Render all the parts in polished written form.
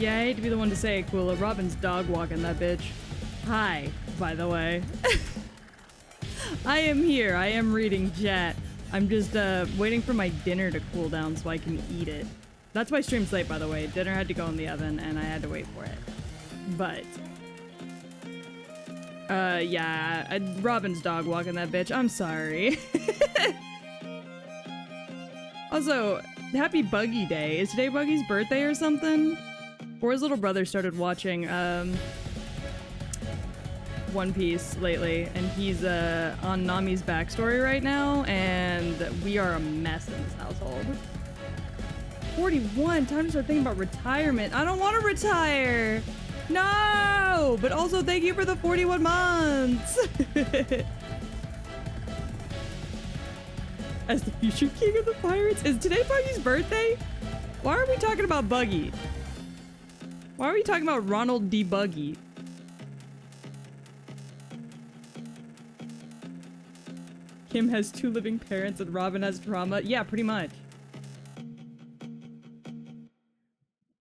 Yeah, I hate to be the one to say it, Kula. Robin's dog walking that bitch. Hi, by the way. I am here. I am reading chat. I'm just waiting for my dinner to cool down so I can eat it. That's my stream's late, by the way. Dinner had to go in the oven and I had to wait for it. But yeah, Robin's dog walking that bitch. I'm sorry. Also, happy Buggy Day. Is today Buggy's birthday or something? Or his little brother started watching One Piece lately, and he's on Nami's backstory right now, and we are a mess in this household. 41, time to start thinking about retirement. I don't want to retire! No! But also thank you for the 41 months! As the future king of the pirates, is today Buggy's birthday? Why are we talking about Buggy? Why are we talking about Ronald D. Buggy? Kim has 2 living parents and Robin has trauma. Yeah, pretty much.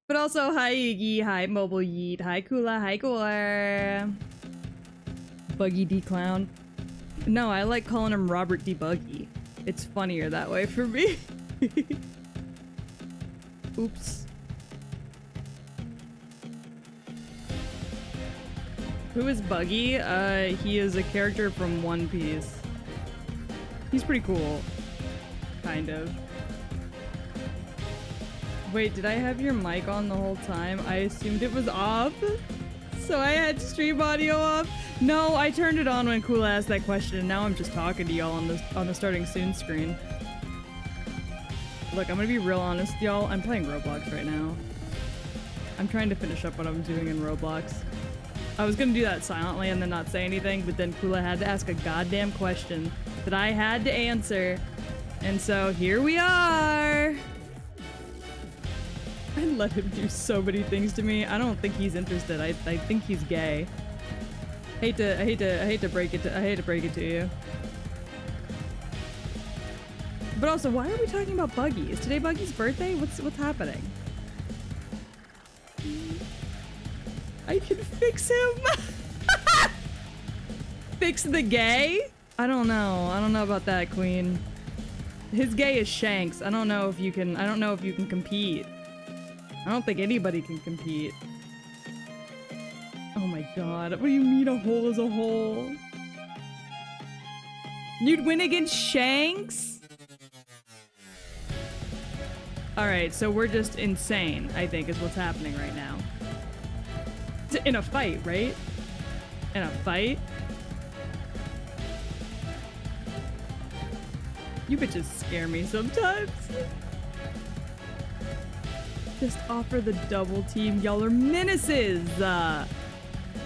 But also, hi Iggy, hi Mobile Yeet, hi Kula, hi Gore. Buggy D. Clown. No, I like calling him Robert D. Buggy. It's funnier that way for me. Oops. Who is Buggy? He is a character from One Piece. He's pretty cool. Kind of. Wait, did I have your mic on the whole time? I assumed it was off. So I had stream audio off. No, I turned it on when Kula asked that question, and now I'm just talking to y'all on the starting soon screen. Look, I'm gonna be real honest, y'all. I'm playing Roblox right now. I'm trying to finish up what I'm doing in Roblox. I was gonna do that silently and then not say anything, but then Kula had to ask a goddamn question that I had to answer. And so here we are! I let him do so many things to me. I don't think he's interested. I think he's gay. I hate to break it to you. But also, why are we talking about Buggy? Is today Buggy's birthday? What's happening? I can fix him. Fix the gay? I don't know. I don't know about that, Queen. His gay is Shanks. I don't know if you can compete. I don't think anybody can compete. Oh my god. What do you mean a hole is a hole? You'd win against Shanks? Alright, so we're just insane, I think, is what's happening right now. In a fight, right? In a fight? You bitches scare me sometimes. Just offer the double team. Y'all are menaces!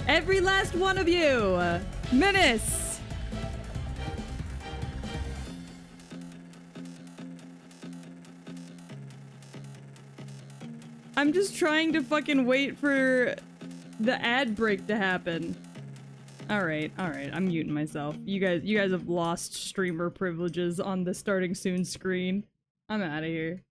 Every last one of you! Menace! I'm just trying to fucking wait for the ad break to happen. Alright, I'm muting myself. You guys have lost streamer privileges on the starting soon screen. I'm out of here.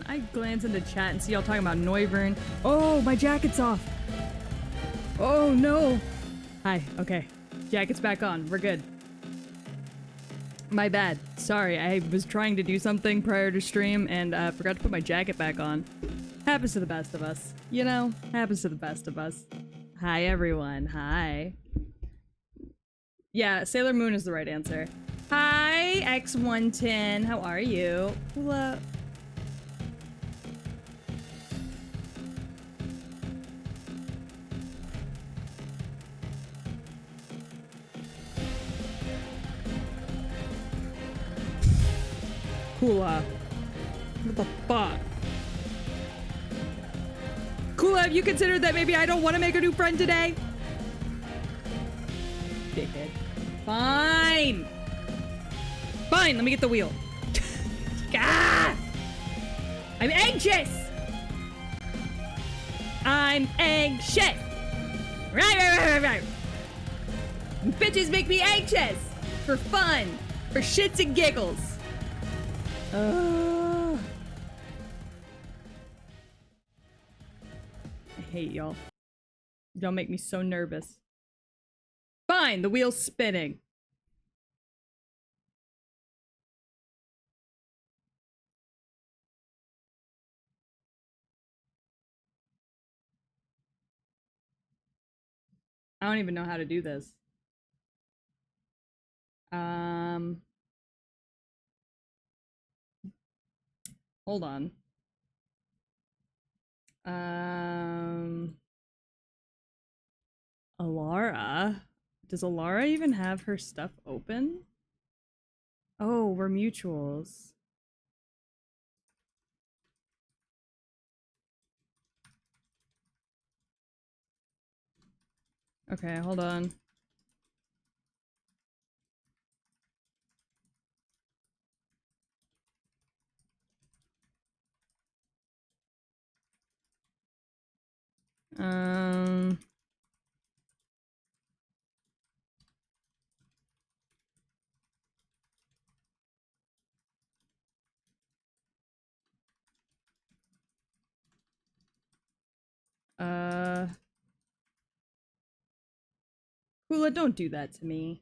I glance into chat and see y'all talking about Noivern. Oh, my jacket's off. Oh, no. Hi, okay. Jacket's back on. We're good. My bad. Sorry, I was trying to do something prior to stream and forgot to put my jacket back on. Happens to the best of us. You know, happens to the best of us. Hi, everyone. Hi. Yeah, Sailor Moon is the right answer. Hi, X110. How are you? Hello. Kula. What the fuck? Kula, have you considered that maybe I don't want to make a new friend today? Dickhead. Fine. Fine, let me get the wheel. Ah! I'm anxious. I'm anxious. Right. Bitches make me anxious. For fun. For shits and giggles. I hate y'all. Y'all make me so nervous. Fine, the wheel's spinning. I don't even know how to do this. Hold on. Alara? Does Alara even have her stuff open? Oh, we're mutuals. Okay, hold on. Kula, don't do that to me.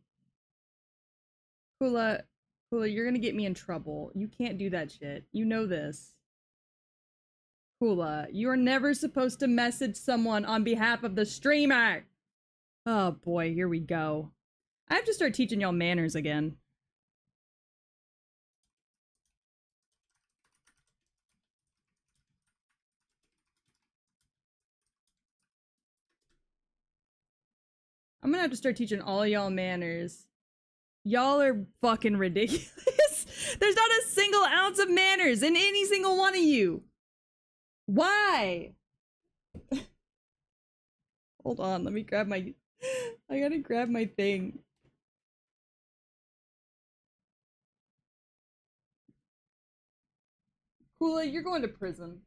Kula, you're gonna get me in trouble. You can't do that shit. You know this. Kula, you are never supposed to message someone on behalf of the streamer! Oh boy, here we go. I have to start teaching y'all manners again. I'm gonna have to start teaching all y'all manners. Y'all are fucking ridiculous. There's not a single ounce of manners in any single one of you. Why? Hold on, let me grab my... I gotta grab my thing. Kula, you're going to prison.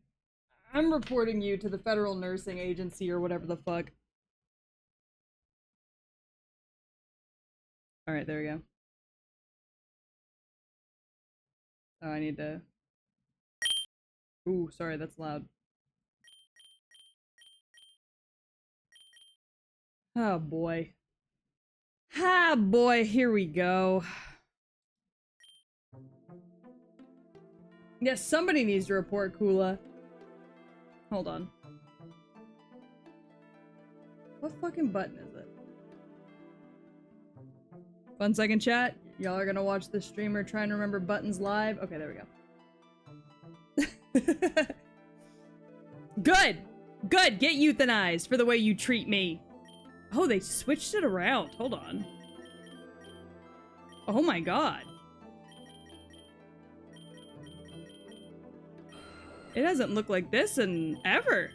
I'm reporting you to the Federal Nursing Agency or whatever the fuck. Alright, there we go. Oh, I need to... Ooh, sorry, that's loud. Oh boy. Ah boy, here we go. Yes, somebody needs to report Kula. Hold on. What fucking button is it? 1 second, chat. Y'all are gonna watch the streamer try and remember buttons live. Okay, there we go. Good! Good! Get euthanized for the way you treat me. Oh, they switched it around. Hold on. Oh my god. It hasn't looked like this in ever.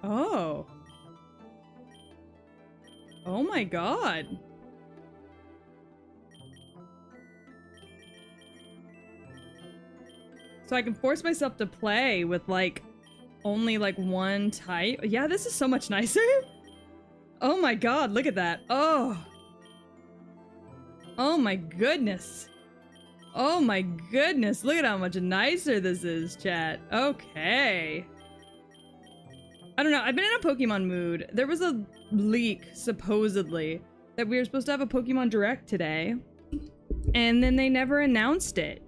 Oh. Oh my god. So I can force myself to play with like only like one type. Yeah, this is so much nicer. Oh my god, look at that. Oh. Oh my goodness. Oh my goodness, look at how much nicer this is, chat. Okay. I don't know, I've been in a Pokemon mood. There was a leak, supposedly, that we were supposed to have a Pokemon Direct today. And then they never announced it.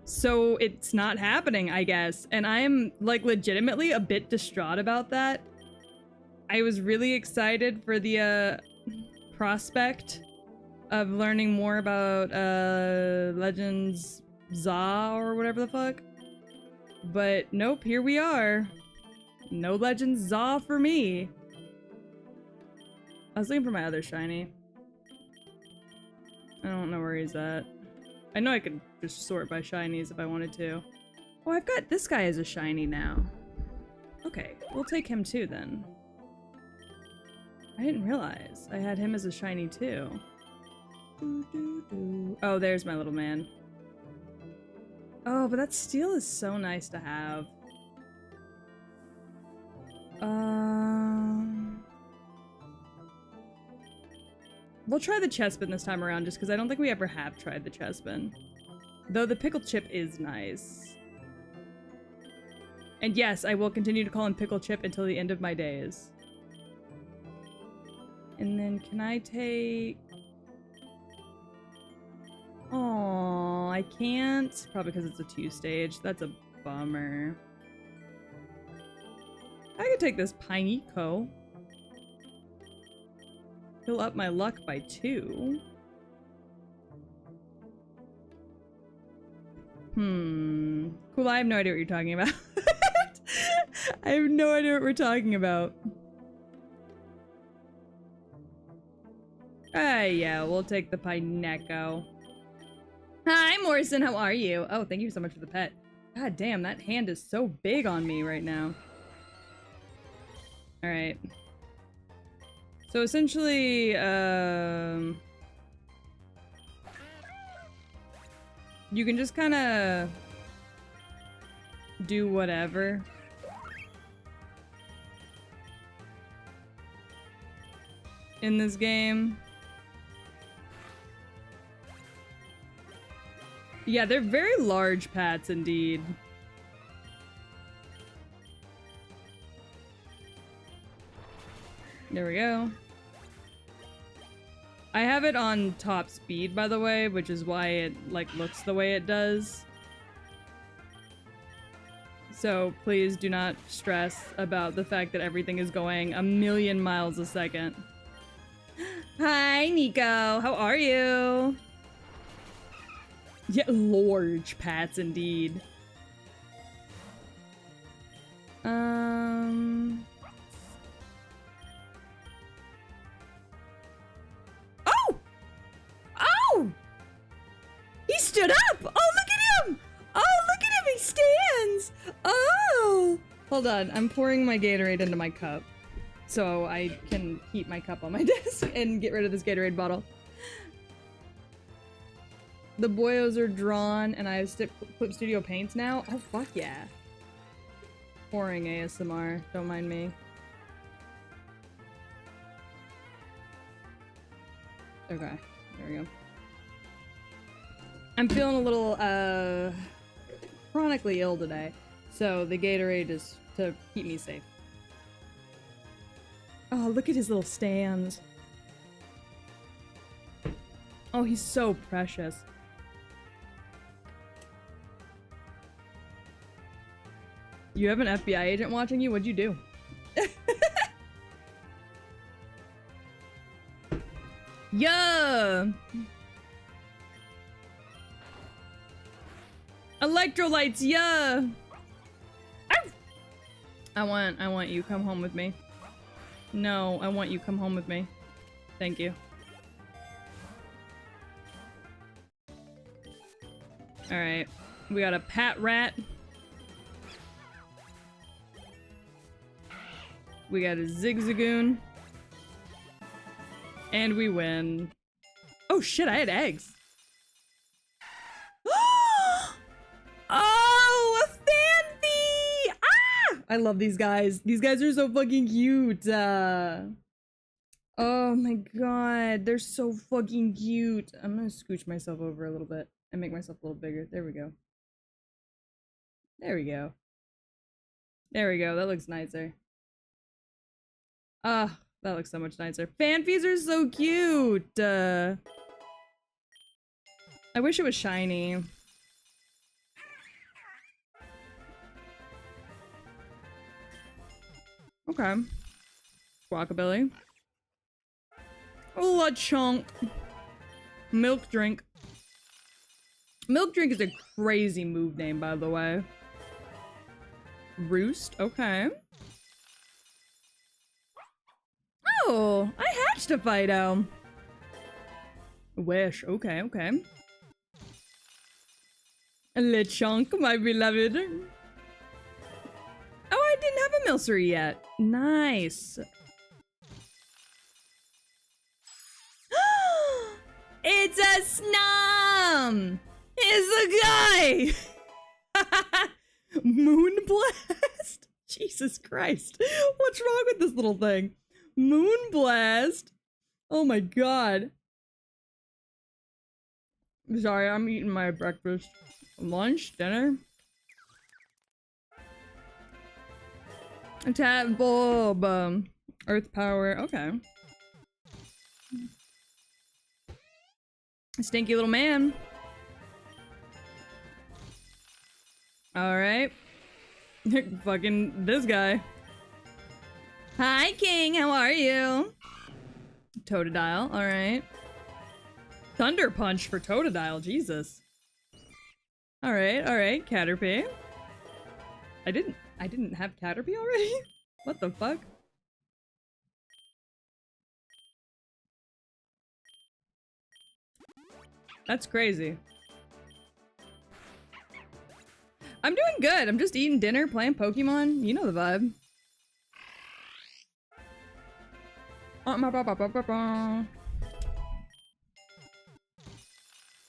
So it's not happening, I guess. And I am, like, legitimately a bit distraught about that. I was really excited for the, prospect of learning more about, Legends Za or whatever the fuck. But nope, here we are. No Legends Za for me. I was looking for my other shiny. I don't know where he's at. I know I could just sort by shinies if I wanted to. Oh, I've got this guy as a shiny now. Okay, we'll take him too then. I didn't realize I had him as a shiny too. Oh, there's my little man. Oh, but that steel is so nice to have. We'll try the Chespin this time around just because I don't think we ever have tried the Chespin. Though the Pickle Chip is nice. And yes, I will continue to call him Pickle Chip until the end of my days. And then can I take... Oh, I can't. Probably because it's a 2-stage. That's a bummer. I could take this Pineco. Fill up my luck by 2. Cool, I have no idea what you're talking about. I have no idea what we're talking about. Yeah, we'll take the Pineco. Hi, Morrison, how are you? Oh, thank you so much for the pet. God damn, that hand is so big on me right now. Alright. So essentially, you can just kind of do whatever. In this game. Yeah, they're very large pats indeed. There we go. I have it on top speed, by the way, which is why it, like, looks the way it does. So please do not stress about the fact that everything is going a million miles a second. Hi, Nico. How are you? Yeah, large pats indeed. Oh! Oh! He stood up! Oh, look at him! Oh, look at him! He stands! Oh! Hold on, I'm pouring my Gatorade into my cup. So I can keep my cup on my desk and get rid of this Gatorade bottle. The boyos are drawn and I have Clip Studio paints now. Oh, fuck yeah. Pouring ASMR, don't mind me. Okay, there we go. I'm feeling a little, chronically ill today. So the Gatorade is to keep me safe. Oh, look at his little stands. Oh, he's so precious. You have an FBI agent watching you? What'd you do? Yeah! Electrolytes, yeah! I want you, come home with me. No, I want you, come home with me. Thank you. Alright, we got a Pat Rat. We got a Zigzagoon. And we win. Oh shit, I had eggs. Oh, a Phanpy! Ah! I love these guys. These guys are so fucking cute. Oh my god, they're so fucking cute. I'm gonna scooch myself over a little bit. and make myself a little bigger. There we go. There we go. There we go. That looks nicer. Ah, that looks so much nicer. Fanfies are so cute. I wish it was shiny. Okay. Guacabilly. Lechonk. Milk Drink. Milk Drink is a crazy move name, by the way. Roost. Okay. Oh, I hatched a Fido. Wish. Okay, okay. Lechonk, my beloved. Oh, I didn't have a Milcery yet. Nice. It's a Snom! It's a guy! Moonblast? Jesus Christ. What's wrong with this little thing? Moonblast? Oh my god. Sorry, I'm eating my breakfast. Lunch? Dinner? Tab bulb. Earth power. Okay. Stinky little man. Alright. Fucking this guy. Hi, King. How are you? Totodile. Alright. Thunder Punch for Totodile. Jesus. Alright, alright. Caterpie. I didn't have Caterpie already? What the fuck? That's crazy. I'm doing good. I'm just eating dinner, playing Pokemon. You know the vibe.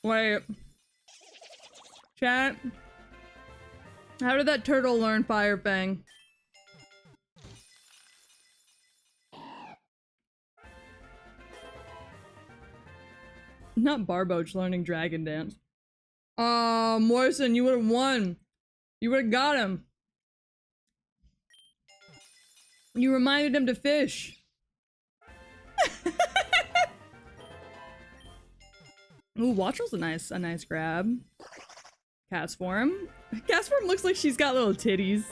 Wait. Chat. How did that turtle learn Fire Fang? Not Barboach learning Dragon Dance. Morrison, you would have won. You would have got him. You reminded him to fish. Ooh, Wattrel's a nice grab. Castform. Castform looks like she's got little titties.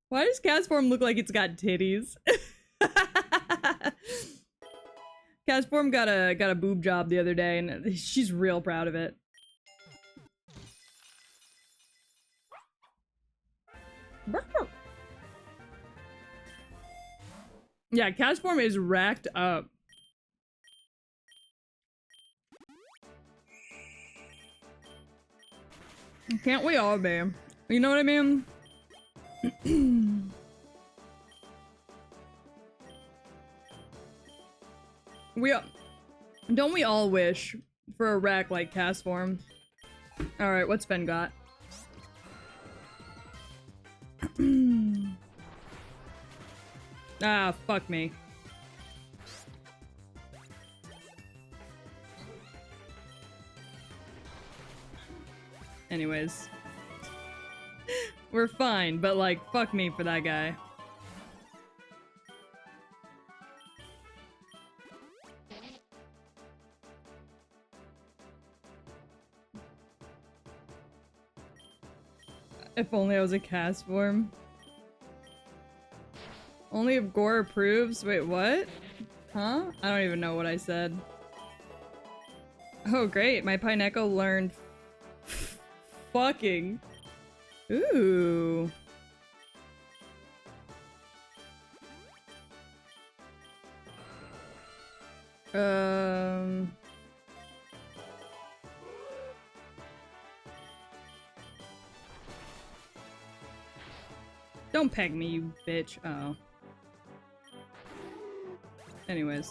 Why does Castform look like it's got titties? Castform got a boob job the other day, and she's real proud of it. Yeah, Castform is racked up. Can't we all be? You know what I mean? Don't we all wish for a rack like Castform? Alright, what's Ben got? Ah, fuck me. Anyways. We're fine, but like, fuck me for that guy. If only I was a Castform. Only if Gore approves? Wait, what? Huh? I don't even know what I said. Oh, great. My Pineco learned fucking. Ooh. Don't peg me, you bitch. Oh. Anyways.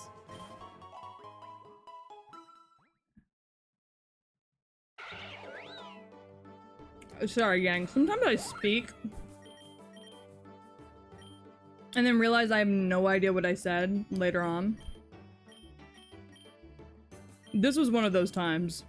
Sorry, gang. Sometimes I speak and then realize I have no idea what I said later on. This was one of those times.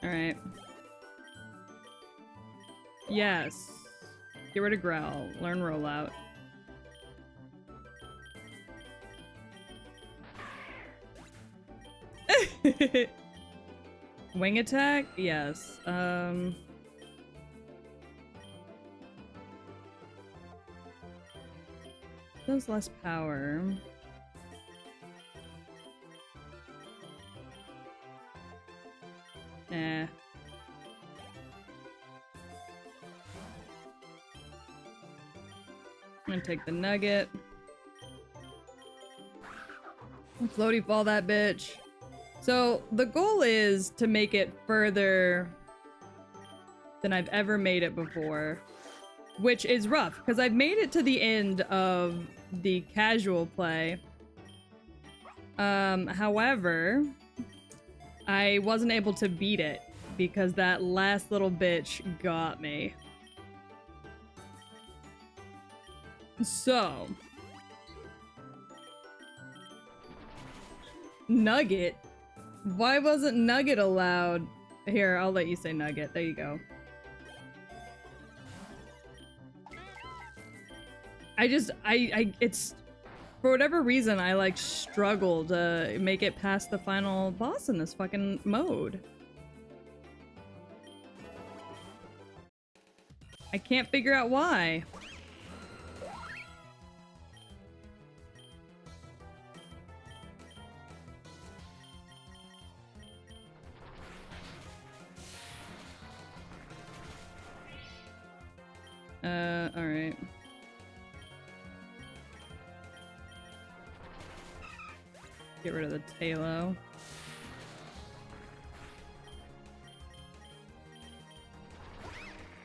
Alright. Yes. Get rid of Growl. Learn Rollout. Wing attack? Yes. Does less power. Nah. I'm gonna take the nugget. Floaty fall that bitch. So the goal is to make it further than I've ever made it before, which is rough because I've made it to the end of the casual play. However, I wasn't able to beat it because that last little bitch got me. So, Nugget? Why wasn't Nugget allowed? Here, I'll let you say Nugget. There you go. It's, for whatever reason, I like struggle to make it past the final boss in this fucking mode. I can't figure out why. Alright. Get rid of the Talo.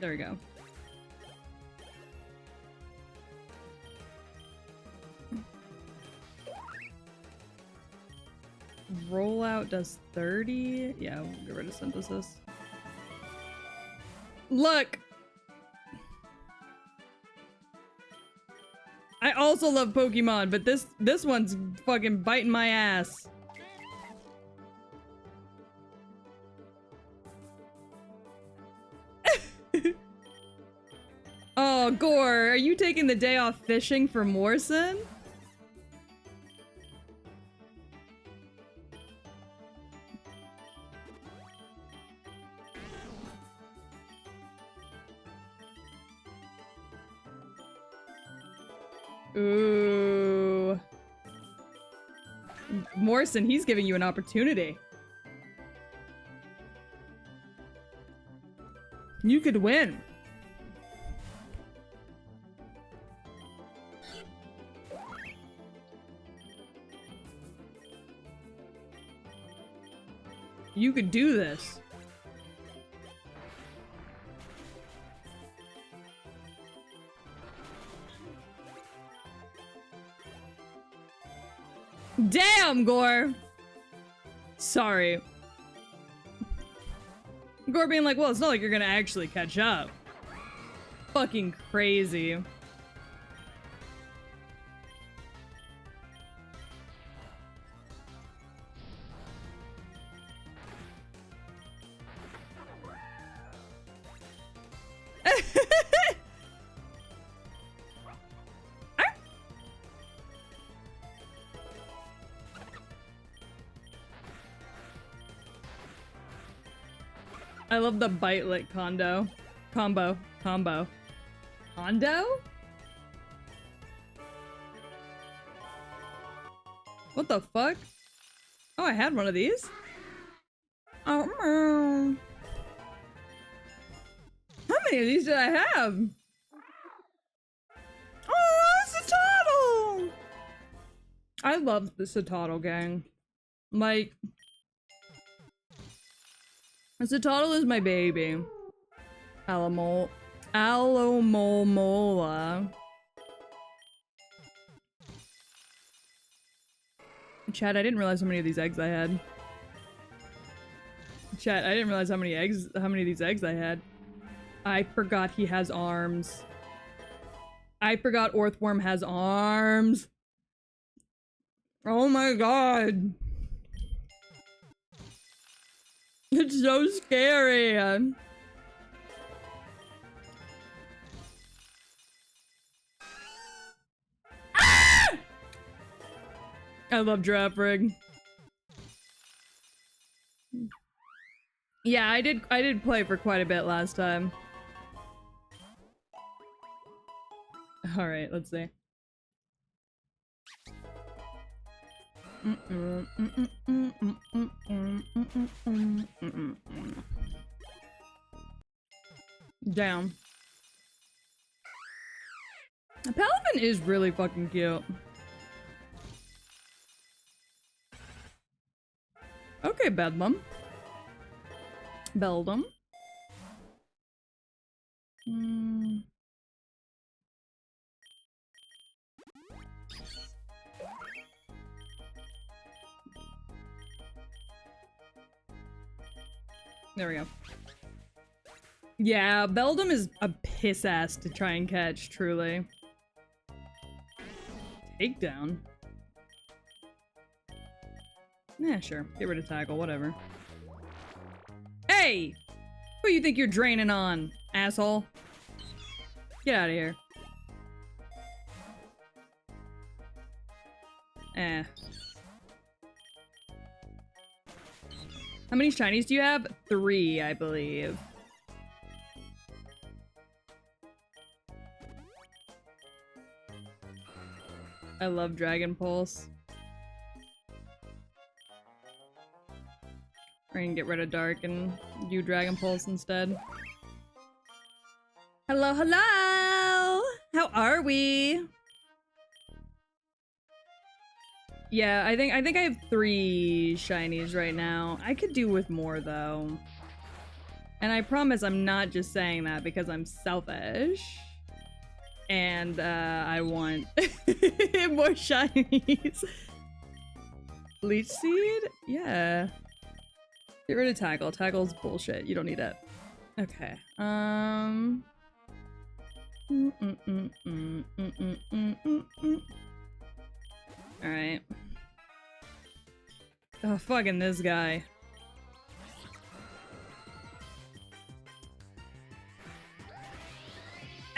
There we go. Rollout does 30? Yeah, we'll get rid of Synthesis. Look! I also love Pokemon, but this one's fucking biting my ass. Oh, Gore, are you taking the day off fishing for Morrison? Ooh. Morrison, he's giving you an opportunity. You could win. You could do this. Damn, Gore! Sorry. Gore being like, well, it's not like you're gonna actually catch up. Fucking crazy. I love the bite lick combo. Condo? What the fuck? Oh, I had one of these? Oh, how many of these did I have? Oh, it's a Toddle! I love the Toddle gang. Like, Toddle is my baby. Alomomola. Chat, I didn't realize how many of these eggs I had. Chat, I didn't realize how many of these eggs I had. I forgot he has arms. I forgot Orthworm has arms. Oh my god. It's so scary. Ah! I love Draft Rig. Yeah, I did play for quite a bit last time. All right, let's see. Down. The Palafin is really fucking cute. Okay, Bedlam. Beldum. There we go. Yeah, Beldum is a piss ass to try and catch, truly. Takedown? Yeah, sure. Get rid of tackle, whatever. Hey! Who you think you're draining on, asshole? Get out of here. Eh. How many shinies do you have? 3, I believe. I love Dragon Pulse. We're gonna get rid of Dark and do Dragon Pulse instead. Hello, hello! How are we? Yeah, I think I have 3 shinies right now. I could do with more though. And I promise I'm not just saying that because I'm selfish. And I want more shinies. Leech Seed? Yeah. Get rid of Tackle. Tackle's bullshit. You don't need it. Okay. Alright. Oh, fucking this guy.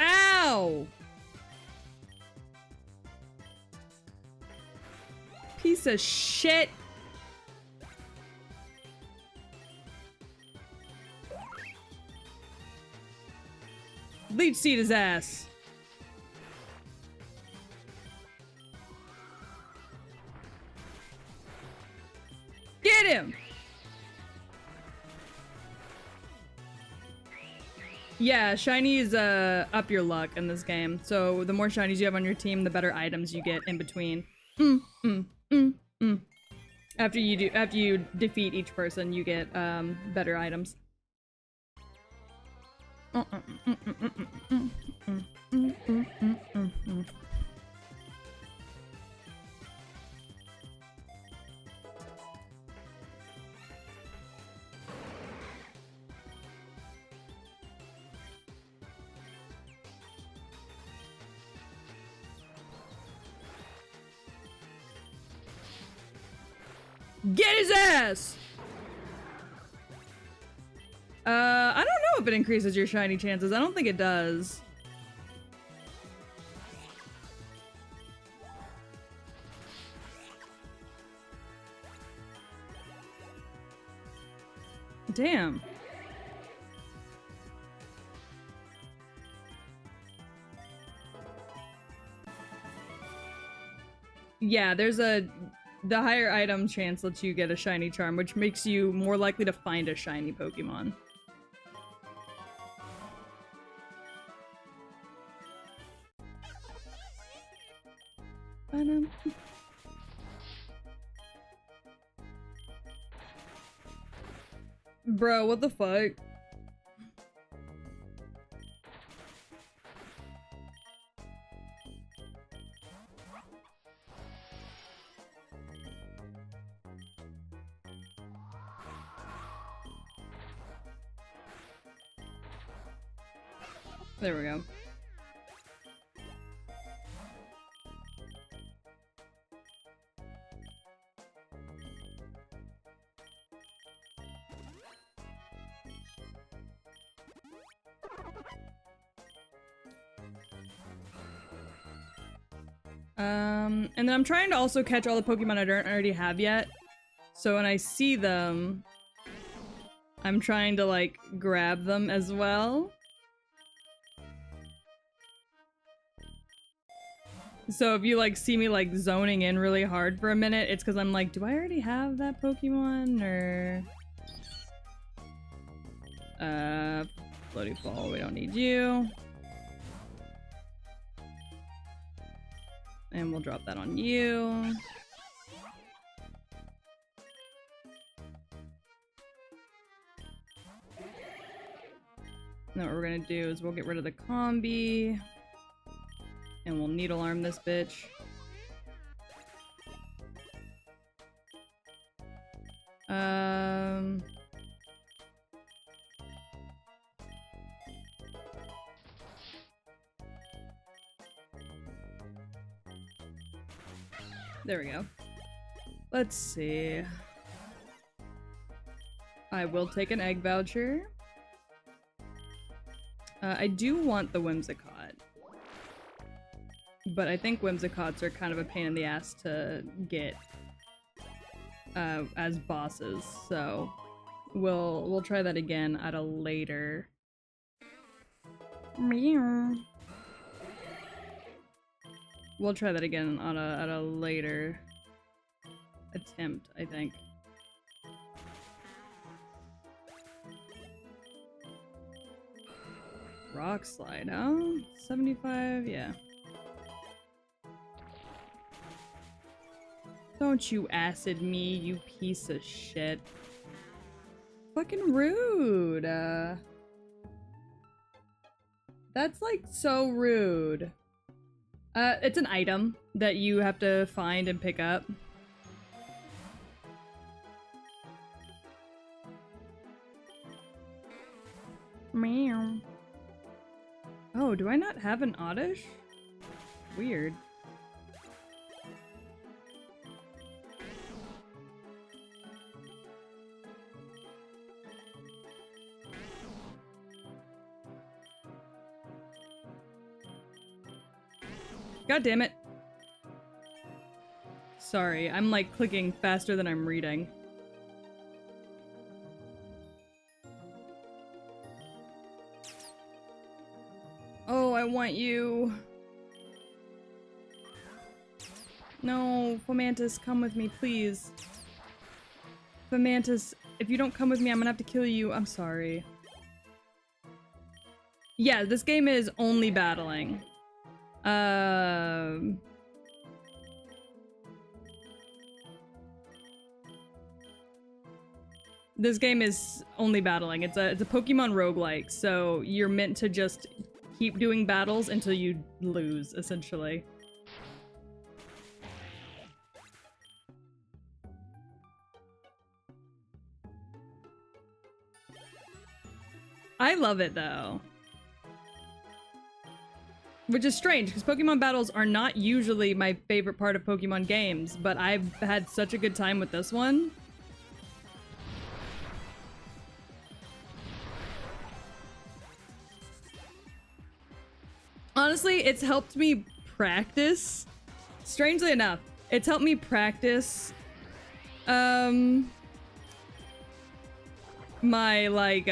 Ow! Piece of shit. Leech Seed his ass. Get him! Yeah, shinies up your luck in this game. So the more shinies you have on your team, the better items you get in between. After you defeat each person, you get better items. Get his ass! I don't know if it increases your shiny chances. I don't think it does. Damn. Yeah, the higher item chance lets you get a shiny charm, which makes you more likely to find a shiny Pokemon. Bro, what the fuck? There we go. And then I'm trying to also catch all the Pokemon I don't already have yet. So when I see them, I'm trying to, like, grab them as well. So if you, like, see me, like, zoning in really hard for a minute, it's because I'm like, do I already have that Pokemon, or... Floaty Ball, we don't need you. And we'll drop that on you. Now what we're gonna do is we'll get rid of the combi. And we'll needle arm this bitch. There we go. Let's see. I will take an egg voucher. I do want the Whimsicott. But I think Whimsicotts are kind of a pain in the ass to get as bosses, so we'll try that again at a later. Meow. We'll try that again on at a later attempt, I think. Rock slide, huh? 75, yeah. Don't you acid me, you piece of shit. Fucking rude. That's like so rude. It's an item that you have to find and pick up. Meow. Oh, do I not have an Oddish? Weird. God damn it. Sorry, I'm like clicking faster than I'm reading. Oh, I want you. No, Fomantis, come with me, please. Fomantis, if you don't come with me, I'm gonna have to kill you. I'm sorry. Yeah, this game is only battling. This game is only battling. It's a Pokemon roguelike, so you're meant to just keep doing battles until you lose, essentially. I love it, though. Which is strange, because Pokemon battles are not usually my favorite part of Pokemon games, but I've had such a good time with this one. Honestly, it's helped me practice. Strangely enough, it's helped me practice my like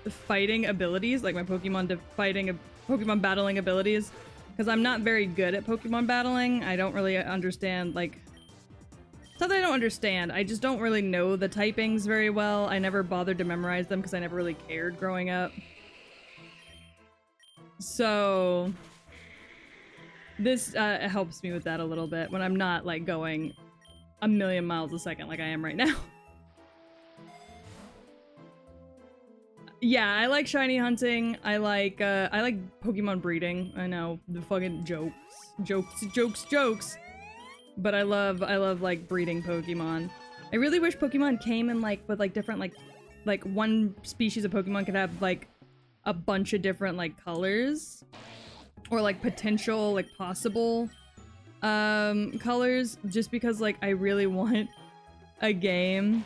fighting abilities, like my Pokemon battling abilities, because I'm not very good at Pokemon battling. I don't really understand, like, it's not that I don't understand, I just don't really know the typings very well. I never bothered to memorize them because I never really cared growing up. So this helps me with that a little bit when I'm not like going a million miles a second like I am right now. Yeah, I like shiny hunting. I like Pokemon breeding. I know, the fucking jokes. But I love like breeding Pokemon. I really wish Pokemon came in like with like different like one species of Pokemon could have like a bunch of different like colors or like potential like possible colors, just because like I really want a game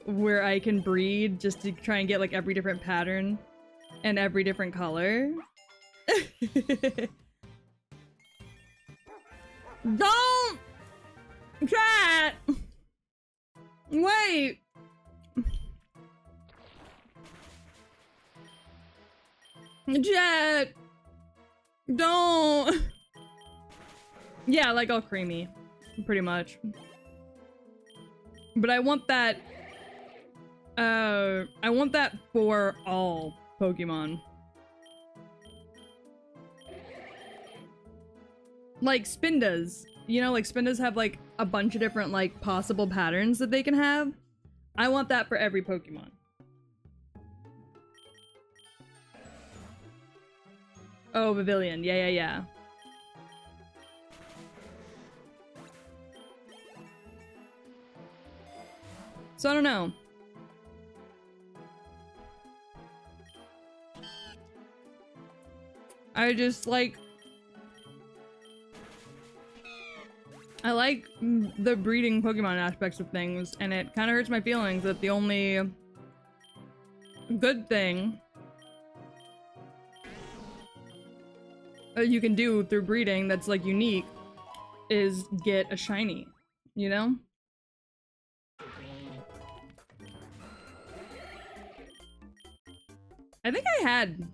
where I can breed just to try and get like every different pattern and every different color. Don't! Chat! Wait! Jet! Don't! Yeah, like all creamy. Pretty much. But I want that... I want that for all Pokemon. Like Spindas. You know, like Spindas have like a bunch of different like possible patterns that they can have. I want that for every Pokemon. Oh, Pavilion. Yeah, yeah, yeah. So I don't know. I just like... I like the breeding Pokemon aspects of things, and it kind of hurts my feelings that the only good thing you can do through breeding that's like unique is get a shiny, you know? I think I had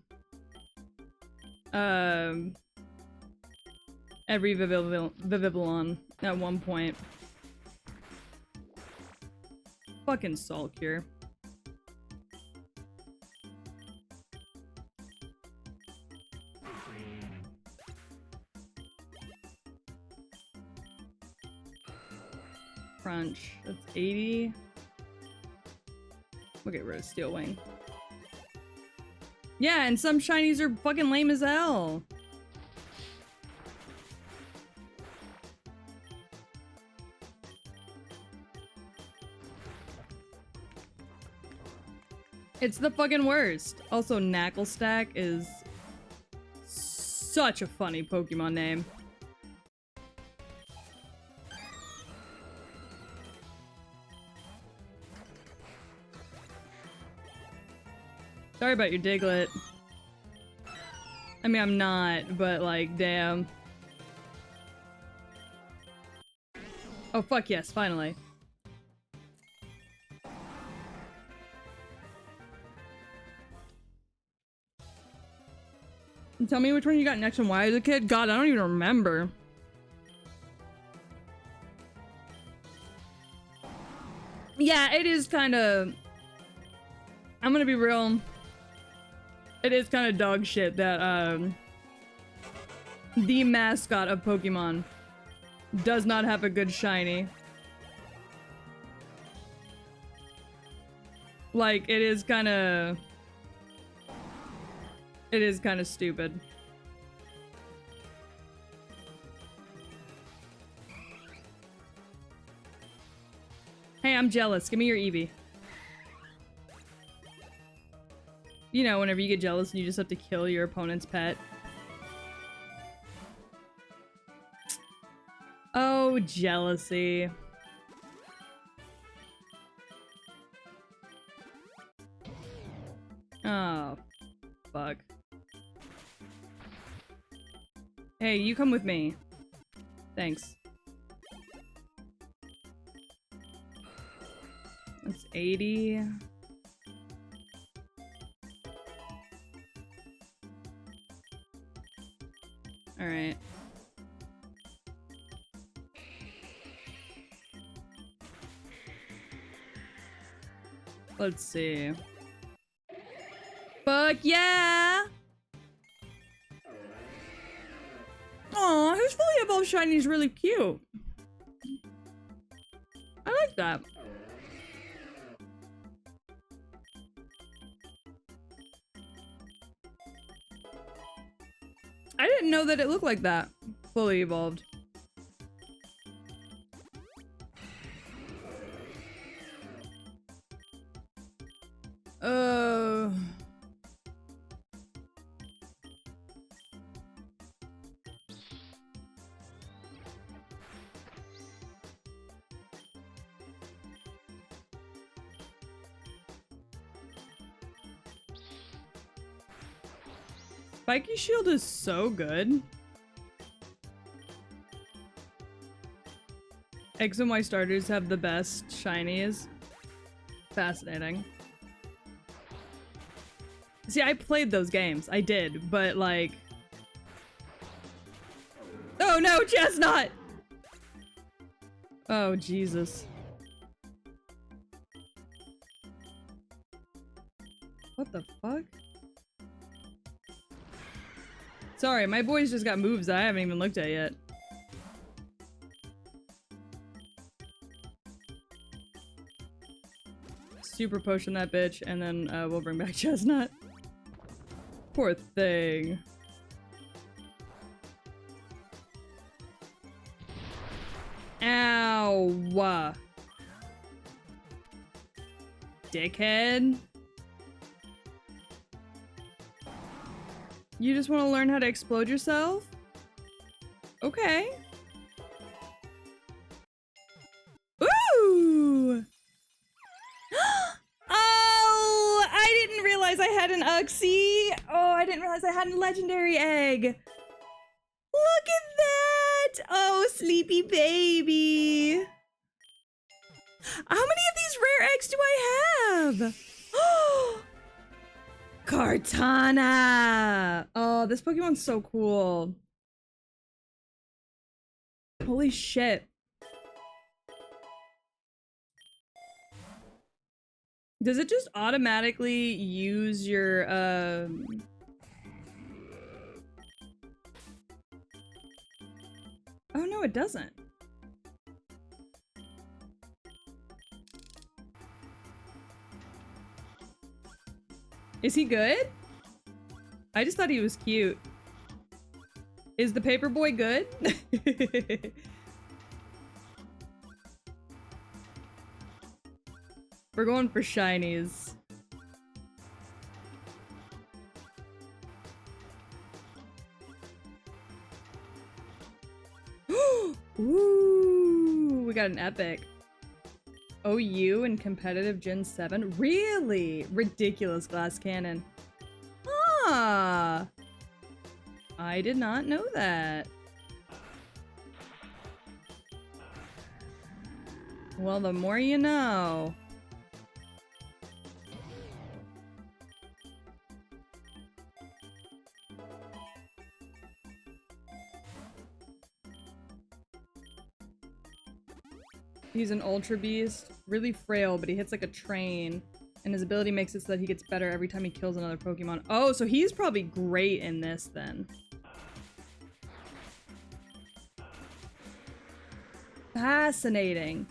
every Vivillon at one point. Fucking Salt Cure. Crunch. That's 80. We'll get rid of Steel Wing. Yeah, and some shinies are fucking lame as hell. It's the fucking worst. Also, Knacklestack is such a funny Pokemon name. Sorry about your Diglett. I mean, I'm not, but like, damn. Oh, fuck yes, finally. Tell me which one you got next and why as a kid? God, I don't even remember. Yeah, it is kind of... I'm gonna be real. It is kind of dog shit that, the mascot of Pokemon does not have a good shiny. Like, it is kind of... It is kind of stupid. Hey, I'm jealous. Give me your Eevee. You know, whenever you get jealous and you just have to kill your opponent's pet. Oh, jealousy. Oh, fuck. Hey, you come with me. Thanks. That's 80. All right. Let's see. Fuck yeah! Aw, his fully evolved shiny is really cute. I like that. I didn't know that it looked like that. Fully evolved. Spiky Shield is so good. X and Y starters have the best shinies. Fascinating. See, I played those games. I did, but like... Oh no, Chestnut! Oh, Jesus. What the fuck? Sorry, my boys just got moves that I haven't even looked at yet. Super potion that bitch, and then we'll bring back Chestnut. Poor thing. Ow! Dickhead. You just want to learn how to explode yourself? Okay. Ooh! Oh! I didn't realize I had an Uxie! Oh, I didn't realize I had a legendary egg! Look at that! Oh, sleepy baby! How many of these rare eggs do I have? Oh! Kartana! Oh, this Pokemon's so cool. Holy shit. Does it just automatically use your, Oh, no, it doesn't. Is he good? I just thought he was cute. Is the paperboy good? We're going for shinies. Ooh, we got an epic. OU in competitive Gen 7? Really? Ridiculous glass cannon. Ah! I did not know that. Well, the more you know. He's an Ultra Beast. Really frail, but he hits like a train. And his ability makes it so that he gets better every time he kills another Pokemon. Oh, so he's probably great in this then. Fascinating.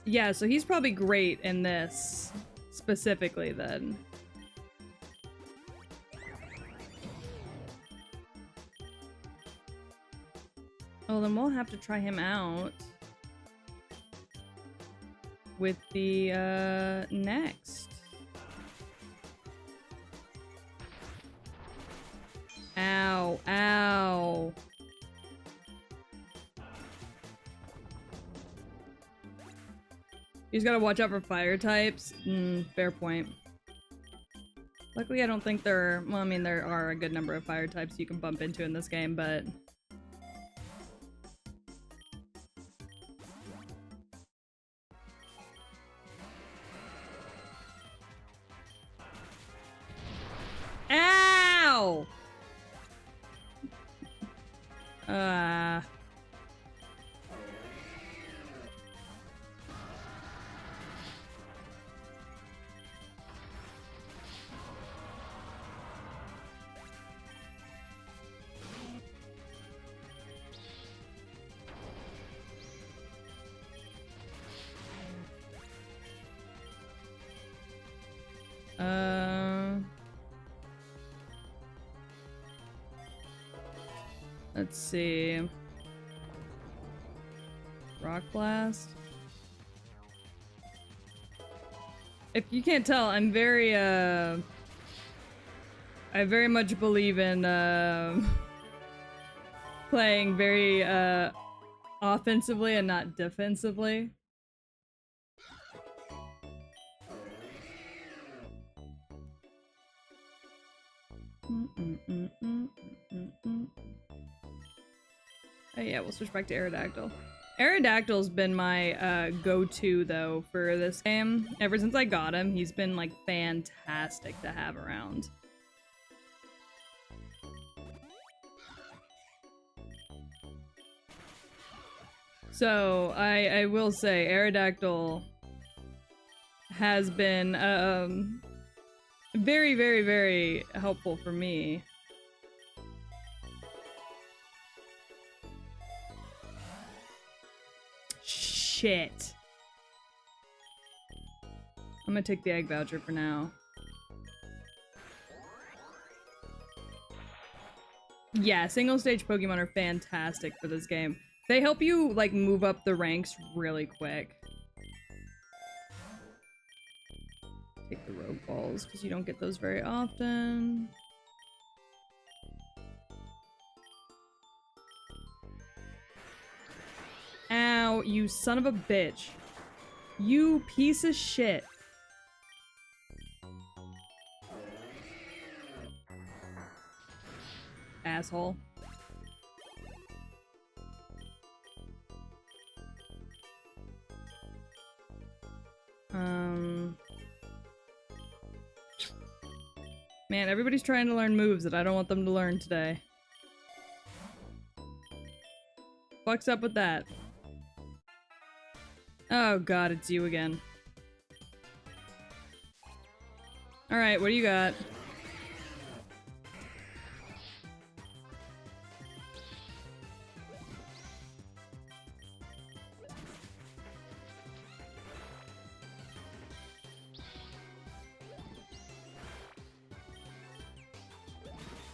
Yeah, so he's probably great in this specifically then. Oh, then we'll have to try him out with the next. Ow, ow. You just gotta watch out for fire types. Fair point. Luckily, I don't think there are, well, I mean, there are a good number of fire types you can bump into in this game, but... Ow! Let's see. Rock Blast. If you can't tell, I'm very, I very much believe in, playing very, offensively and not defensively. Oh yeah, we'll switch back to Aerodactyl. Aerodactyl's been my go-to though for this game. Ever since I got him, he's been like fantastic to have around. So I will say Aerodactyl has been very, very, very helpful for me. Shit. I'm gonna take the egg voucher for now. Yeah, single stage Pokemon are fantastic for this game. They help you, like, move up the ranks really quick. Take the rogue balls, because you don't get those very often. Ow, you son of a bitch. You piece of shit. Asshole. Man, everybody's trying to learn moves that I don't want them to learn today. Fuck's up with that? Oh god, it's you again. Alright, what do you got?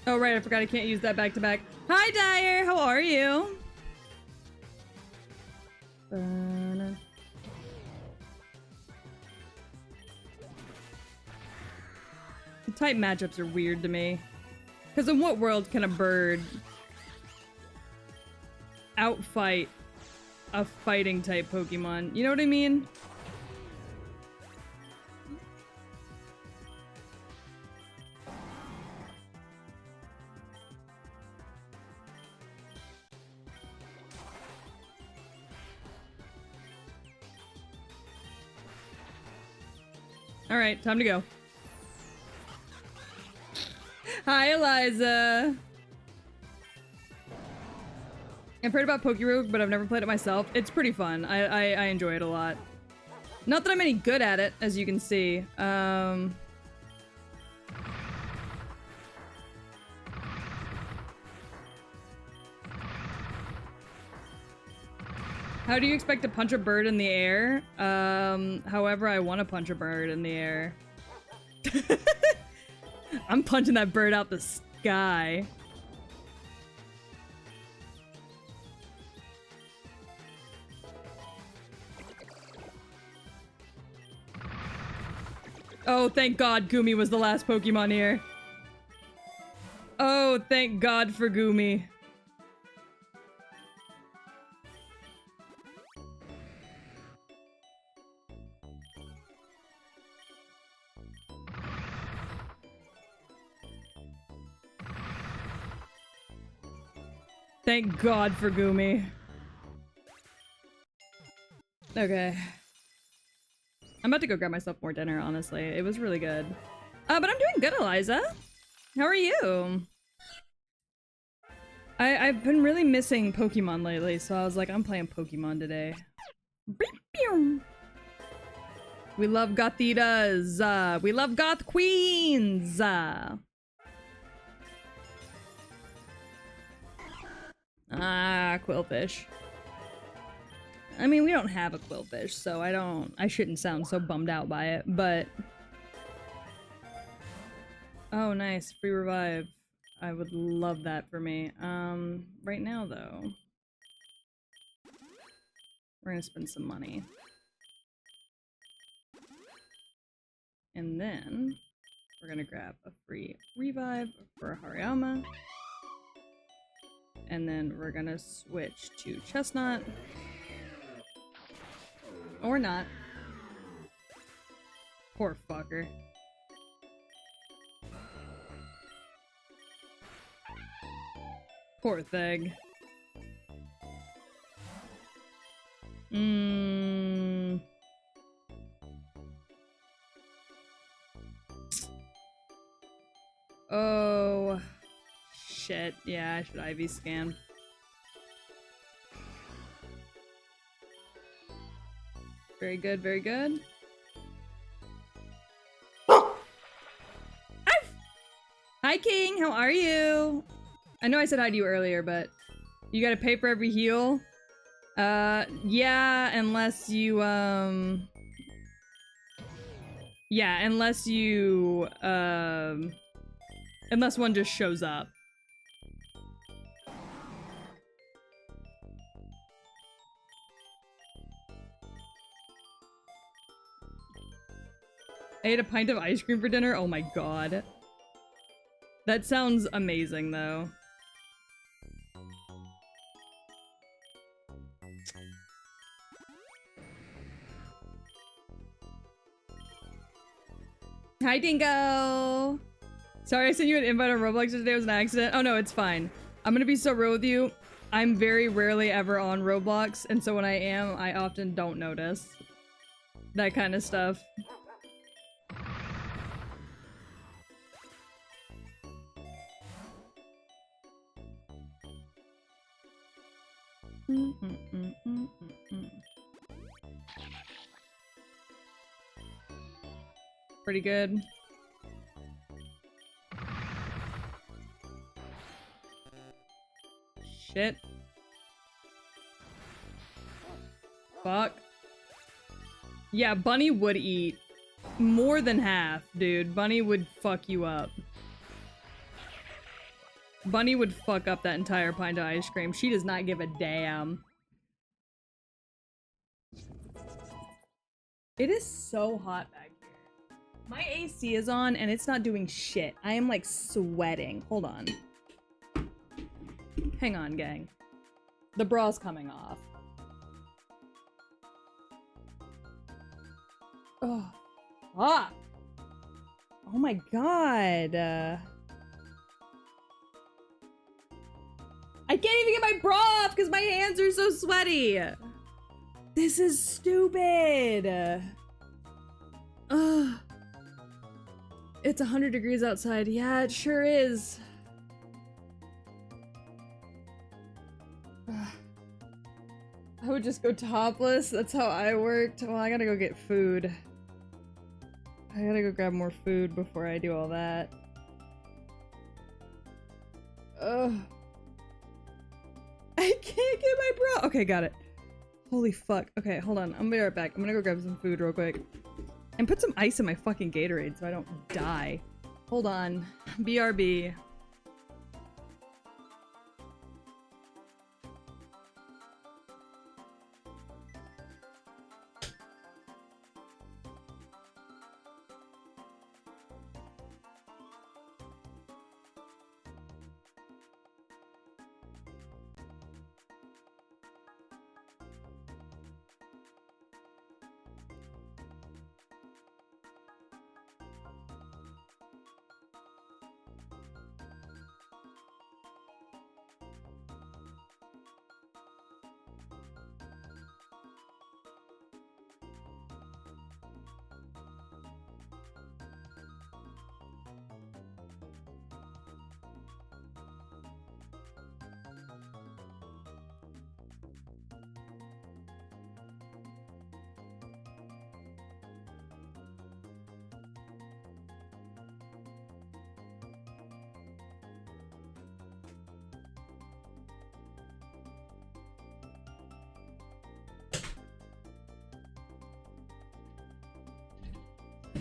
Oh right, I forgot I can't use that back to back. Hi Dyer, how are you? The type matchups are weird to me. Because in what world can a bird outfight a fighting type Pokemon? You know what I mean? Alright, time to go. Hi, Eliza! I've heard about Pokerouge, but I've never played it myself. It's pretty fun. I enjoy it a lot. Not that I'm any good at it, as you can see. How do you expect to punch a bird in the air? However I want to punch a bird in the air. I'm punching that bird out the sky. Oh, thank God Gumi was the last Pokemon here. Oh, thank God for Gumi. Thank God for Gumi. Okay. I'm about to go grab myself more dinner, honestly. It was really good. But I'm doing good, Eliza. How are you? I've been really missing Pokemon lately, so I was like, I'm playing Pokemon today. We love Gothitas. We love Goth Queens. Quillfish. I mean, we don't have a Quillfish, so I shouldn't sound so bummed out by it, but... Oh, nice. Free revive. I would love that for me. Right now, though... We're gonna spend some money. And then... We're gonna grab a free revive for Hariyama. And then we're gonna switch to Chestnut. Or not. Poor fucker. Poor thing. Mm. Oh. Shit. Yeah, I should IV scan. Very good, very good. Hi, King. How are you? I know I said hi to you earlier, but you gotta pay for every heal? Yeah, unless you, yeah, unless you, unless one just shows up. I ate a pint of ice cream for dinner? Oh my god. That sounds amazing, though. Hi, Dingo! Sorry I sent you an invite on Roblox today. It was an accident. Oh no, it's fine. I'm gonna be so real with you. I'm very rarely ever on Roblox, and so when I am, I often don't notice. That kind of stuff. Pretty good. Shit. Fuck. Yeah, Bunny would eat more than half, dude. Bunny would fuck you up. Bunny would fuck up that entire pint of ice cream. She does not give a damn. It is so hot back here. My AC is on and it's not doing shit. I am like sweating. Hold on. Hang on, gang. The bra's coming off. Oh. Fuck. Oh my god. I can't even get my bra off because my hands are so sweaty. This is stupid. Ugh. It's 100 degrees outside. Yeah, it sure is. I would just go topless. That's how I worked. Well, I gotta go get food. I gotta go grab more food before I do all that. Ugh. I can't get my bra. Okay, got it. Holy fuck. Okay, hold on. I'm gonna be right back. I'm gonna go grab some food real quick. And put some ice in my fucking Gatorade so I don't die. Hold on. BRB.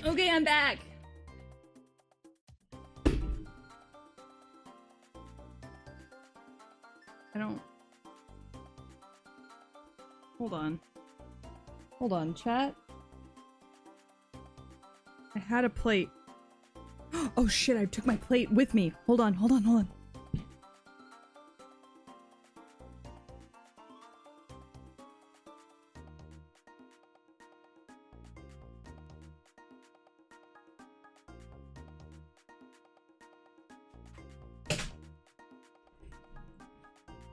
Okay, I'm back. I don't... Hold on. Hold on, chat. I had a plate. Oh shit, I took my plate with me. Hold on, hold on, hold on.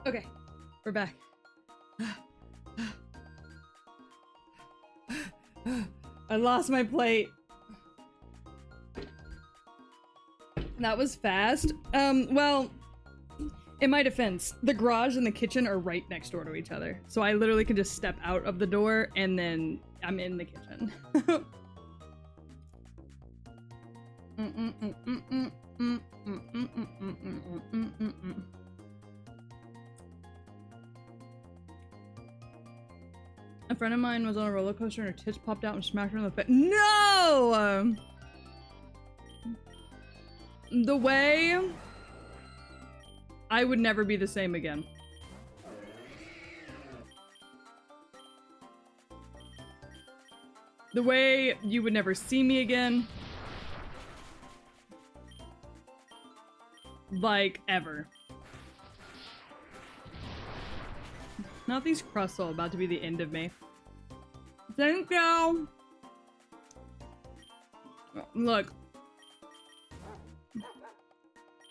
Okay, we're back. I lost my plate. That was fast. Well, in my defense, the garage and the kitchen are right next door to each other. So I literally can just step out of the door and then I'm in the kitchen. A friend of mine was on a roller coaster and her tits popped out and smacked her in the face. No! The way I would never be the same again. The way you would never see me again. Like, ever. Not these crusts all about to be the end of me. Thank you! Look.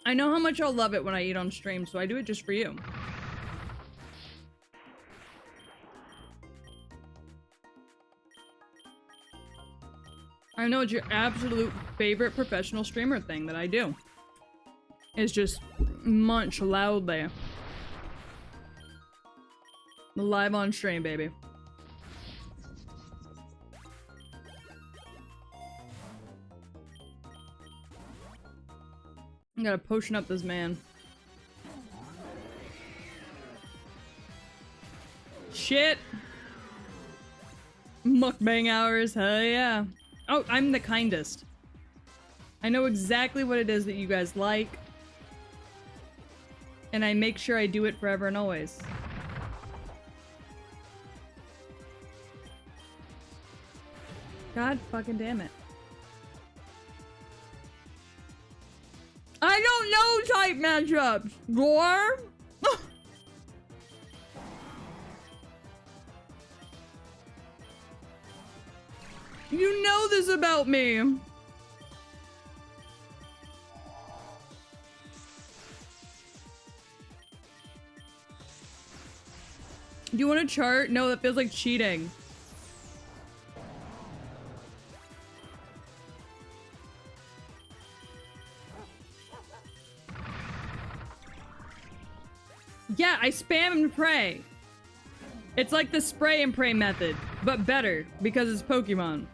I know how much I'll love it when I eat on stream, so I do it just for you. I know it's your absolute favorite professional streamer thing that I do. Is just munch loudly. Live on stream, baby. I gotta potion up this man. Shit! Mukbang hours, hell yeah. Oh, I'm the kindest. I know exactly what it is that you guys like. And I make sure I do it forever and always. God fucking damn it. I don't know type matchups! Gore? You know this about me! Do you want a chart? No, that feels like cheating. Yeah, I spam and pray. It's like the spray and pray method, but better because it's Pokemon.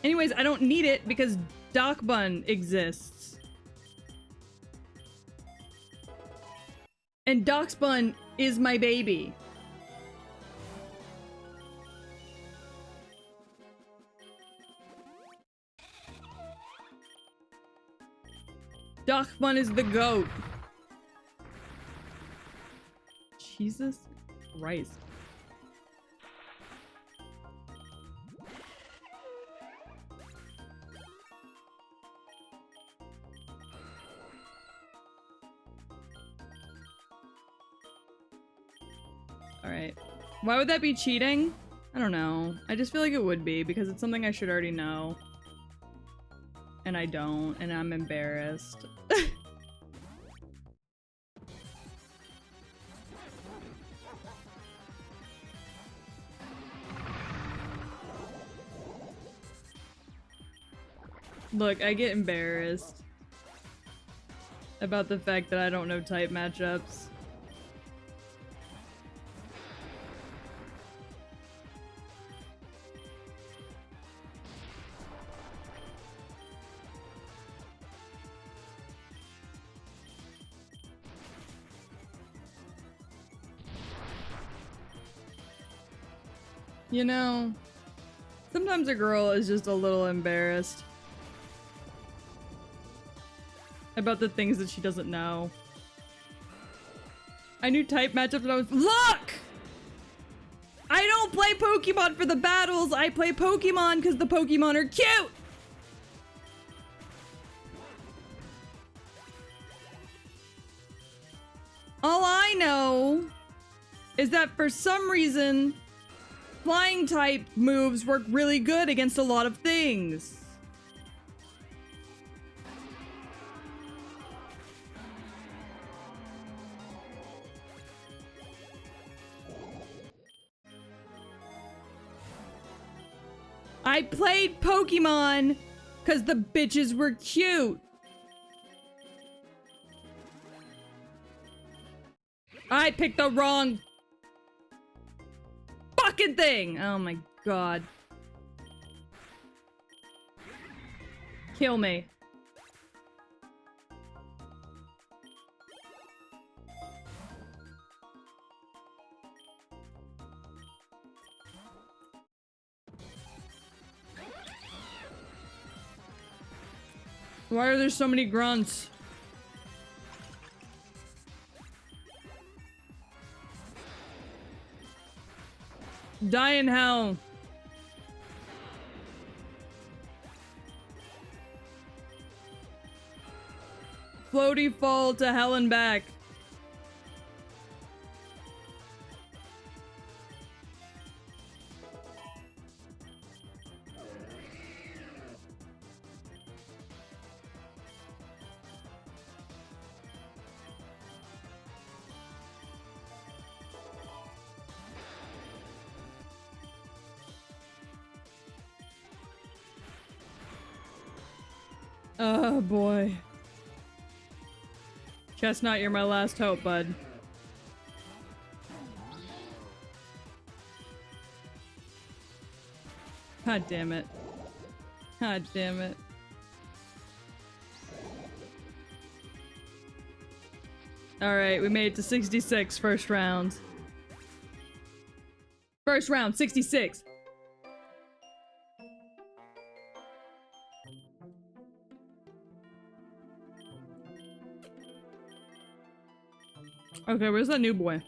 Anyways, I don't need it because Doc Bun exists. And Doc's Bun is my baby. Doc Bun is the GOAT. Jesus Christ. Alright. Why would that be cheating? I don't know. I just feel like it would be because it's something I should already know. And I don't, and I'm embarrassed. Look, I get embarrassed about the fact that I don't know type matchups. You know, sometimes a girl is just a little embarrassed about the things that she doesn't know. I knew type matchups and I was- Look! I don't play Pokemon for the battles, I play Pokemon because the Pokemon are cute! All I know is that for some reason, flying type moves work really good against a lot of things. I played Pokemon because the bitches were cute. I picked the wrong fucking thing. Oh my god. Kill me. Why are there so many grunts? Die in hell. Floaty fall to hell and back. Oh boy. Chestnut, you're my last hope, bud. God damn it. God damn it. Alright, we made it to 66 first round. First round, 66. Okay, where's that new boy?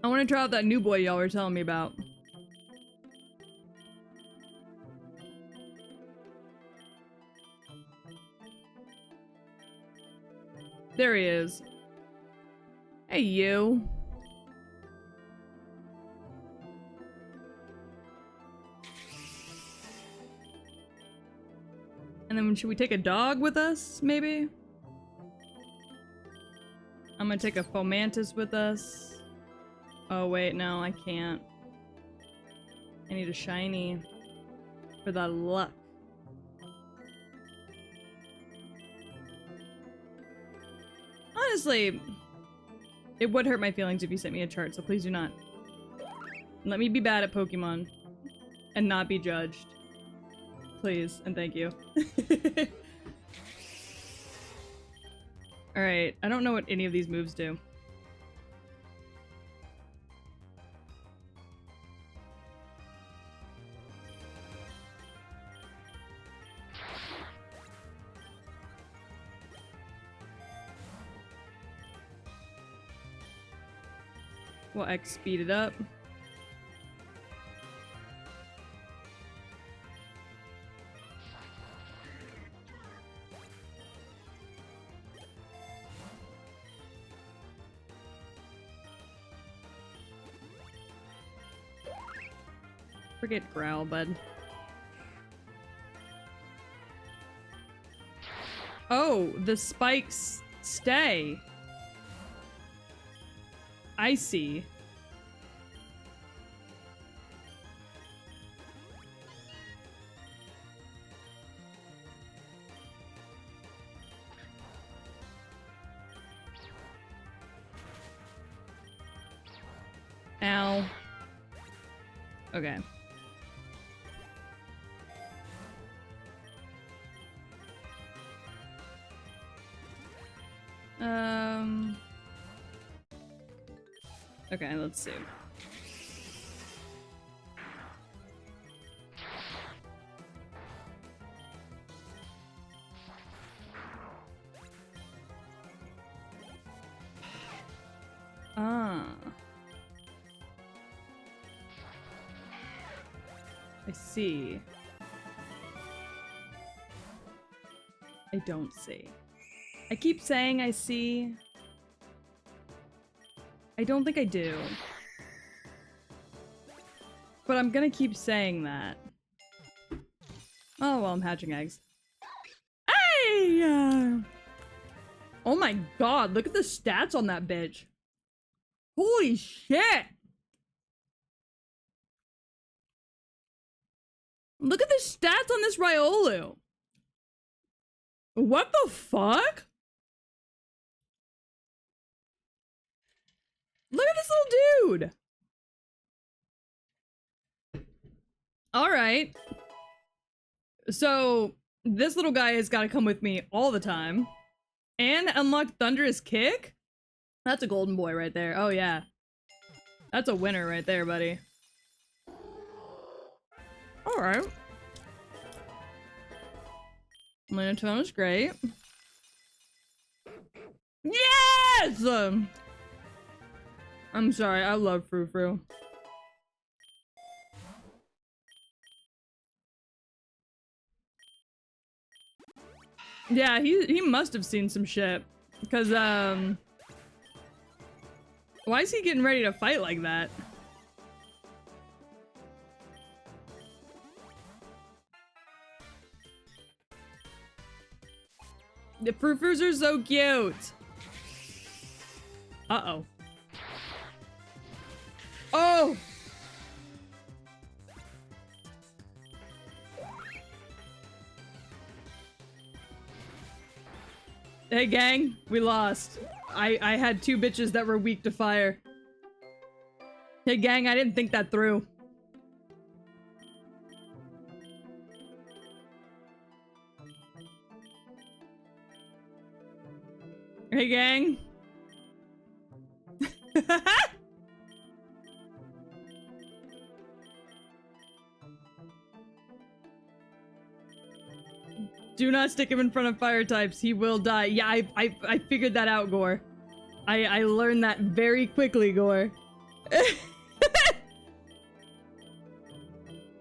I want to try out that new boy y'all were telling me about. There he is. Hey, you. And then should we take a dog with us, maybe? I'm gonna take a Fomantis with us. Oh wait, no, I can't. I need a shiny for the luck. Honestly, it would hurt my feelings if you sent me a chart, so please do not. Let me be bad at Pokemon and not be judged. Please, and thank you. Alright, I don't know what any of these moves do. We'll X speed it up. Forget growl, bud. Oh, the spikes stay. I see. Ow. Okay. Okay, let's see. Ah. I see. I don't see. I keep saying I see. I don't think I do. But I'm gonna keep saying that. Oh, well, I'm hatching eggs. Hey! Oh my god, look at the stats on that bitch. Holy shit! Look at the stats on this Riolu. What the fuck? Look at this little dude. All right. So this little guy has got to come with me all the time. And unlock Thunderous Kick? That's a golden boy right there. Oh yeah. That's a winner right there, buddy. Alright. Monotone is great. Yes! I'm sorry, I love Frou Frou. Yeah, he must have seen some shit. Because, why is he getting ready to fight like that? The Frou Frous are so cute! Uh-oh. Oh! Hey gang, we lost. I had two bitches that were weak to fire. Hey gang, I didn't think that through. Hey gang. Do not stick him in front of fire types. He will die. Yeah, I figured that out, Gore. I learned that very quickly, Gore.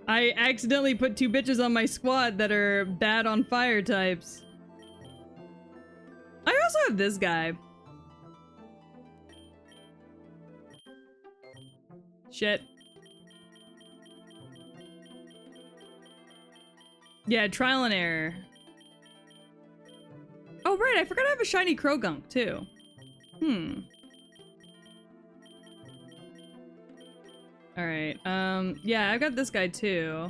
I accidentally put two bitches on my squad that are bad on fire types. I also have this guy. Shit. Yeah, trial and error. Oh, right, I forgot I have a shiny Krogunk, too. Alright, yeah, I've got this guy, too.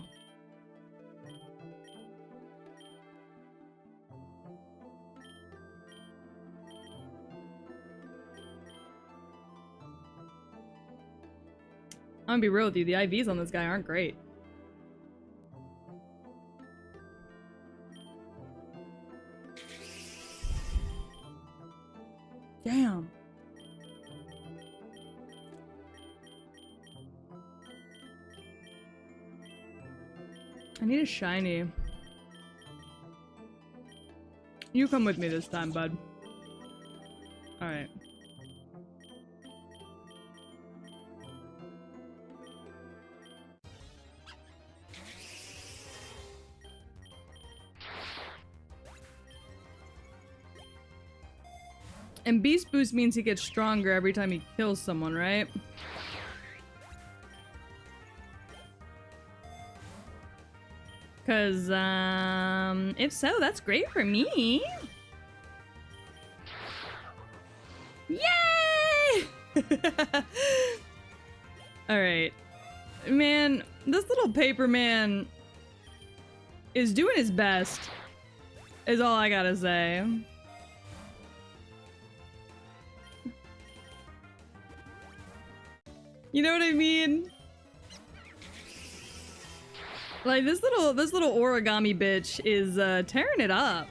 I'm gonna be real with you, the IVs on this guy aren't great. Damn. I need a shiny. You come with me this time, bud. Alright. And Beast Boost means he gets stronger every time he kills someone, right? Cause, if so, that's great for me. Yay! Alright. Man, this little paper man is doing his best, is all I gotta say. You know what I mean? Like, this little origami bitch is, tearing it up.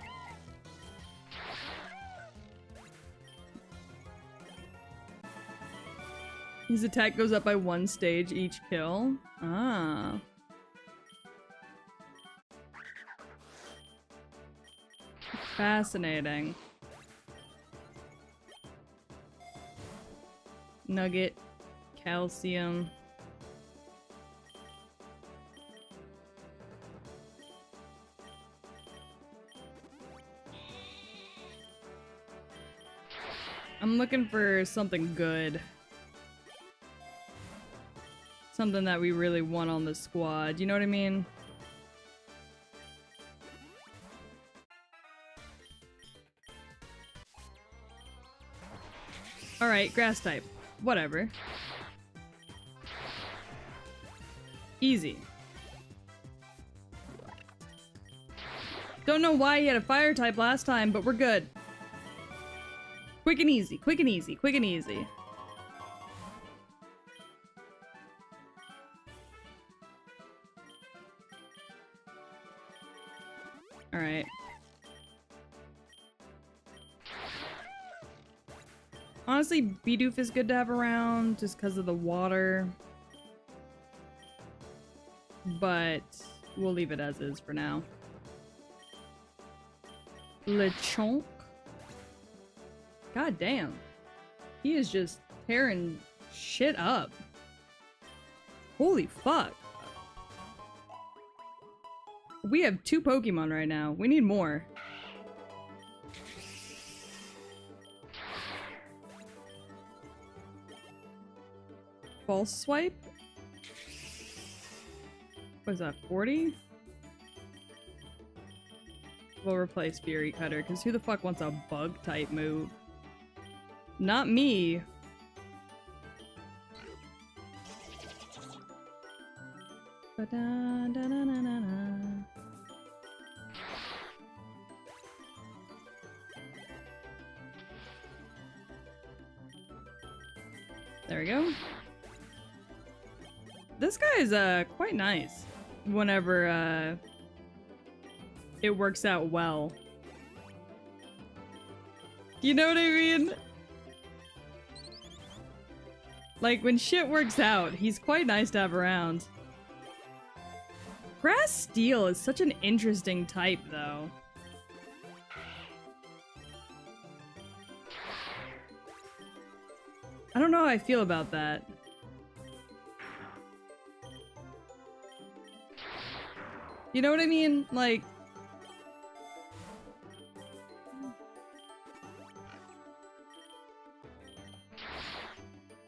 His attack goes up by 1 stage each kill. Ah. Fascinating. Nugget. Calcium. I'm looking for something good. Something that we really want on the squad. You know what I mean? Alright, grass type. Whatever. Easy. Don't know why he had a fire type last time, but we're good. Quick and easy, quick and easy, quick and easy. All right. Honestly, Bidoof is good to have around just because of the water. But we'll leave it as is for now. Lechonk. God damn. He is just tearing shit up. Holy fuck. We have 2 Pokemon right now. We need more. False swipe? What is that, 40? We'll replace Fury Cutter, because who the fuck wants a bug type move? Not me. Ba-da-da-da-da-da. There we go. This guy is quite nice whenever it works out well. You know what I mean? Like when shit works out, he's quite nice to have around. Grass Steel is such an interesting type though. I don't know how I feel about that. You know what I mean? Like...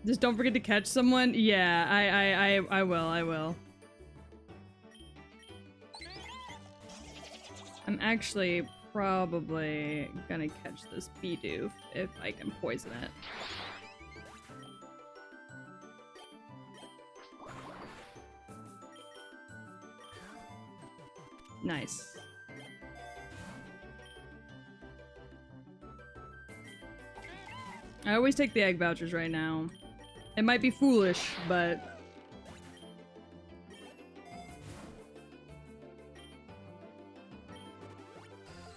Just don't forget to catch someone? Yeah, I will. I'm actually probably gonna catch this Bidoof if I can poison it. Nice. I always take the egg vouchers right now. It might be foolish, but...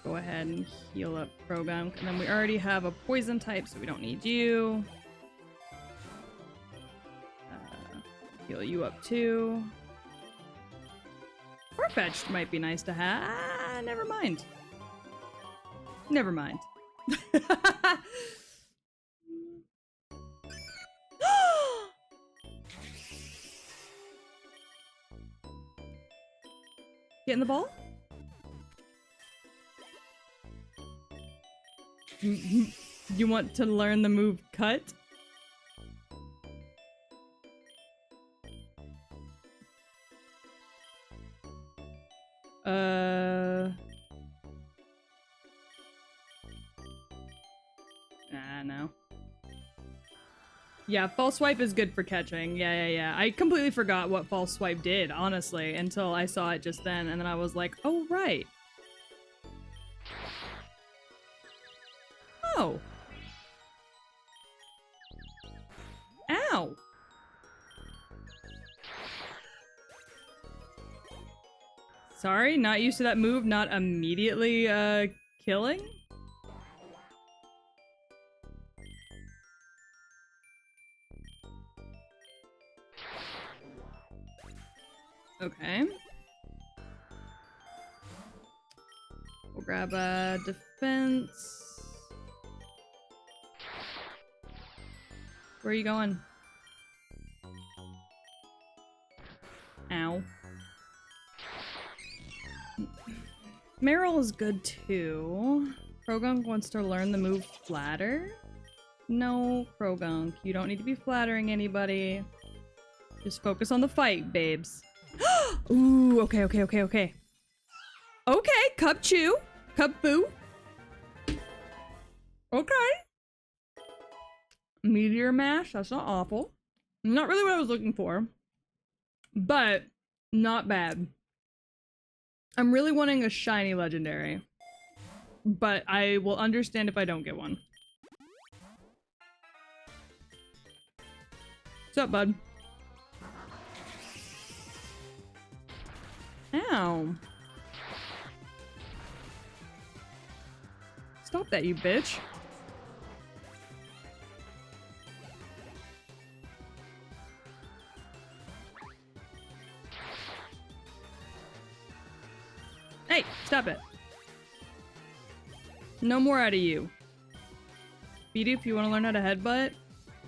Go ahead and heal up Krogunk. And then we already have a poison type, so we don't need you. Heal you up too. Farfetch'd might be nice to have. Ah, never mind. Never mind. Getting the ball? You want to learn the move cut? No. Yeah, false swipe is good for catching. Yeah. I completely forgot what false swipe did, honestly, until I saw it just then, and then I was like, oh, right. Oh. Ow. Sorry, not used to that move, not immediately, killing? Okay. We'll grab a defense. Where are you going? Ow. Meryl is good too. Krogunk wants to learn the move Flatter. No, Krogunk, you don't need to be flattering anybody. Just focus on the fight, babes. Ooh, okay. Okay, Cup Chew. Cup Boo. Okay. Meteor Mash, that's not awful. Not really what I was looking for. But, not bad. I'm really wanting a shiny legendary. But I will understand if I don't get one. What's up, bud? Ow. Stop that, you bitch. Hey, stop it. No more out of you. Beady, if you want to learn how to headbutt,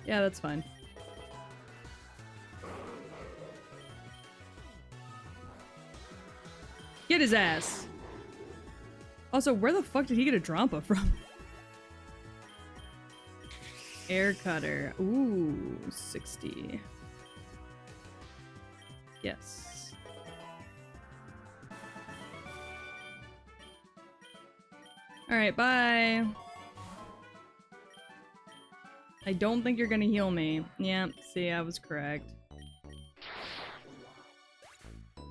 yeah, that's fine. Get his ass. Also, where the fuck did he get a Drampa from? Air cutter. Ooh, 60. Yes. Alright, bye. I don't think you're gonna heal me. Yeah, see, I was correct.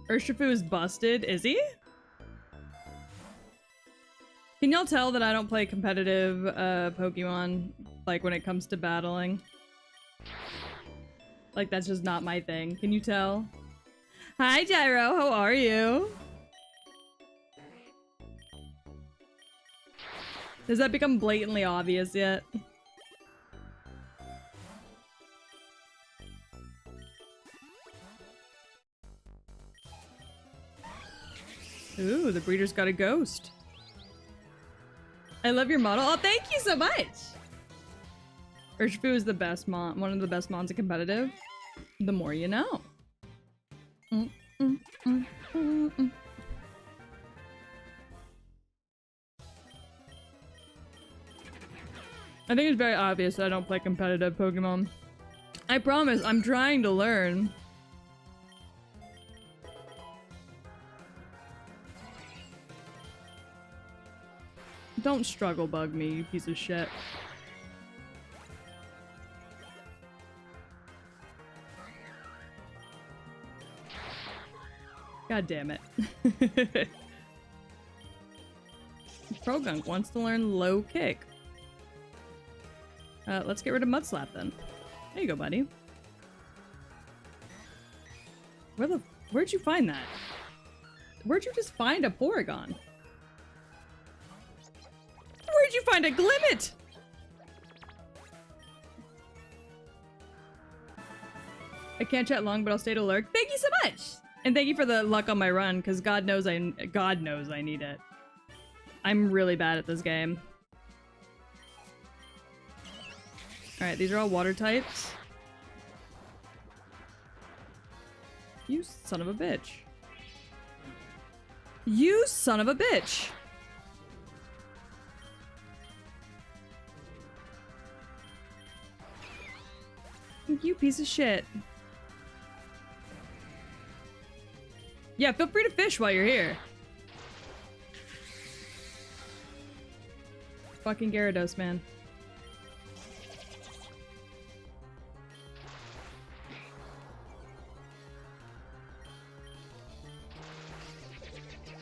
Urshifu is busted. Is he? Can y'all tell that I don't play competitive Pokemon, like, when it comes to battling? Like, that's just not my thing. Can you tell? Hi, Gyro. How are you? Does that become blatantly obvious yet? Ooh, the breeder's got a ghost. I love your model. Oh, thank you so much! Urshifu is the best mon, one of the best mons in competitive. The more you know. I think it's very obvious that I don't play competitive Pokemon. I promise, I'm trying to learn. Don't struggle bug me, you piece of shit. God damn it. Progunk wants to learn low kick. Let's get rid of Mud Slap then. There you go, buddy. Where'd you find that? Where'd you just find a Porygon? Where'd you find a Glimmet? I can't chat long, but I'll stay to lurk. Thank you so much! And thank you for the luck on my run, because God knows I need it. I'm really bad at this game. Alright, these are all water types. You son of a bitch. You son of a bitch! You piece of shit. Yeah, feel free to fish while you're here. Fucking Gyarados, man.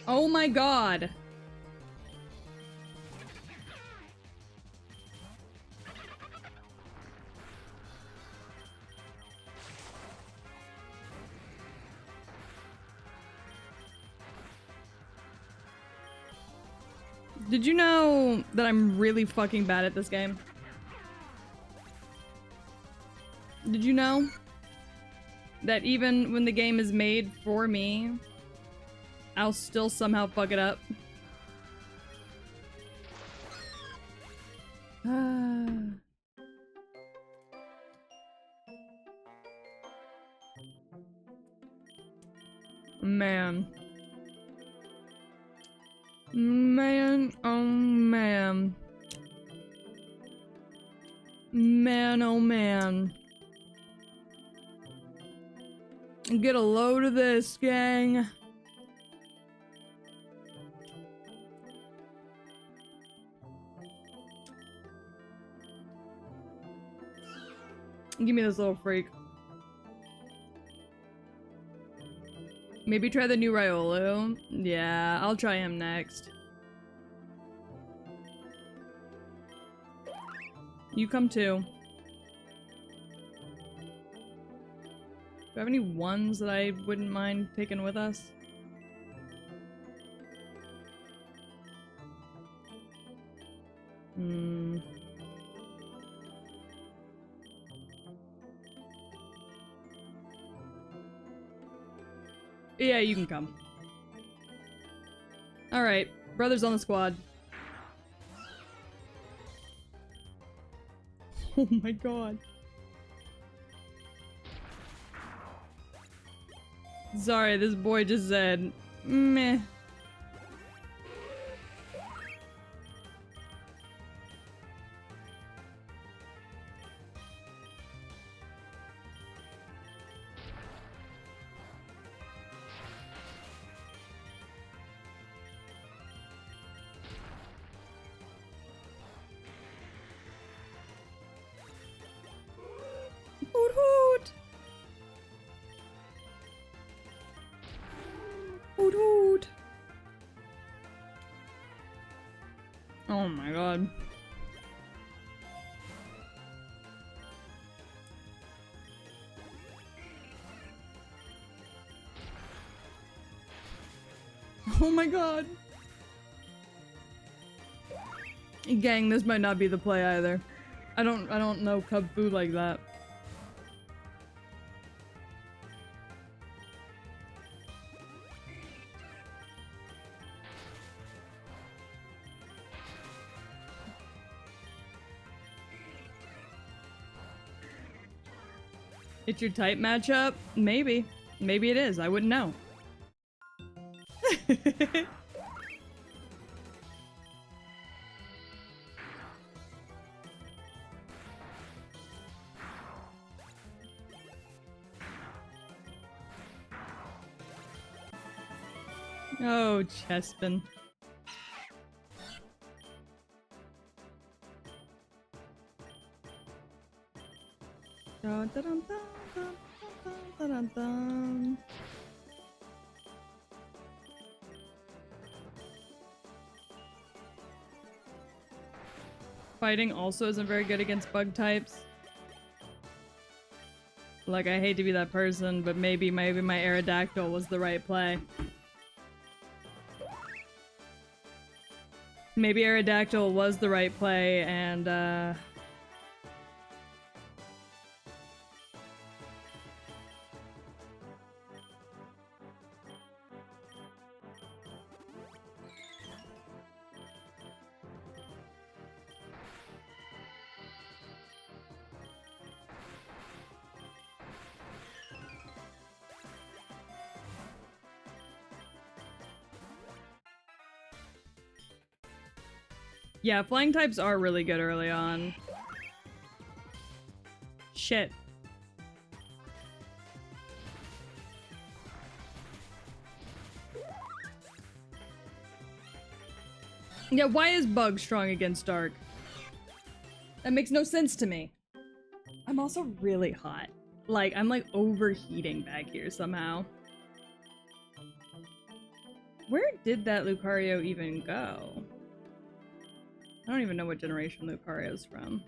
Oh my god. Did you know that I'm really fucking bad at this game? Did you know that even when the game is made for me, I'll still somehow fuck it up? Man. Man, oh man. Man, oh man. Get a load of this, gang. Give me this little freak. Maybe try the new Riolu. Yeah, I'll try him next. You come too. Do I have any ones that I wouldn't mind taking with us? Hmm. Yeah, you can come. Alright, brothers on the squad. Oh my god. Sorry, this boy just said, meh. Hoot hoot! Hoot hoot! Oh my god. Oh my god. Gang, this might not be the play either. I don't know cub food like that. It's your type matchup? Maybe. Maybe it is. I wouldn't know. Oh, Chespin. Dun, dun, dun, dun, dun, dun, dun, dun. Fighting also isn't very good against bug types. Like, I hate to be that person, but maybe my Aerodactyl was the right play. Maybe Aerodactyl was the right play, and, yeah, flying types are really good early on. Shit. Yeah, why is Bug strong against Dark? That makes no sense to me. I'm also really hot. Like, I'm like overheating back here somehow. Where did that Lucario even go? I don't even know what generation Lucario's from.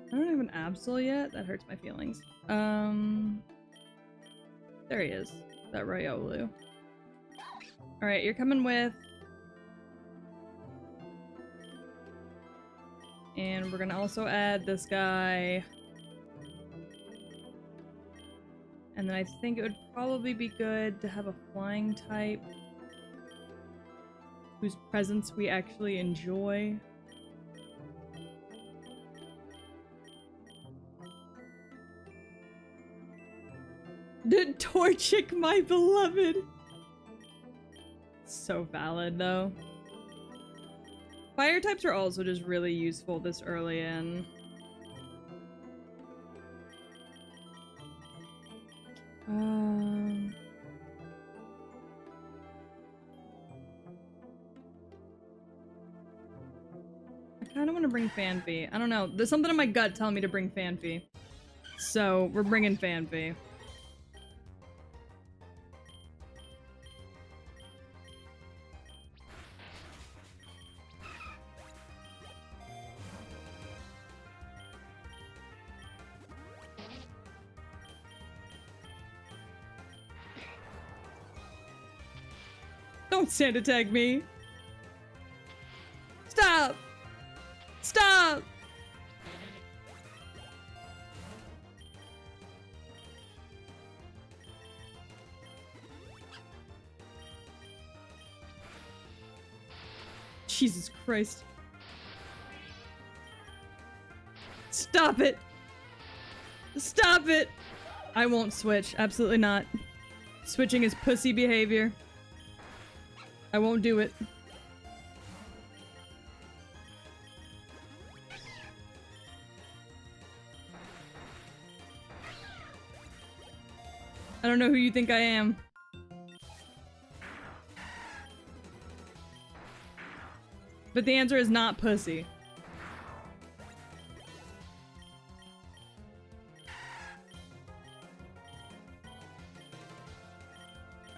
I don't have an Absol yet? That hurts my feelings. There he is. That Riolu. Alright, you're coming with... And we're gonna also add this guy. And then I think it would probably be good to have a flying type whose presence we actually enjoy. The Torchic, my beloved! So valid, though. Fire types are also just really useful this early in. I kind of want to bring Fanpy. I don't know. There's something in my gut telling me to bring Fanpy. So, we're bringing Fanpy. Don't sand attack me. Stop. Stop. Jesus Christ. Stop it. Stop it. I won't switch. Absolutely not. Switching is pussy behavior. I won't do it. I don't know who you think I am. But the answer is not pussy.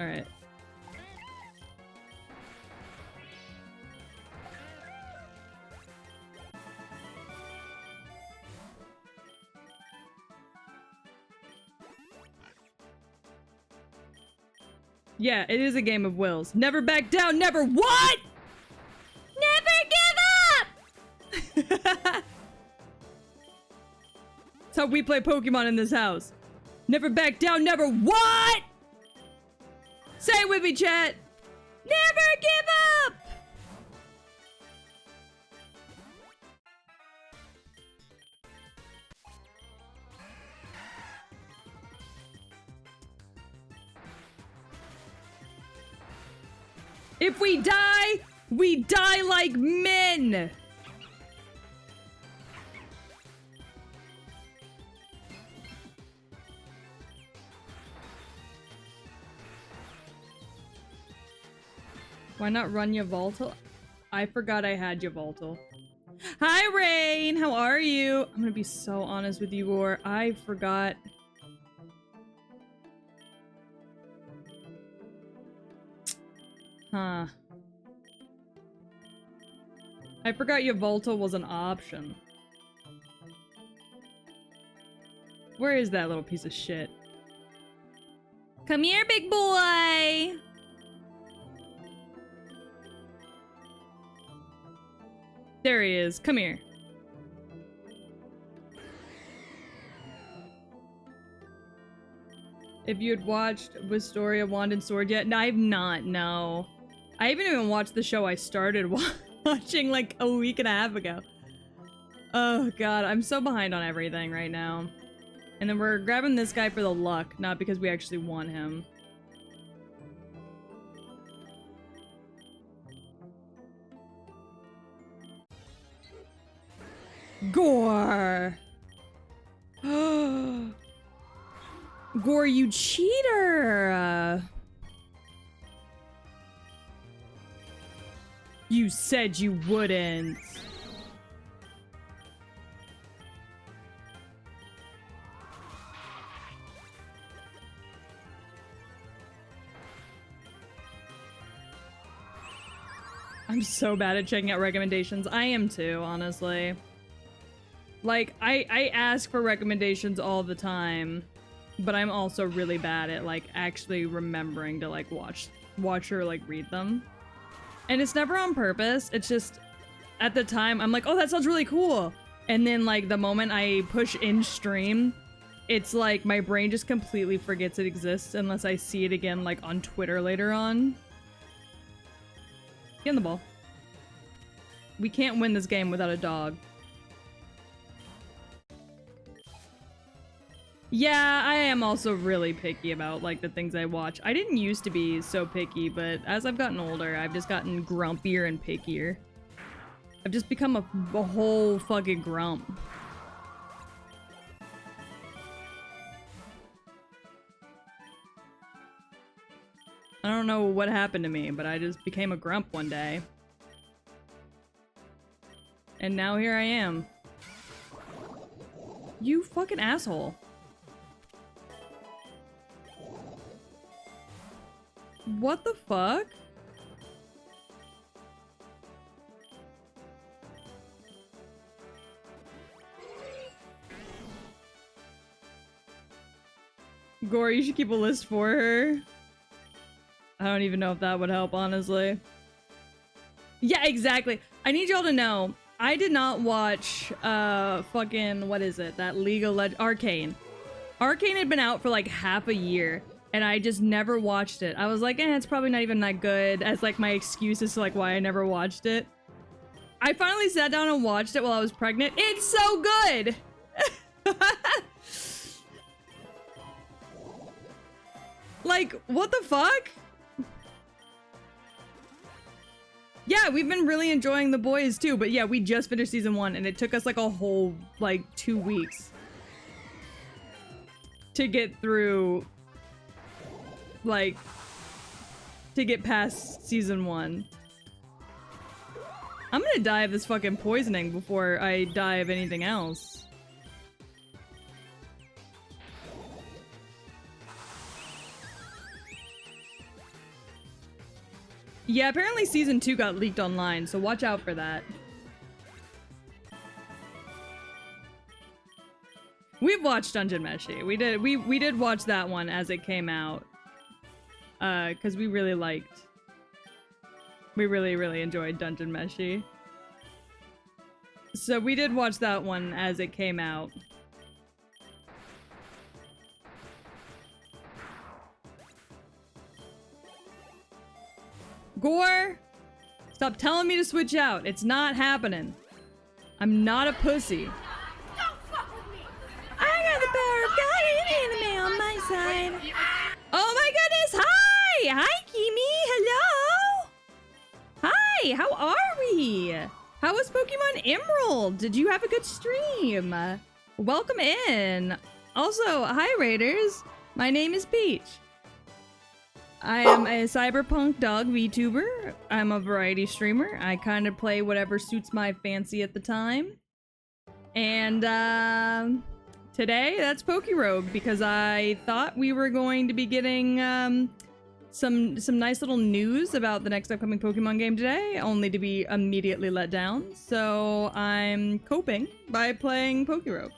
Alright. Yeah, it is a game of wills. Never back down, never what? Never give up! That's how we play Pokemon in this house. Never back down, never what? Say it with me, chat. Never give up! If we die like men! Why not run Yveltal? I forgot I had Yveltal. Hi, Rain! How are you? I'm gonna be so honest with you, War. I forgot. Huh. I forgot Yveltal was an option. Where is that little piece of shit? Come here, big boy! There he is. Come here. If you had watched Wisteria Wand and Sword yet? No, I've not, no. I haven't even watched the show I started watching like a week and a half ago. Oh god, I'm so behind on everything right now. And then we're grabbing this guy for the luck, not because we actually want him. Gore! Gore, you cheater! You said you wouldn't. I'm so bad at checking out recommendations. I am too, honestly. Like, I ask for recommendations all the time, but I'm also really bad at, like, actually remembering to, like, watch or, like, read them. And it's never on purpose, it's just, at the time, I'm like, oh, that sounds really cool! And then, like, the moment I push in stream, it's like, my brain just completely forgets it exists unless I see it again, like, on Twitter later on. Get in the ball. We can't win this game without a dog. Yeah, I am also really picky about, like, the things I watch. I didn't used to be so picky, but as I've gotten older, I've just gotten grumpier and pickier. I've just become a whole fucking grump. I don't know what happened to me, but I just became a grump one day. And now here I am. You fucking asshole. What the fuck? Gore, you should keep a list for her. I don't even know if that would help, honestly. Yeah, exactly. I need y'all to know, I did not watch, fucking, what is it? That League of Legends, Arcane. Arcane had been out for like half a year, and I just never watched it. I was like, it's probably not even that good, as like my excuse as to like why I never watched it. I finally sat down and watched it while I was pregnant. It's so good! Like, what the fuck? Yeah, we've been really enjoying The Boys too, but yeah, we just finished season 1 and it took us like a whole, like, 2 weeks to get through, like, to get past season 1. I'm gonna die of this fucking poisoning before I die of anything else. Yeah, apparently season 2 got leaked online, so watch out for that. We've watched Dungeon Meshi. We did watch that one as it came out. Cause we really really enjoyed Dungeon Meshi. So we did watch that one as it came out. Gore! Stop telling me to switch out. It's not happening. I'm not a pussy. Don't fuck with me! I got the power of God and anime on my side. Oh my goodness! Hi! Hi, Kimi! Hello! Hi! How are we? How was Pokemon Emerald? Did you have a good stream? Welcome in. Also, hi, Raiders. My name is Peach. I am a cyberpunk dog VTuber. I'm a variety streamer. I kind of play whatever suits my fancy at the time. And today that's Pokerouge because I thought we were going to be getting some nice little news about the next upcoming Pokemon game today, only to be immediately let down. So I'm coping by playing Pokerouge.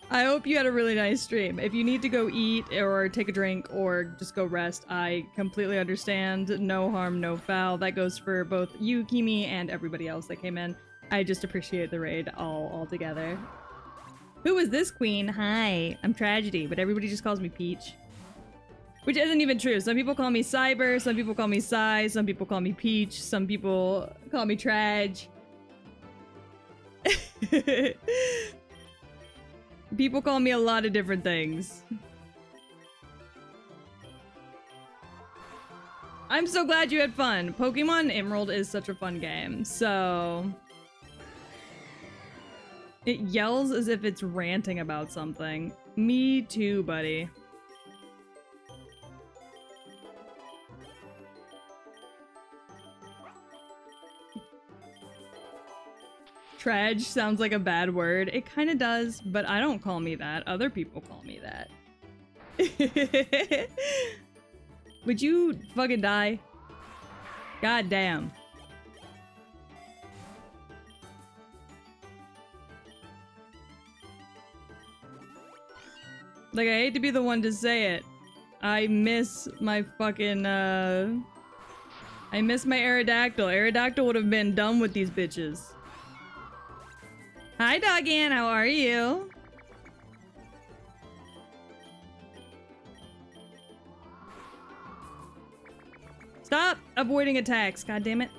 I hope you had a really nice stream. If you need to go eat or take a drink or just go rest, I completely understand. No harm, no foul. That goes for both you, Kimi, and everybody else that came in. I just appreciate the raid all together. Who is this queen? Hi, I'm Tragedy, but everybody just calls me Peach. Which isn't even true. Some people call me Cyber, some people call me Sai, some people call me Peach, some people call me Trag. People call me a lot of different things. I'm so glad you had fun. Pokemon Emerald is such a fun game, so... It yells as if it's ranting about something. Me too, buddy. Trag sounds like a bad word. It kind of does, but I don't call me that. Other people call me that. Would you fucking die? God damn. Like, I hate to be the one to say it. I miss my fucking, I miss my Aerodactyl. Aerodactyl would have been done with these bitches. Hi, Doggan. How are you? Stop avoiding attacks. God damn it.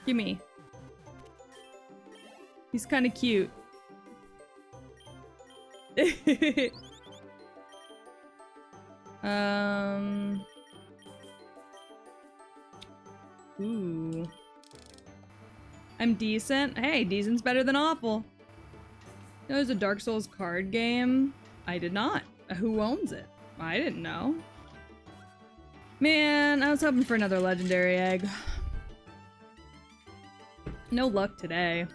Gimme. He's kind of cute. Ooh. I'm decent. Hey, decent's better than awful. You know, there's a Dark Souls card game. I did not. Who owns it? I didn't know. Man, I was hoping for another legendary egg. No luck today.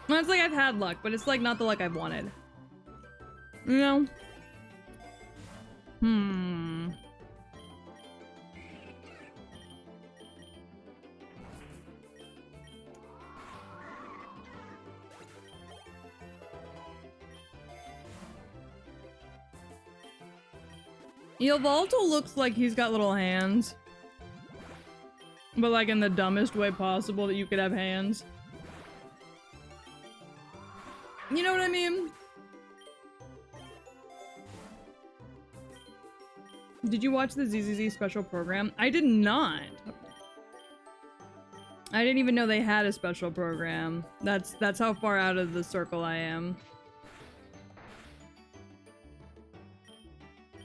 Well, it's like I've had luck, but it's like not the luck I've wanted. You know? Hmm. Yveltal looks like he's got little hands. But like in the dumbest way possible that you could have hands. You know what I mean? Did you watch the ZZZ special program? I did not. I didn't even know they had a special program. That's how far out of the circle I am.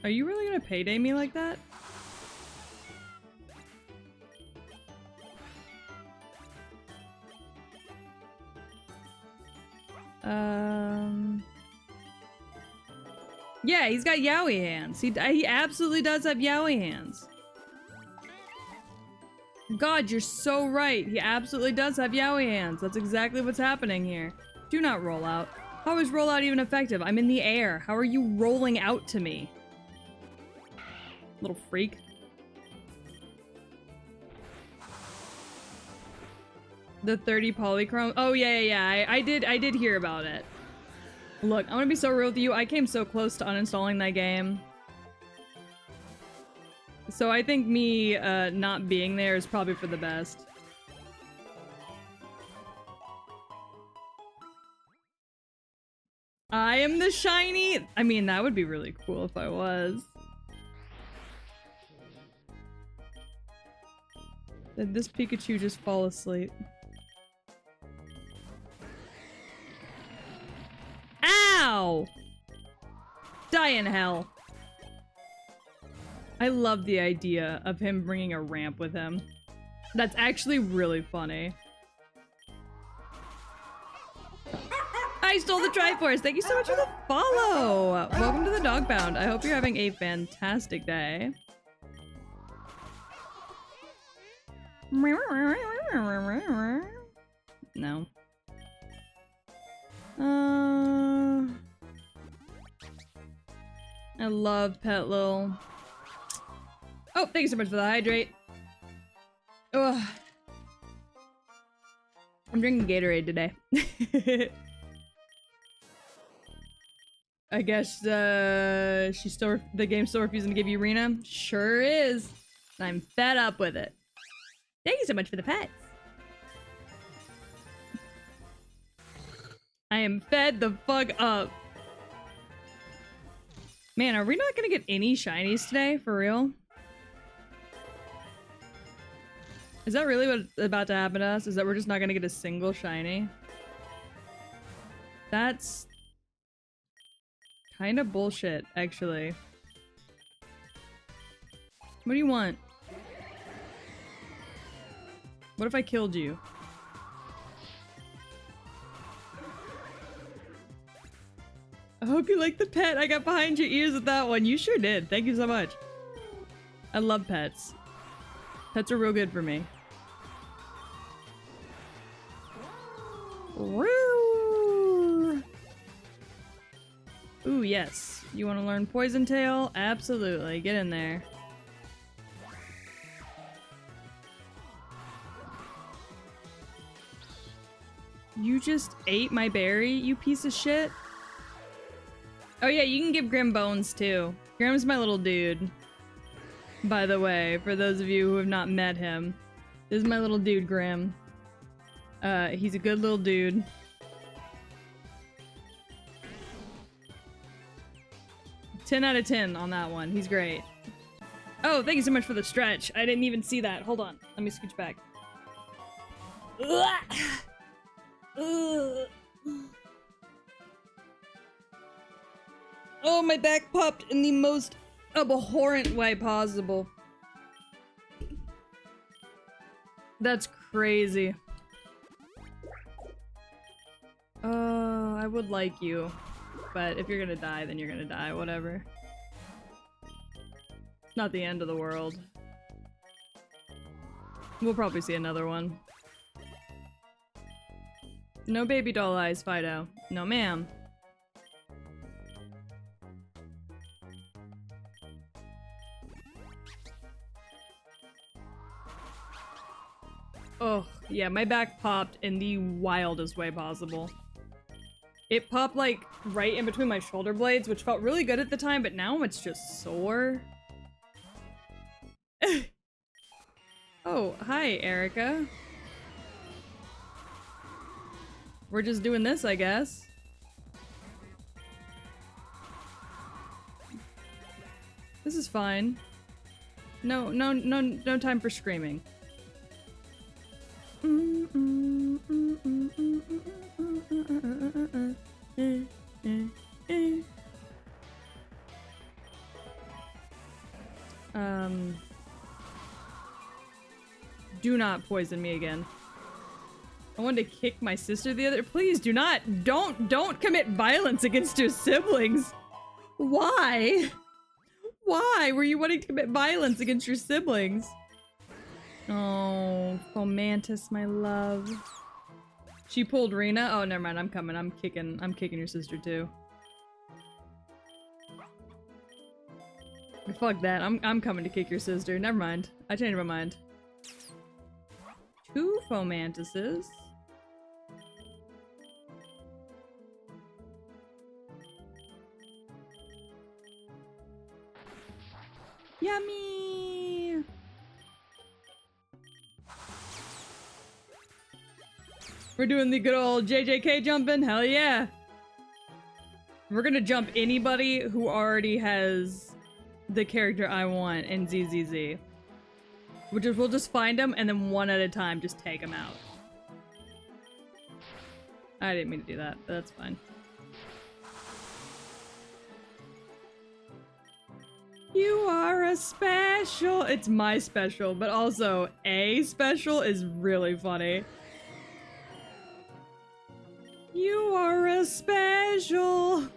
Are you really gonna payday me like that? Yeah, he's got yaoi hands. He absolutely does have yaoi hands. God, you're so right. He absolutely does have yaoi hands. That's exactly what's happening here. Do not roll out. How is roll out even effective? I'm in the air. How are you rolling out to me? Little freak. The 30 polychrome. Oh yeah. I did hear about it. Look, I'm gonna be so real with you. I came so close to uninstalling that game. So I think me not being there is probably for the best. I am the shiny. I mean, that would be really cool if I was. Did this Pikachu just fall asleep? Ow! Die in hell. I love the idea of him bringing a ramp with him. That's actually really funny. I stole the Triforce. Thank you so much for the follow. Welcome to the Dog Pound. I hope you're having a fantastic day. No. I love Petlil. Oh, thank you so much for the hydrate. Ugh. I'm drinking Gatorade today. I guess the game's still refusing to give you Rena. Sure is. I'm fed up with it. Thank you so much for the pets. I am fed the fuck up. Man, are we not gonna get any shinies today? For real? Is that really what's about to happen to us? Is that we're just not gonna get a single shiny? That's kind of bullshit, actually. What do you want? What if I killed you? I hope you like the pet. I got behind your ears with that one. You sure did. Thank you so much. I love pets. Pets are real good for me. Woo! Ooh, yes. You want to learn Poison Tail? Absolutely. Get in there. You just ate my berry, you piece of shit? Oh yeah, you can give Grim bones too. Grim's my little dude. By the way, for those of you who have not met him. This is my little dude, Grim. He's a good little dude. Ten out of 10 on that one. He's great. Oh, thank you so much for the stretch. I didn't even see that. Hold on. Let me scooch back. Oh, my back popped in the most abhorrent way possible. That's crazy. I would like you. But if you're gonna die, then you're gonna die. Whatever. Not the end of the world. We'll probably see another one. No baby doll eyes, Fido. No, ma'am. Oh, yeah, my back popped in the wildest way possible. It popped, like, right in between my shoulder blades, which felt really good at the time, but now it's just sore. Oh, hi, Erica. We're just doing this, I guess. This is fine. No time for screaming. Do not poison me again. I wanted to kick my sister the other— Please do not— Don't commit violence against your siblings! Why? Why were you wanting to commit violence against your siblings? Oh, Fomantis, my love. She pulled Rena? Oh, never mind, I'm coming. I'm kicking your sister too. Fuck that, I'm coming to kick your sister. Never mind. I changed my mind. 2 Fomantises. Yummy! We're doing the good old JJK jumping? Hell yeah! We're gonna jump anybody who already has the character I want in ZZZ. We'll just find them and then one at a time just take them out. I didn't mean to do that, but that's fine. You are a special! It's my special, but also a special is really funny. You are a special!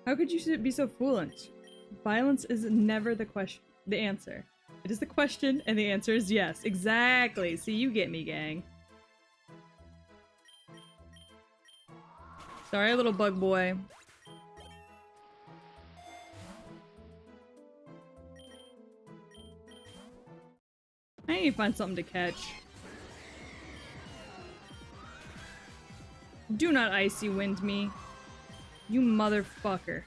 How could you be so foolish? Violence is never the answer. It is the question, and the answer is yes. Exactly. See, you get me, gang. Sorry, little bug boy. I need to find something to catch. Do not icy wind me. You motherfucker.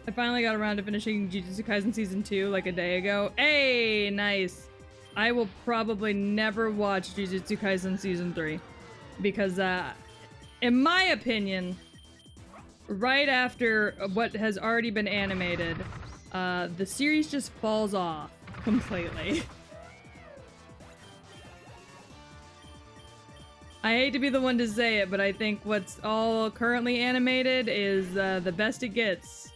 I finally got around to finishing Jujutsu Kaisen Season 2 like a day ago. Hey, nice. I will probably never watch Jujutsu Kaisen Season 3. Because, in my opinion, right after what has already been animated, the series just falls off completely. I hate to be the one to say it, but I think what's all currently animated is the best it gets.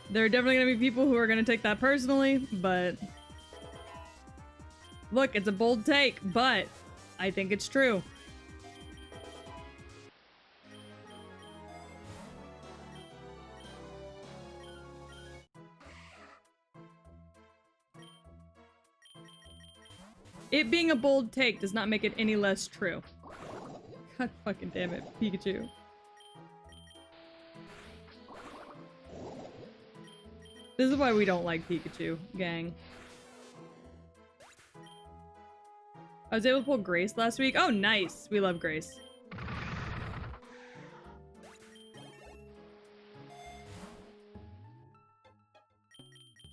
There are definitely gonna be people who are gonna take that personally, but look, it's a bold take, but I think it's true. It being a bold take does not make it any less true. God fucking damn it, Pikachu. This is why we don't like Pikachu, gang. I was able to pull Grace last week. Oh, nice. We love Grace.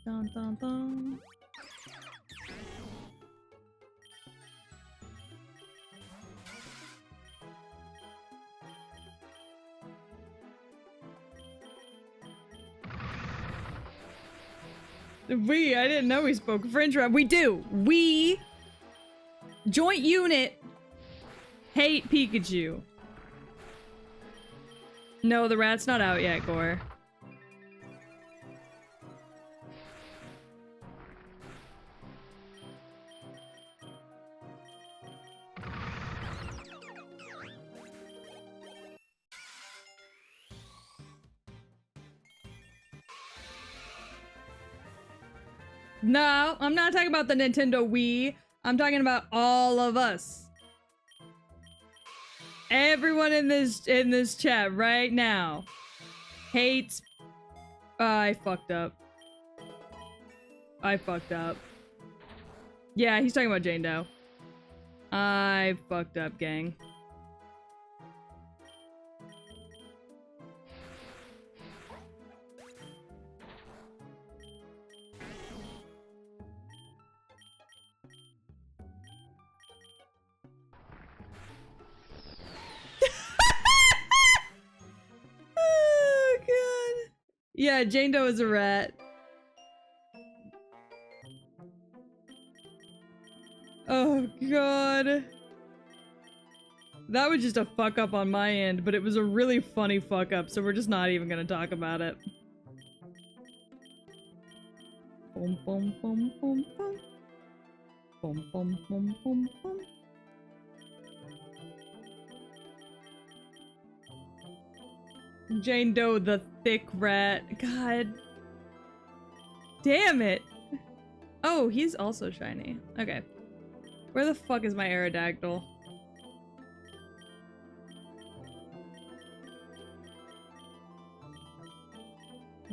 Dun, dun, dun. I didn't know we spoke French, right? We do. We, joint unit, hate Pikachu. No, the rat's not out yet, Gore. No, I'm not talking about the Nintendo Wii. I'm talking about all of us. Everyone in this chat right now hates. I fucked up. I fucked up. Yeah, he's talking about Jane Doe. I fucked up, gang. Oh, God. Yeah, Jane Doe is a rat. Oh, God. That was just a fuck up on my end, but it was a really funny fuck up, so we're just not even gonna talk about it. Boom, boom, boom, boom, boom. Boom, boom, boom, boom, boom. Jane Doe, the thick rat. God. Damn it. Oh, he's also shiny. Okay. Where the fuck is my Aerodactyl?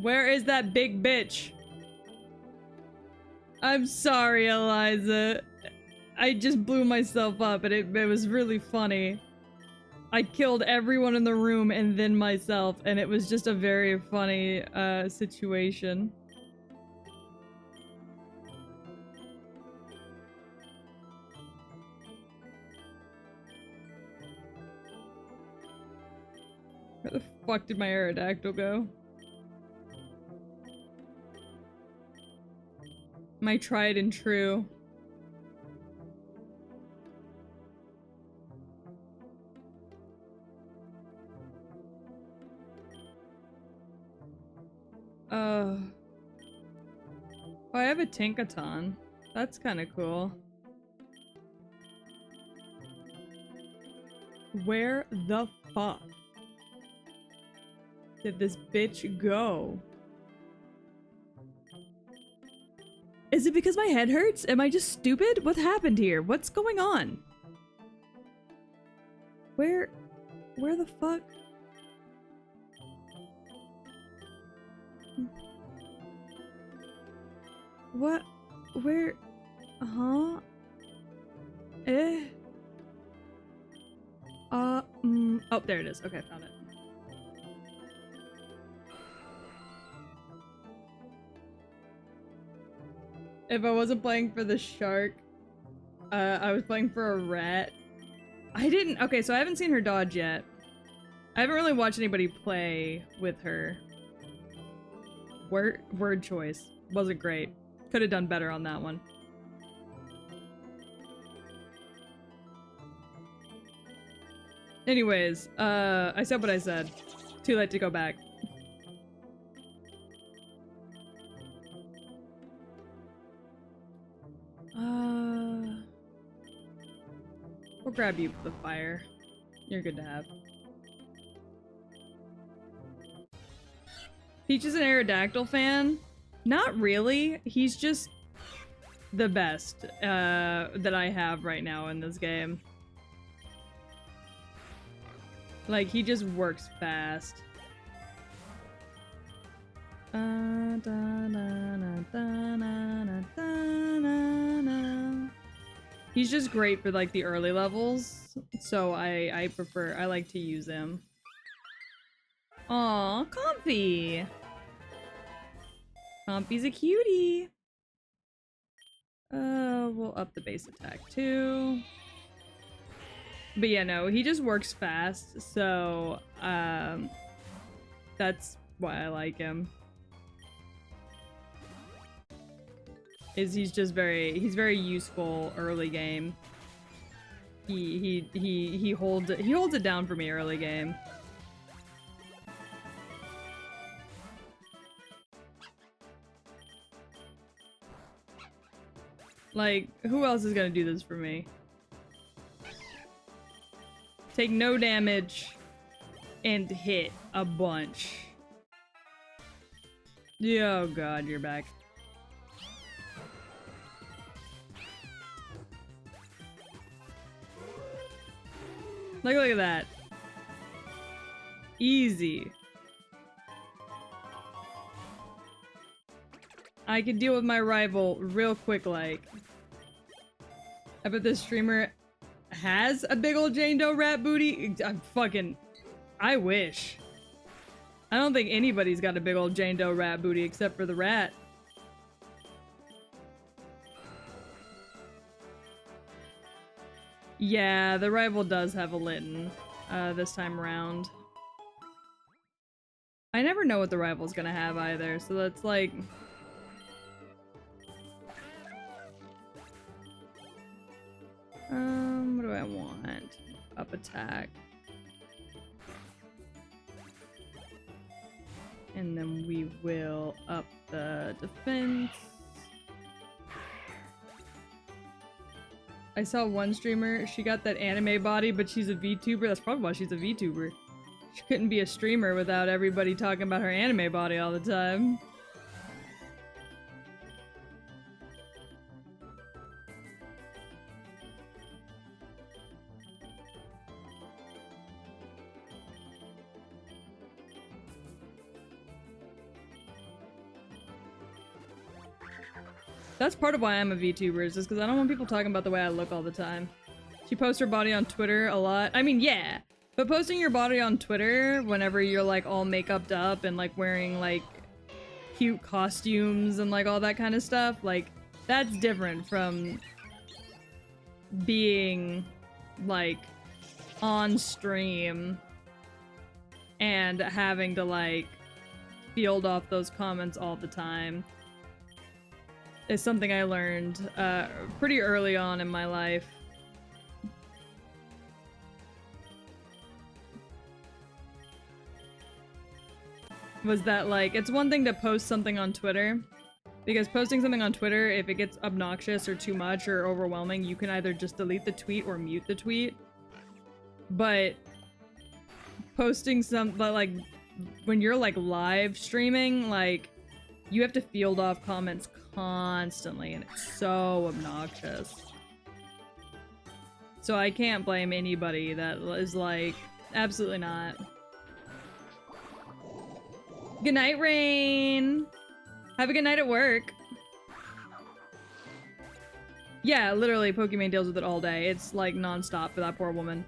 Where is that big bitch? I'm sorry, Eliza. I just blew myself up and it was really funny. I killed everyone in the room and then myself, and it was just a very funny situation. Where the fuck did my Aerodactyl go? My tried and true. Oh, I have a Tinkaton. That's kind of cool. Where the fuck did this bitch go? Is it because my head hurts? Am I just stupid? What happened here? What's going on? Where the fuck? What? Where? Huh? Eh? Oh, there it is. Okay, found it. If I wasn't playing for the shark, I was playing for a rat. Okay, so I haven't seen her dodge yet. I haven't really watched anybody play with her. Word choice. Wasn't great. Could have done better on that one. Anyways, I said what I said. Too late to go back. We'll grab you for the fire. You're good to have. Peach is an Aerodactyl fan? Not really. He's just the best that I have right now in this game. Like, he just works fast. He's just great for like the early levels, so I like to use him. Aw, Comfy! Comfy's a cutie! We'll up the base attack too. But yeah, no, he just works fast, so that's why I like him. He's very useful early game. He holds it down for me early game. Like, who else is gonna do this for me? Take no damage and hit a bunch. Yeah, oh god, you're back. Look at that. Easy. I can deal with my rival real quick, like. I bet this streamer has a big old Jane Doe rat booty. I wish. I don't think anybody's got a big old Jane Doe rat booty except for the rat. Yeah, the rival does have a Litten this time around. I never know what the rival's gonna have either, so that's like... what do I want? Up attack. And then we will up the defense. I saw one streamer, she got that anime body, but she's a VTuber. That's probably why she's a VTuber. She couldn't be a streamer without everybody talking about her anime body all the time. That's part of why I'm a VTuber, is just because I don't want people talking about the way I look all the time. She posts her body on Twitter a lot. I mean, yeah, but posting your body on Twitter whenever you're like all makeuped up and like wearing like cute costumes and like all that kind of stuff, like that's different from being like on stream and having to like field off those comments all the time. Is something I learned pretty early on in my life. Was that like, it's one thing to post something on Twitter, because posting something on Twitter, if it gets obnoxious or too much or overwhelming, you can either just delete the tweet or mute the tweet. But posting like, when you're like live streaming, like, you have to field off comments constantly, and it's so obnoxious. So I can't blame anybody that is like, absolutely not. Good night, Rain! Have a good night at work. Yeah, literally, Pokemon deals with it all day. It's like non-stop for that poor woman.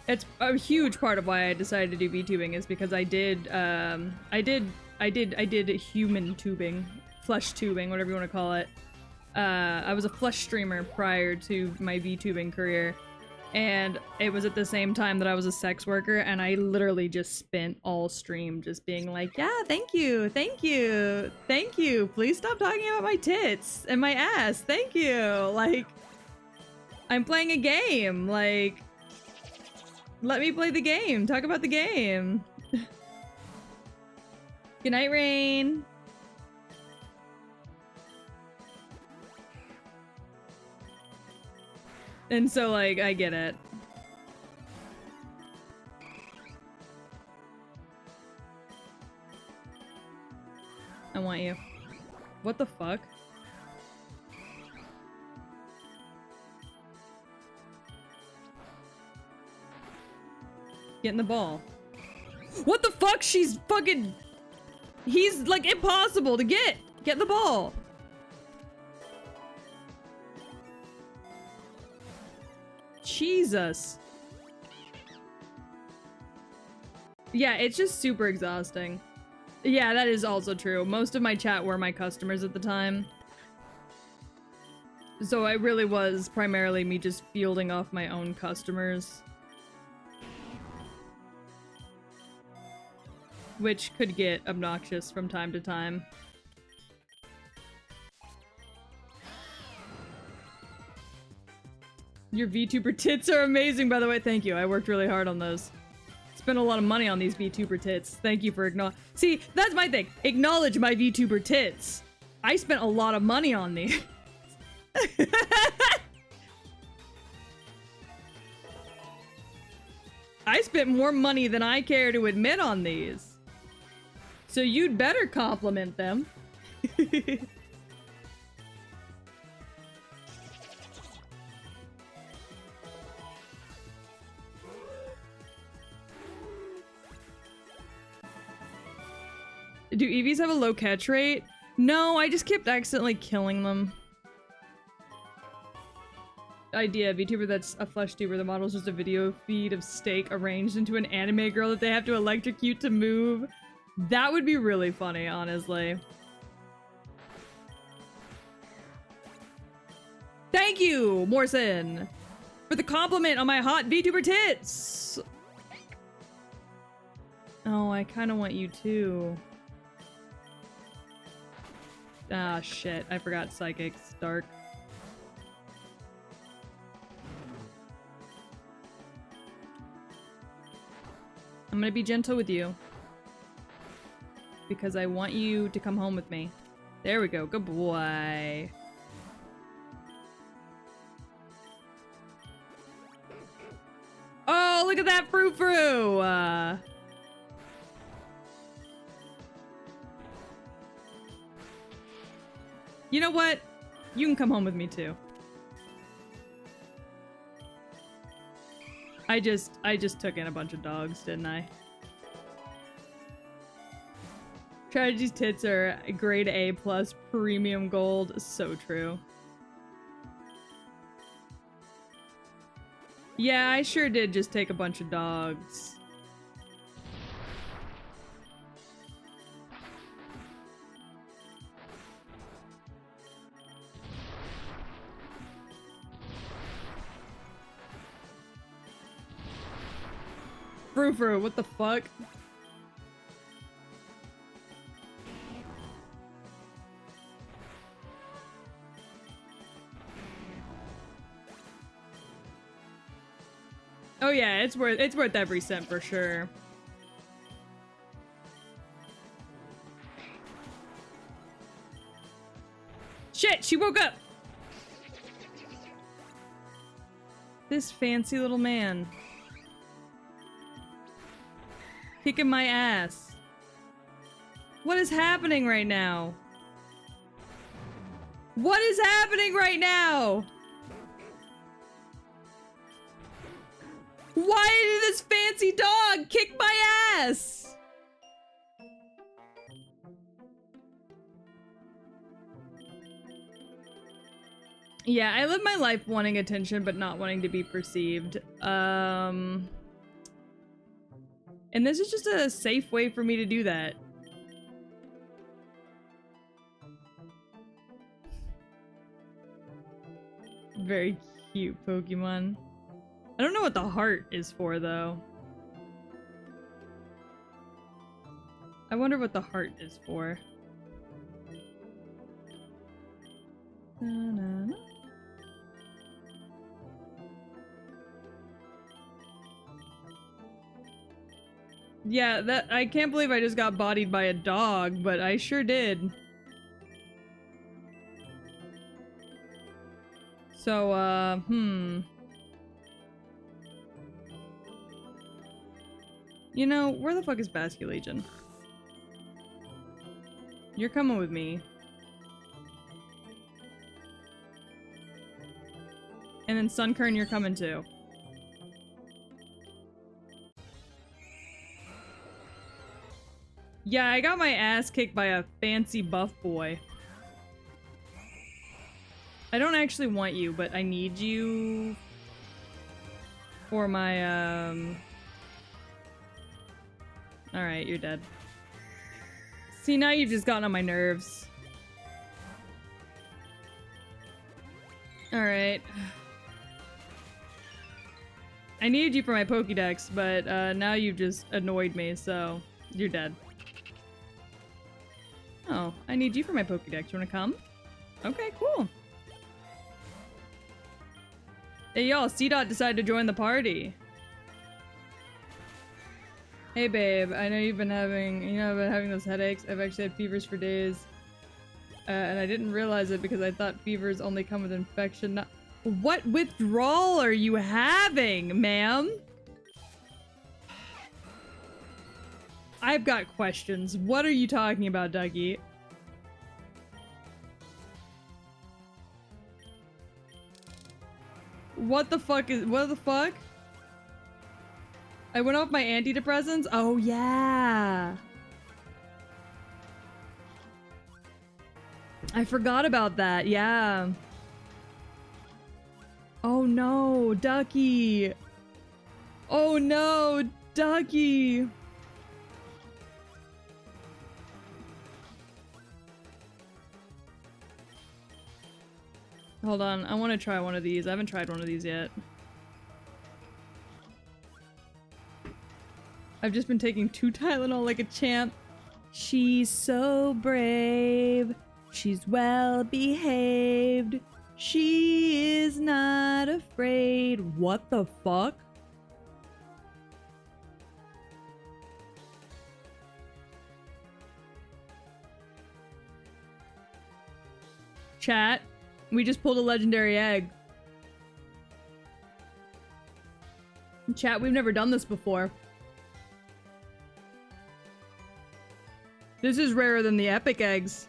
It's a huge part of why I decided to do VTubing, is because I did human tubing, flesh tubing, whatever you want to call it. I was a flesh streamer prior to my VTubing career, and it was at the same time that I was a sex worker, and I literally just spent all stream just being like, yeah, thank you, thank you, thank you, please stop talking about my tits and my ass, thank you, like, I'm playing a game, like, let me play the game, talk about the game. Good night, Rain. And so, like, I get it. I want you. What the fuck? Get in the ball. What the fuck? She's fucking... He's, like, impossible to get! Get the ball! Jesus. Yeah, it's just super exhausting. Yeah, that is also true. Most of my chat were my customers at the time. So it really was primarily me just fielding off my own customers. Which could get obnoxious from time to time. Your VTuber tits are amazing, by the way. Thank you. I worked really hard on those. Spent a lot of money on these VTuber tits. Thank you for acknowledging. See, that's my thing. Acknowledge my VTuber tits. I spent a lot of money on these. I spent more money than I care to admit on these. So you'd better compliment them. Do EVs have a low catch rate? No, I just kept accidentally killing them. Idea, VTuber that's a flesh tuber. The model's just a video feed of steak arranged into an anime girl that they have to electrocute to move. That would be really funny, honestly. Thank you, Morrison, for the compliment on my hot VTuber tits! Oh, I kind of want you too. Ah, shit. I forgot Psychic's dark. I'm gonna be gentle with you. Because I want you to come home with me. There we go. Good boy. Oh, look at that frou-frou! You know what? You can come home with me too. I just took in a bunch of dogs, didn't I? Tragedy's tits are grade A plus premium gold. So true. Yeah, I sure did just take a bunch of dogs. Frou-frou, what the fuck? Oh yeah, it's worth every cent for sure. Shit, she woke up. This fancy little man. Kicking my ass. What is happening right now? What is happening right now? Why did this fancy dog kick my ass? Yeah, I live my life wanting attention but not wanting to be perceived. And this is just a safe way for me to do that. Very cute Pokemon. I don't know what the heart is for, though. I wonder what the heart is for. Na-na-na. Yeah, that I can't believe I just got bodied by a dog, but I sure did. So, You know, where the fuck is Basculegion? You're coming with me. And then Sunkern, you're coming too. Yeah, I got my ass kicked by a fancy buff boy. I don't actually want you, but I need you for my, Alright, you're dead. See, now you've just gotten on my nerves. Alright. I needed you for my Pokédex, but now you've just annoyed me, so you're dead. Oh, I need you for my Pokédex. You wanna come? Okay, cool. Hey y'all, C-Dot decided to join the party. Hey babe, I know you've been having, I've been having those headaches. I've actually had fevers for days. And I didn't realize it because I thought fevers only come with infection. What withdrawal are you having, ma'am? I've got questions. What are you talking about, Dougie? What the fuck? I went off my antidepressants? Oh, yeah. I forgot about that, yeah. Oh no, Ducky. Oh no, Ducky. Hold on, I want to try one of these. I haven't tried one of these yet. I've just been taking 2 Tylenol like a champ. She's so brave. She's well behaved. She is not afraid. What the fuck? Chat, we just pulled a legendary egg. Chat, we've never done this before. This is rarer than the epic eggs.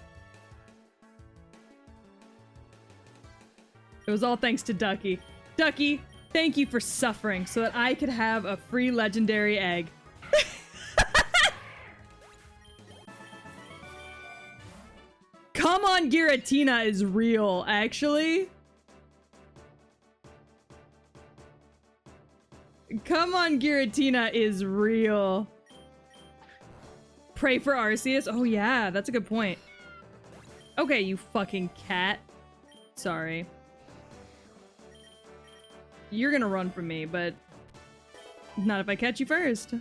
It was all thanks to Ducky. Ducky, thank you for suffering so that I could have a free legendary egg. Come on, Giratina is real, actually. Come on, Giratina is real. Pray for Arceus? Oh yeah, that's a good point. Okay, you fucking cat. Sorry. You're gonna run from me, but not if I catch you first.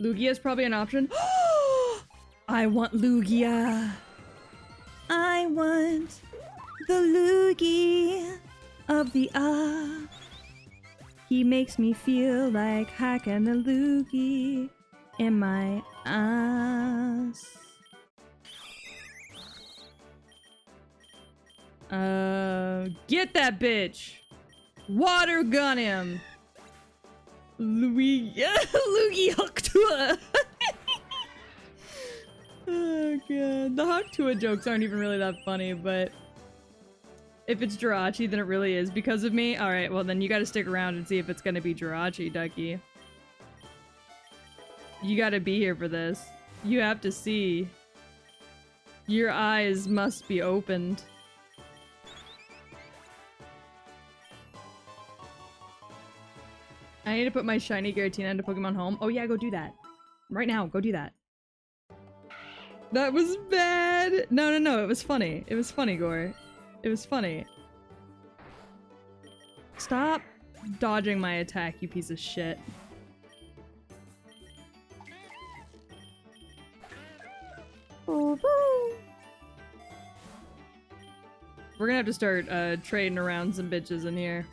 Lugia's probably an option. I want Lugia. I want the Lugia of the He makes me feel like hacking a loogie in my ass. Get that bitch! Water gun him! Luigi Hooktua! Oh god. The Hooktua jokes aren't even really that funny, but if it's Jirachi, then it really is because of me. Alright, well then you gotta stick around and see if it's gonna be Jirachi, Ducky. You gotta be here for this. You have to see. Your eyes must be opened. I need to put my shiny Giratina into Pokemon Home. Oh yeah, go do that. Right now, go do that. That was bad! No, it was funny. It was funny, Gore. It was funny. Stop dodging my attack, you piece of shit. We're gonna have to start trading around some bitches in here.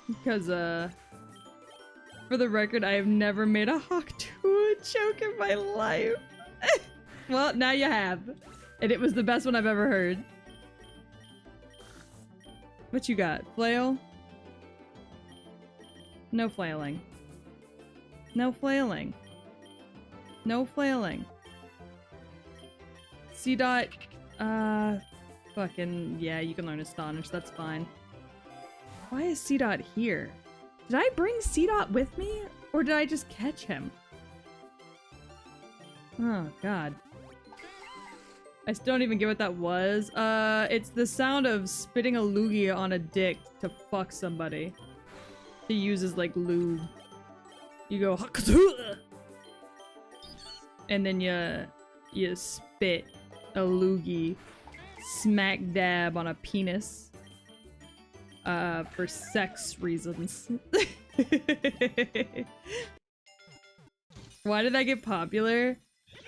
Because, for the record, I have never made a Hooktua joke in my life. Well, now you have. And it was the best one I've ever heard. What you got? Flail? No flailing. No flailing. No flailing. C-Dot, fucking, yeah, you can learn Astonish, that's fine. Why is C-Dot here? Did I bring C-Dot with me? Or did I just catch him? Oh, God. I still don't even get what that was. It's the sound of spitting a loogie on a dick to fuck somebody. He uses, like, lube. You go, and then you spit a loogie smack dab on a penis. For sex reasons. Why did I get popular?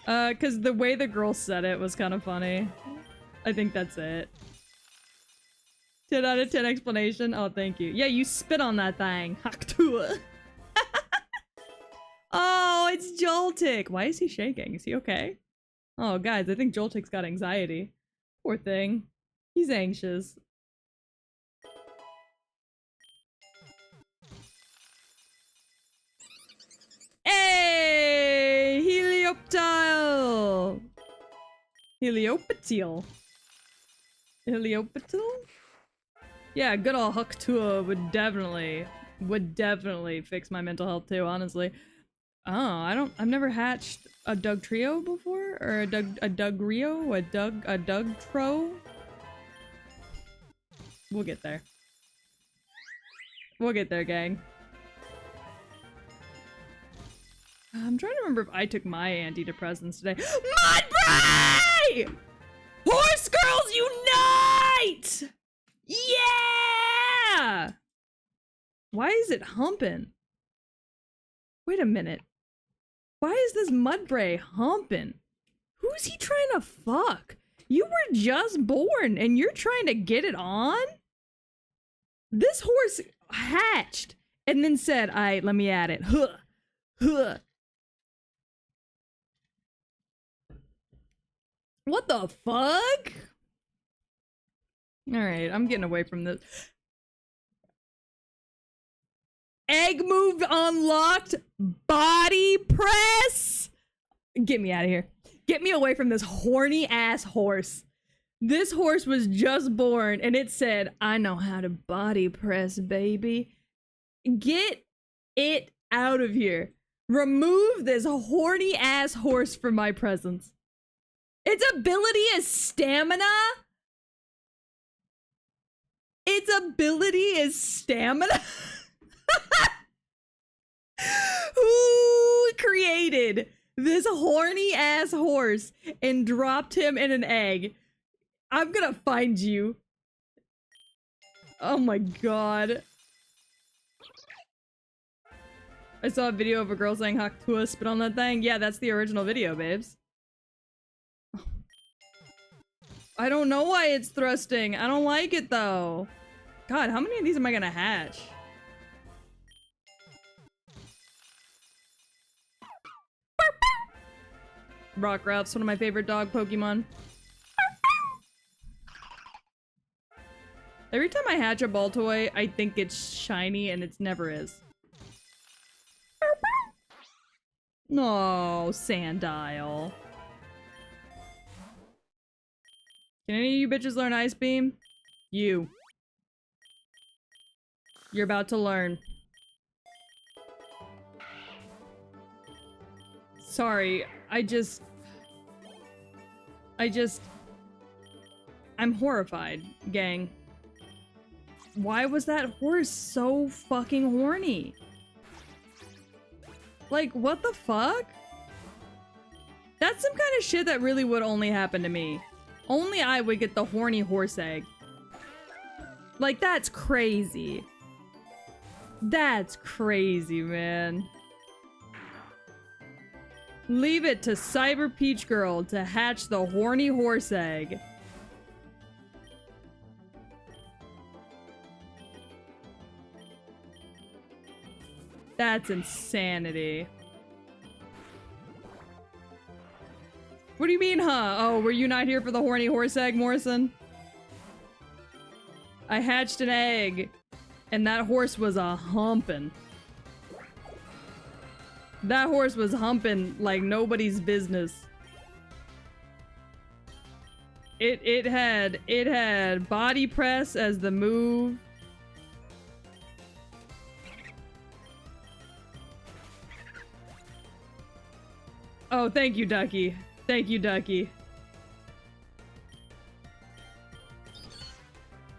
Cause the way the girl said it was kind of funny. I think that's it. 10 out of 10 explanation. Oh, thank you. Yeah, you spit on that thing. Hooktua. Oh, it's Joltik. Why is he shaking? Is he okay? Oh, guys, I think Joltik's got anxiety. Poor thing. He's anxious. Hey! Helioptile! Heliopatil? Heliopatil? Yeah, good ol' Hooktua would definitely fix my mental health too, honestly. I've never hatched a Doug Trio before, or a Doug Rio, a Doug Tro. We'll get there. We'll get there, gang. I'm trying to remember if I took my antidepressants today. Mudbray! Horse Girls Unite! Yeah! Why is it humping? Wait a minute. Why is this Mudbray humping? Who's he trying to fuck? You were just born and you're trying to get it on? This horse hatched and then said, "Aight, let me at it." Huh. Huh. What the fuck? Alright, I'm getting away from this. Egg move unlocked. Body press. Get me out of here. Get me away from this horny ass horse. This horse was just born and it said, "I know how to body press, baby." Get it out of here. Remove this horny ass horse from my presence. Its ability is stamina? Its ability is stamina? Who created this horny ass horse and dropped him in an egg? I'm gonna find you. Oh my god. I saw a video of a girl saying Haktua spit on that thing. Yeah, that's the original video, babes. I don't know why it's thrusting. I don't like it though. God, how many of these am I gonna hatch? Rock Ralph's one of my favorite dog Pokemon. Every time I hatch a Baltoy, I think it's shiny and it never is. No, Sandile. Can any of you bitches learn Ice Beam? You. You're about to learn. Sorry, I'm horrified, gang. Why was that horse so fucking horny? Like, what the fuck? That's some kind of shit that really would only happen to me. Only I would get the horny horse egg. Like, that's crazy. That's crazy, man. Leave it to Cyber Peach Girl to hatch the horny horse egg. That's insanity. What do you mean, huh? Oh, were you not here for the horny horse egg, Morrison? I hatched an egg, and that horse was a humpin'. That horse was humping like nobody's business. It had body press as the move. Oh, thank you, Ducky. Thank you, Ducky.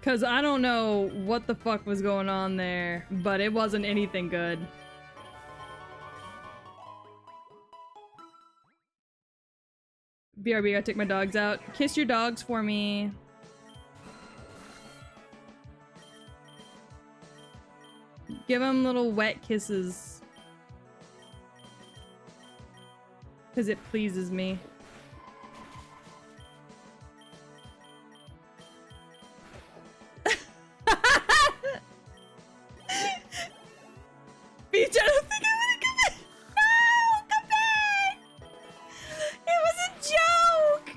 Cause I don't know what the fuck was going on there, but it wasn't anything good. BRB, I gotta take my dogs out. Kiss your dogs for me. Give them little wet kisses. Because it pleases me. Beach, I don't think I want to come back. No, come back. It was a joke.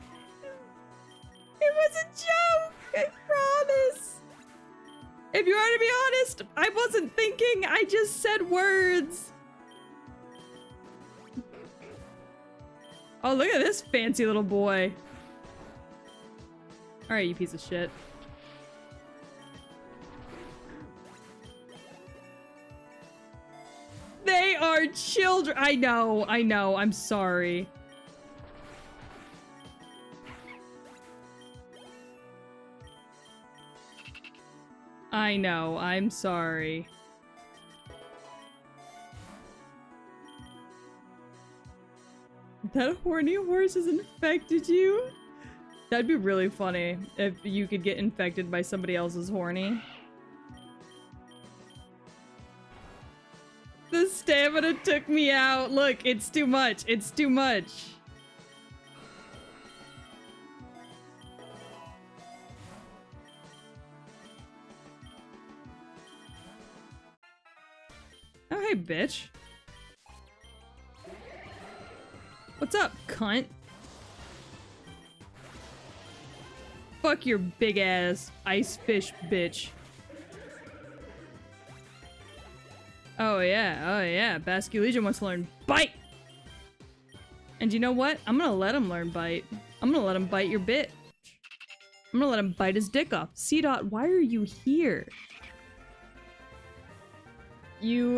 It was a joke. I promise. If you are to be honest, I wasn't thinking. I just said words. Oh, look at this fancy little boy. Alright, you piece of shit. They are are children. I know, I'm sorry. I know, I'm sorry. That horny horse has infected you? That'd be really funny if you could get infected by somebody else's horny. The stamina took me out. Look, it's too much. It's too much. Oh, hey, bitch. What's up, cunt? Fuck your big ass ice fish bitch. Oh yeah. Basculegion wants to learn bite! And you know what? I'm gonna let him learn bite. I'm gonna let him bite your bitch. I'm gonna let him bite his dick off. C-Dot, why are you here?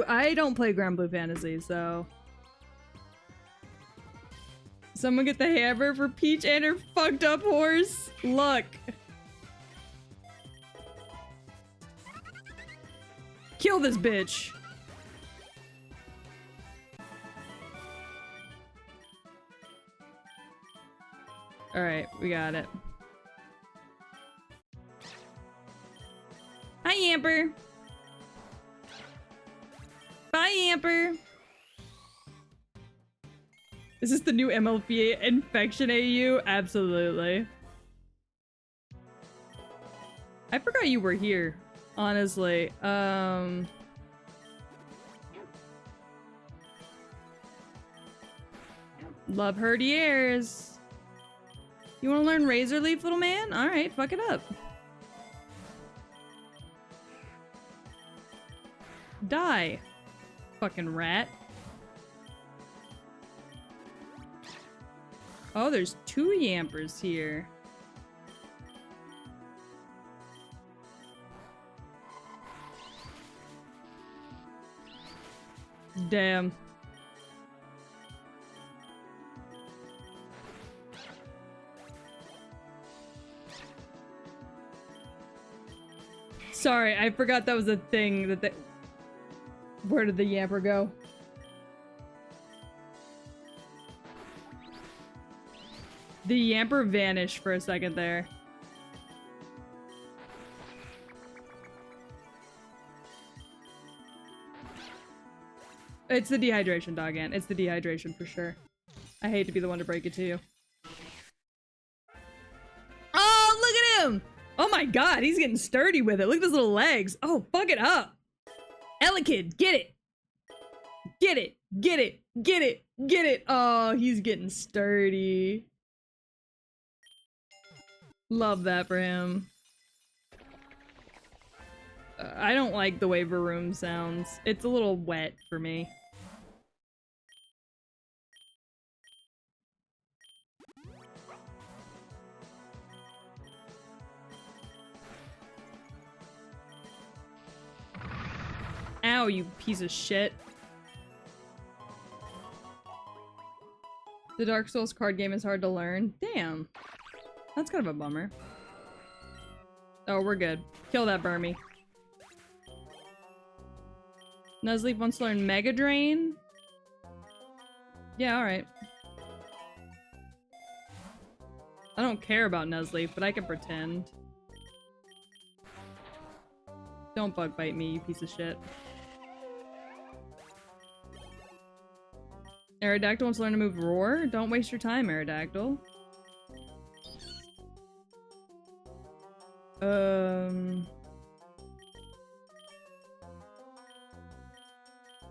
I don't play Grand Blue Fantasy, so... Someone get the hammer for Peach and her fucked up horse. Look. Kill this bitch. Alright, we got it. Hi, Yamper. Bye, Yamper. Is this the new MLPA infection AU? Absolutely. I forgot you were here, honestly. Love herdiers. You want to learn Razor Leaf, little man? All right, fuck it up. Die, fucking rat. Oh, there's 2 Yampers here. Damn. Sorry, I forgot that was a thing that Where did the Yamper go? The Yamper vanished for a second there. It's the dehydration, dog ant. It's the dehydration for sure. I hate to be the one to break it to you. Oh, look at him! Oh my god, he's getting sturdy with it. Look at his little legs. Oh, fuck it up. Elekid, get it! Get it! Get it! Get it! Get it! Oh, he's getting sturdy. Love that for him. I don't like the way Varoom sounds. It's a little wet for me. Ow, you piece of shit. The Dark Souls card game is hard to learn. Damn. That's kind of a bummer. Oh, we're good. Kill that Burmy. Nuzleaf wants to learn Mega Drain? Yeah, alright. I don't care about Nuzleaf, but I can pretend. Don't bug bite me, you piece of shit. Aerodactyl wants to learn to move Roar? Don't waste your time, Aerodactyl.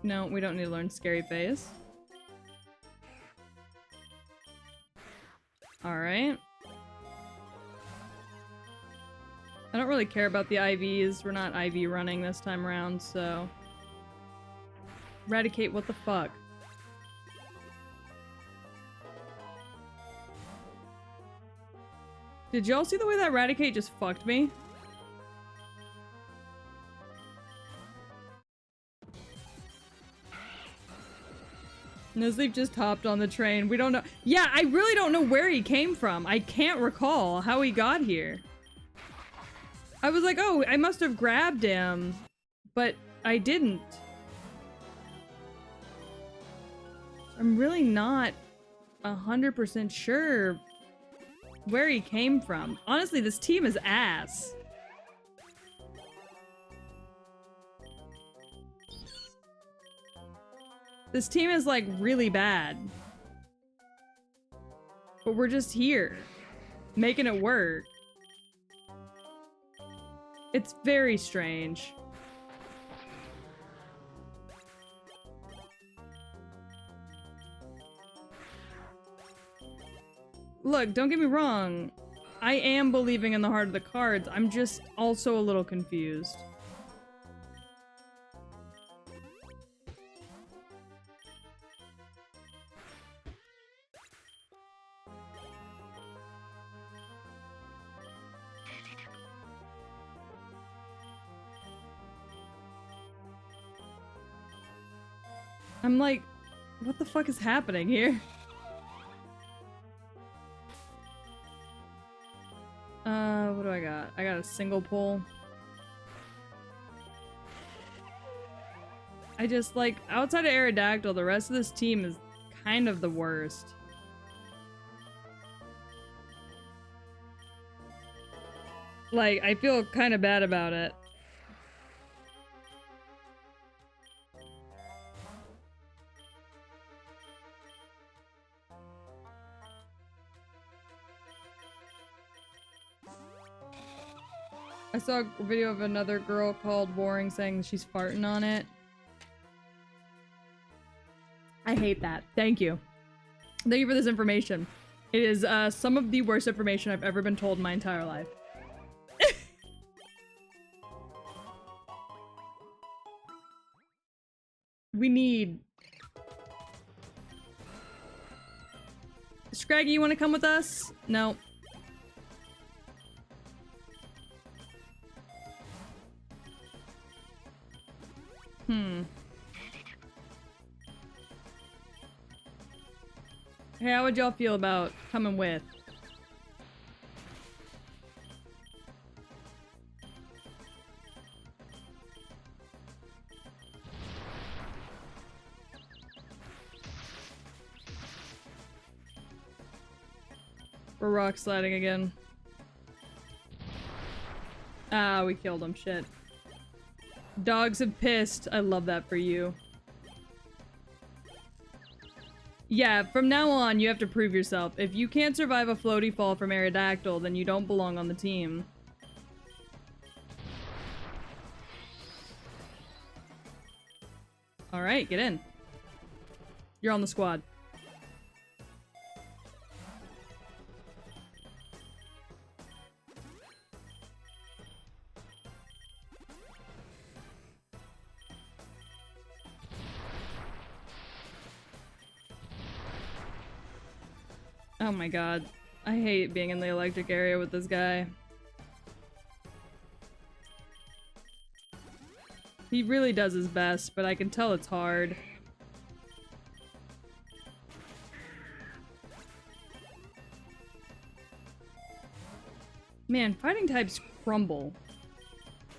No, we don't need to learn Scary Face. Alright. I don't really care about the IVs. We're not IV running this time around, so... Eradicate, what the fuck? Did y'all see the way that Eradicate just fucked me? Nozleaf just hopped on the train. We don't know. Yeah, I really don't know where he came from. I can't recall how he got here. I was like, oh, I must have grabbed him, but I didn't. I'm really not 100% sure where he came from. Honestly, this team is ass. This team is like really bad. But we're just here, making it work. It's very strange. Look, don't get me wrong. I am believing in the heart of the cards. I'm just also a little confused. I'm like, what the fuck is happening here? What do I got? I got a single pull. I just, like, outside of Aerodactyl, the rest of this team is kind of the worst. Like, I feel kind of bad about it. I saw a video of another girl called Boring saying she's farting on it. I hate that. Thank you. Thank you for this information. It is some of the worst information I've ever been told in my entire life. We need... Scraggy, you want to come with us? No. Hey, how would y'all feel about coming with? We're rock sliding again. Ah, we killed him. Shit. Dogs have pissed. I love that for you. Yeah, from now on, you have to prove yourself. If you can't survive a floaty fall from Aerodactyl, then you don't belong on the team. Alright, get in. You're on the squad. Oh my god. I hate being in the electric area with this guy. He really does his best, but I can tell it's hard. Man, fighting types crumble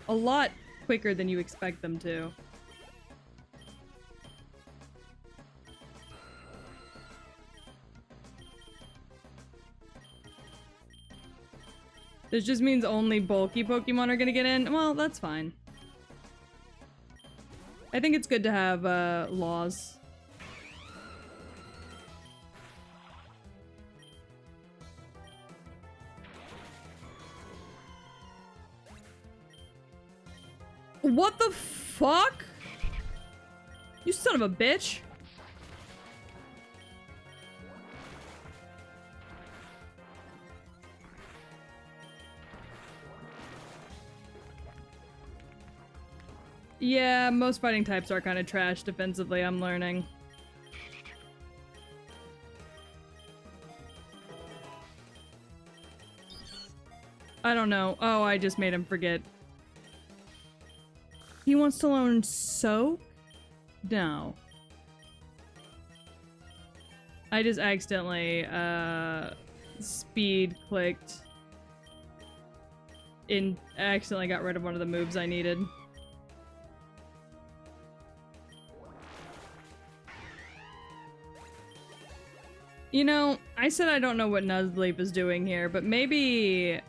a lot quicker than you expect them to. This just means only bulky Pokemon are gonna get in? Well, that's fine. I think it's good to have, laws. What the fuck? You son of a bitch! Yeah, most fighting types are kind of trash defensively, I'm learning. I don't know. Oh, I just made him forget. He wants to learn Soak? No. I just accidentally, speed clicked. I accidentally got rid of one of the moves I needed. You know, I said I don't know what Nuzleaf is doing here, but maybe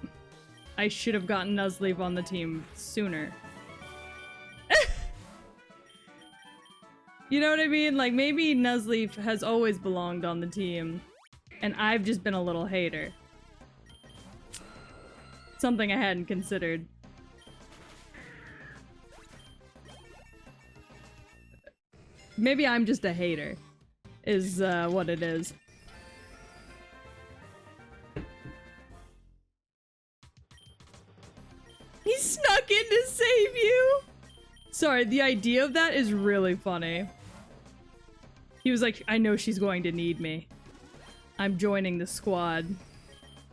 I should have gotten Nuzleaf on the team sooner. You know what I mean? Like, maybe Nuzleaf has always belonged on the team, and I've just been a little hater. Something I hadn't considered. Maybe I'm just a hater, is what it is. He snuck in to save you! Sorry, the idea of that is really funny. He was like, I know she's going to need me. I'm joining the squad.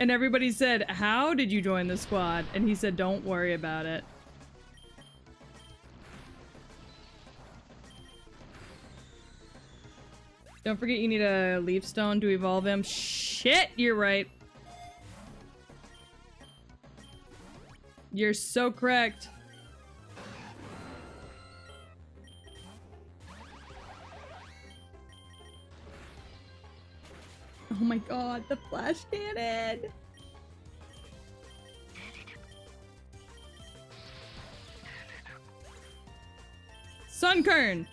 And everybody said, how did you join the squad? And he said, don't worry about it. Don't forget you need a leaf stone to evolve him. Shit, you're right. You're so correct. Oh my god, the flash cannon! Sunkern!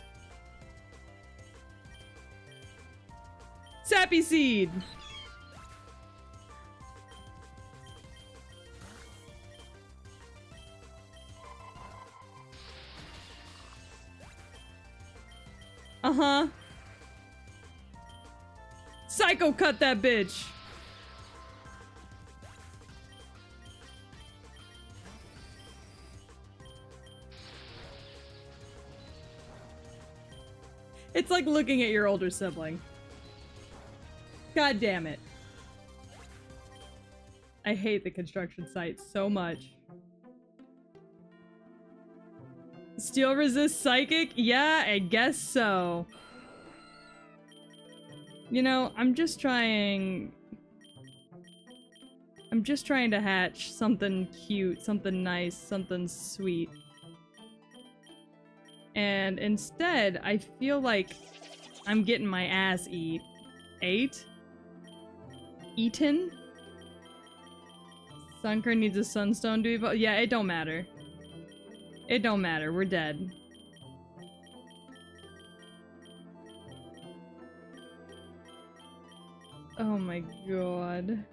Sappy Seed! Uh-huh. Psycho cut that bitch! It's like looking at your older sibling. God damn it. I hate the construction site so much. Steel resist psychic? Yeah, I guess so. You know, I'm just trying to hatch something cute, something nice, something sweet. And instead, I feel like I'm getting my ass eaten? Sunkern needs a sunstone to evolve. Yeah, it don't matter. It don't matter, we're dead. Oh my god.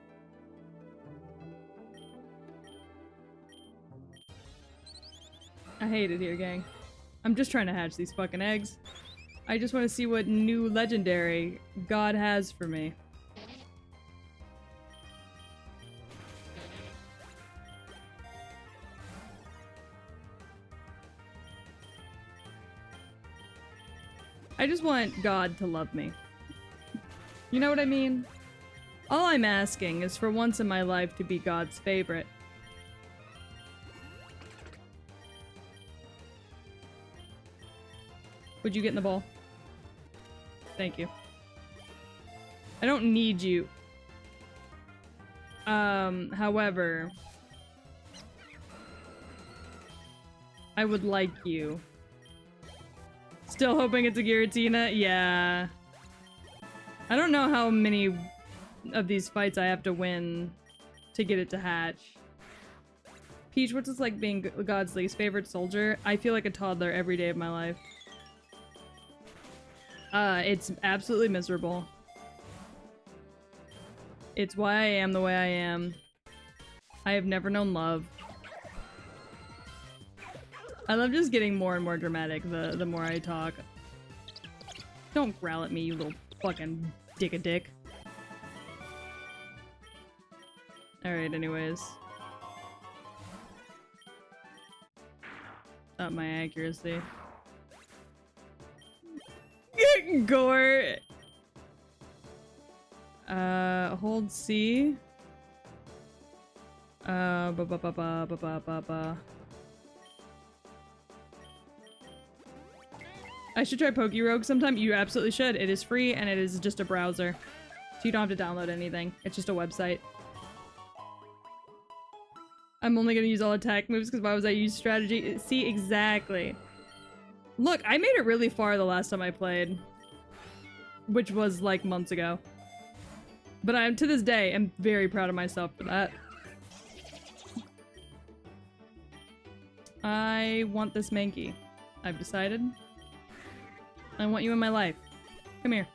I hate it here, gang. I'm just trying to hatch these fucking eggs. I just want to see what new legendary God has for me. I just want God to love me. You know what I mean? All I'm asking is for once in my life to be God's favorite. Would you get in the ball? Thank you. I don't need you. However, I would like you. Still hoping it's a Giratina? Yeah. I don't know how many of these fights I have to win to get it to hatch. Peach, what's it like being God's least favorite soldier? I feel like a toddler every day of my life. It's absolutely miserable. It's why I am the way I am. I have never known love. I love just getting more and more dramatic the more I talk. Don't growl at me, you little fucking dick. Alright, anyways. Up my accuracy. Gore! Hold C. I I should try Pokerouge sometime. You absolutely should. It is free and it is just a browser. So you don't have to download anything. It's just a website. I'm only gonna use all attack moves because why was I use strategy? See, exactly. Look, I made it really far the last time I played. Which was like months ago. But I am, to this day, am very proud of myself for that. I want this Mankey. I've decided. I want you in my life. Come here.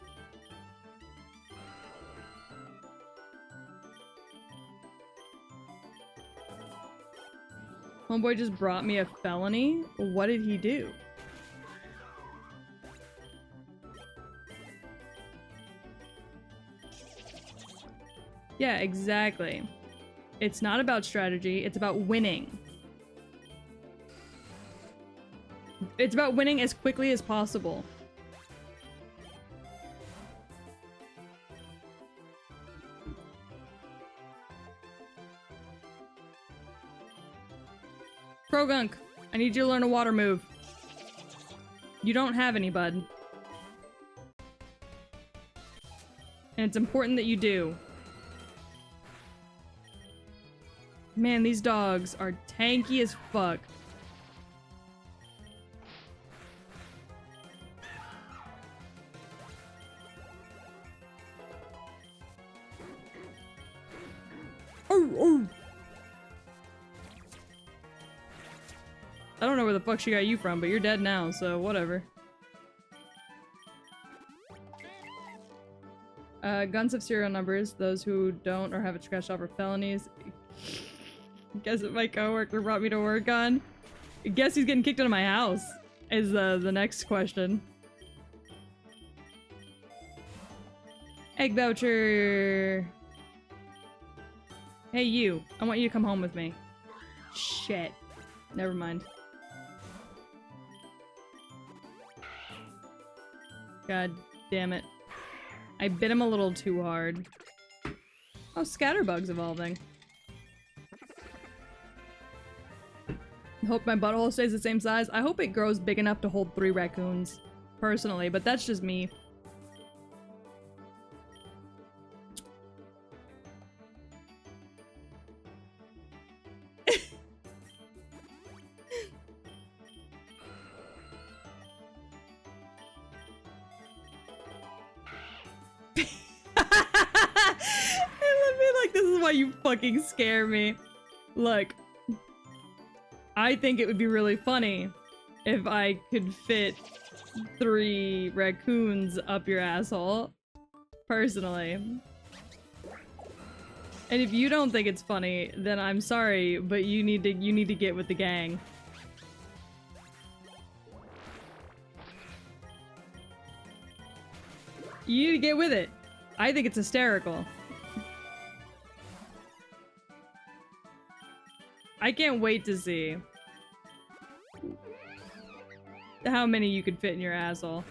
Homeboy just brought me a felony? What did he do? Yeah, exactly. It's not about strategy, it's about winning. It's about winning as quickly as possible. Krogunk, I need you to learn a water move. You don't have any, bud. And it's important that you do. Man, these dogs are tanky as fuck. Oh, oh. I don't know where the fuck she got you from, but you're dead now, so whatever. Guns have serial numbers. Those who don't or have it scratched off are felonies. Guess what my coworker brought me to work on? Guess who's getting kicked out of my house? Is the next question. Egg voucher. Hey you, I want you to come home with me. Shit. Never mind. God damn it. I bit him a little too hard. Oh, Scatterbug's evolving. Hope my butthole stays the same size. I hope it grows big enough to hold 3 raccoons. Personally, but that's just me. This is why you fucking scare me. Look. I think it would be really funny if I could fit 3 raccoons up your asshole. Personally. And if you don't think it's funny, then I'm sorry, but you need to get with the gang. You need to get with it. I think it's hysterical. I can't wait to see how many you could fit in your asshole.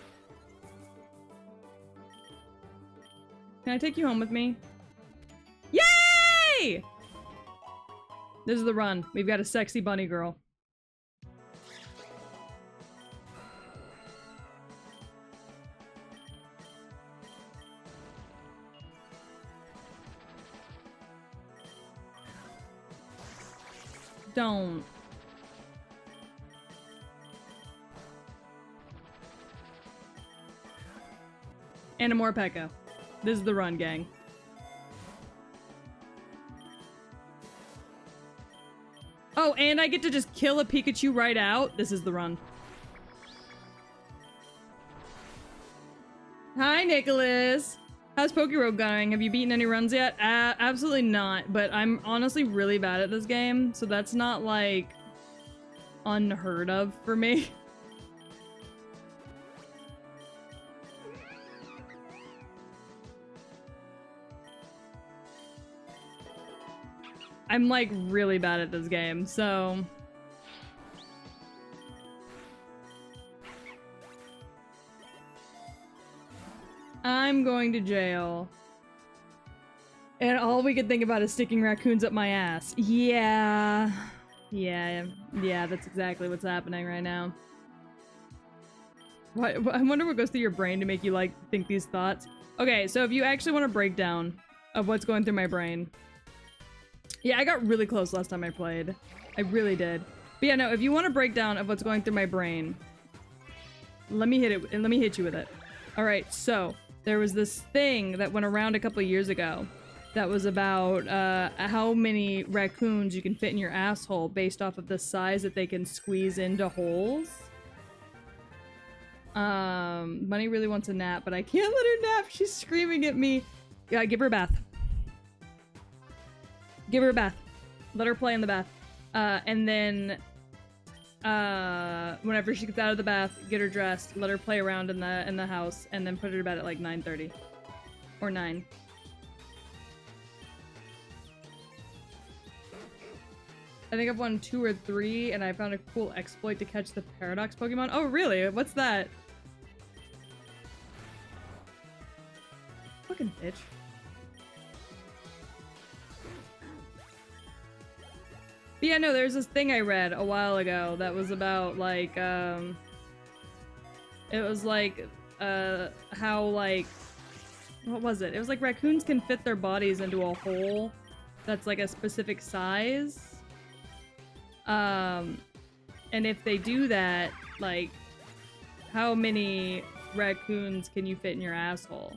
Can I take you home with me? Yay! This is the run. We've got a sexy bunny girl. Don't. And a more Pekka. This is the run, gang. Oh, and I get to just kill a Pikachu right out? This is the run. Hi, Nicholas! How's Pokerouge going? Have you beaten any runs yet? Absolutely not, but I'm honestly really bad at this game, so that's not, like, unheard of for me. I'm, like, really bad at this game, so... I'm going to jail. And all we can think about is sticking raccoons up my ass. Yeah, that's exactly what's happening right now. I wonder what goes through your brain to make you, like, think these thoughts. Okay, so if you actually want a breakdown of what's going through my brain. Yeah, I got really close last time I played. I really did. But yeah, no, if you want a breakdown of what's going through my brain, let me hit you with it. All right, so there was this thing that went around a couple of years ago that was about how many raccoons you can fit in your asshole based off of the size that they can squeeze into holes. Bunny really wants a nap, but I can't let her nap. She's screaming at me. Yeah, give her a bath. Give her a bath. Let her play in the bath. And then whenever she gets out of the bath, get her dressed, let her play around in the house, and then put her to bed at like 9:30 or 9. I think I've won 2 or 3, and I found a cool exploit to catch the Paradox Pokemon. Oh, really? What's that? Fucking bitch. But yeah, no, there's this thing I read a while ago that was about, like, it was like, how, like, what was it? It was like raccoons can fit their bodies into a hole that's, like, a specific size. And if they do that, like, how many raccoons can you fit in your asshole?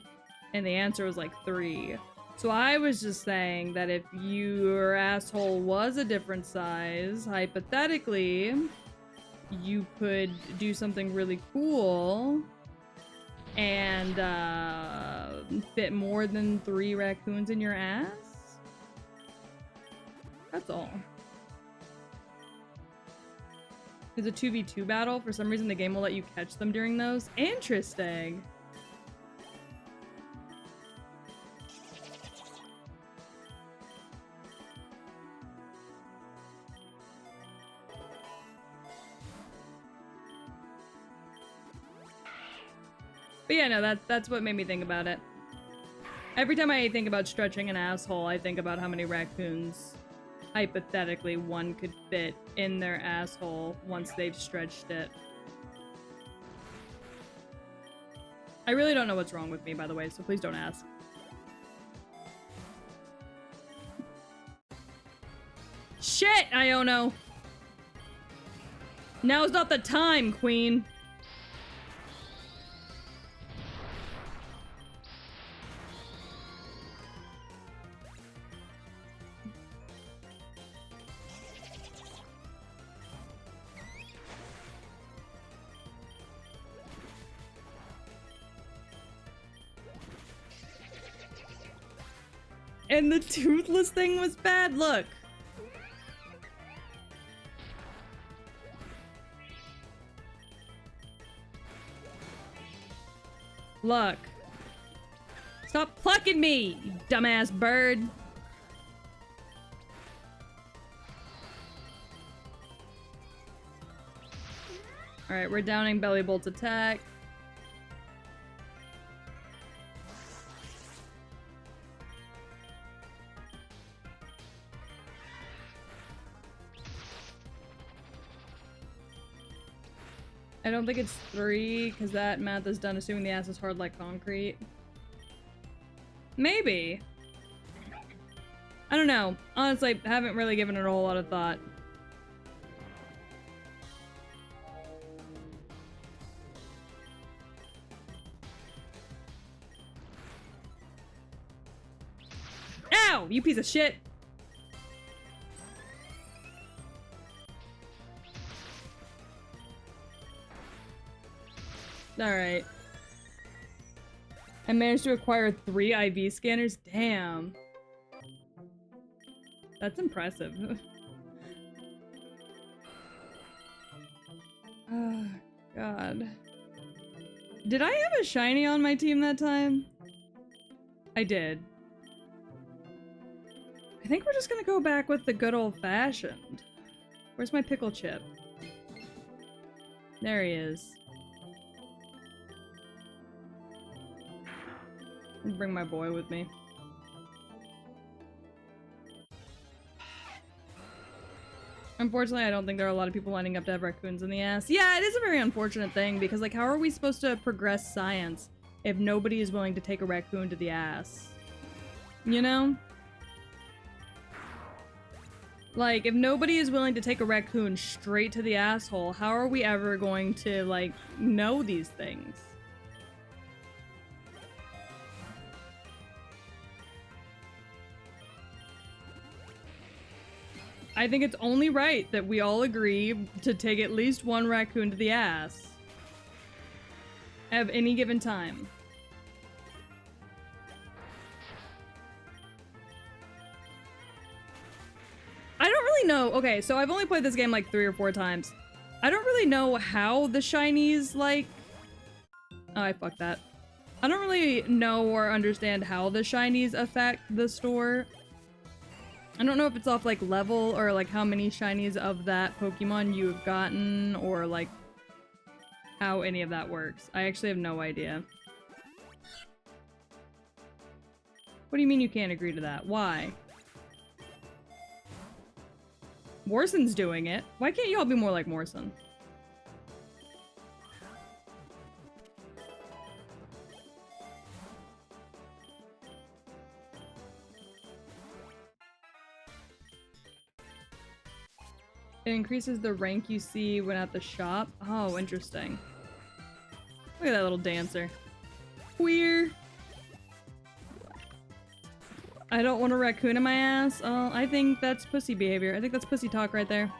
And the answer was like 3. So I was just saying that if your asshole was a different size, hypothetically, you could do something really cool and fit more than 3 raccoons in your ass. That's all. It's a 2v2 battle. For some reason, the game will let you catch them during those. Interesting. But yeah, no, that's what made me think about it. Every time I think about stretching an asshole, I think about how many raccoons, hypothetically, one could fit in their asshole once they've stretched it. I really don't know what's wrong with me, by the way, so please don't ask. Shit, Iono! Now's not the time, queen! And the toothless thing was bad. Look. Look. Stop plucking me, you dumbass bird. Alright, we're downing Belly Bolt's attack. I don't think it's 3, because that math is done assuming the ass is hard like concrete. Maybe. I don't know. Honestly, I haven't really given it a whole lot of thought. Ow! You piece of shit! Alright. I managed to acquire 3 IV scanners? Damn. That's impressive. Oh, God. Did I have a shiny on my team that time? I did. I think we're just gonna go back with the good old-fashioned. Where's my pickle chip? There he is. Bring my boy with me. Unfortunately, I don't think there are a lot of people lining up to have raccoons in the ass. Yeah, it is a very unfortunate thing because, like, how are we supposed to progress science if nobody is willing to take a raccoon to the ass? You know? Like, if nobody is willing to take a raccoon straight to the asshole, how are we ever going to, like, know these things? I think it's only right that we all agree to take at least one raccoon to the ass at any given time. I don't really know. Okay, so I've only played this game like 3 or 4 times. I don't really know how the shinies, like... Oh, I fucked that. I don't really know or understand how the shinies affect the store. I don't know if it's off, like, level or, like, how many shinies of that Pokemon you've gotten or, like, how any of that works. I actually have no idea. What do you mean you can't agree to that? Why? Morson's doing it. Why can't you all be more like Morson? It increases the rank you see when at the shop. Oh, interesting. Look at that little dancer. Queer. I don't want a raccoon in my ass. Oh, I think that's pussy behavior. I think that's pussy talk right there.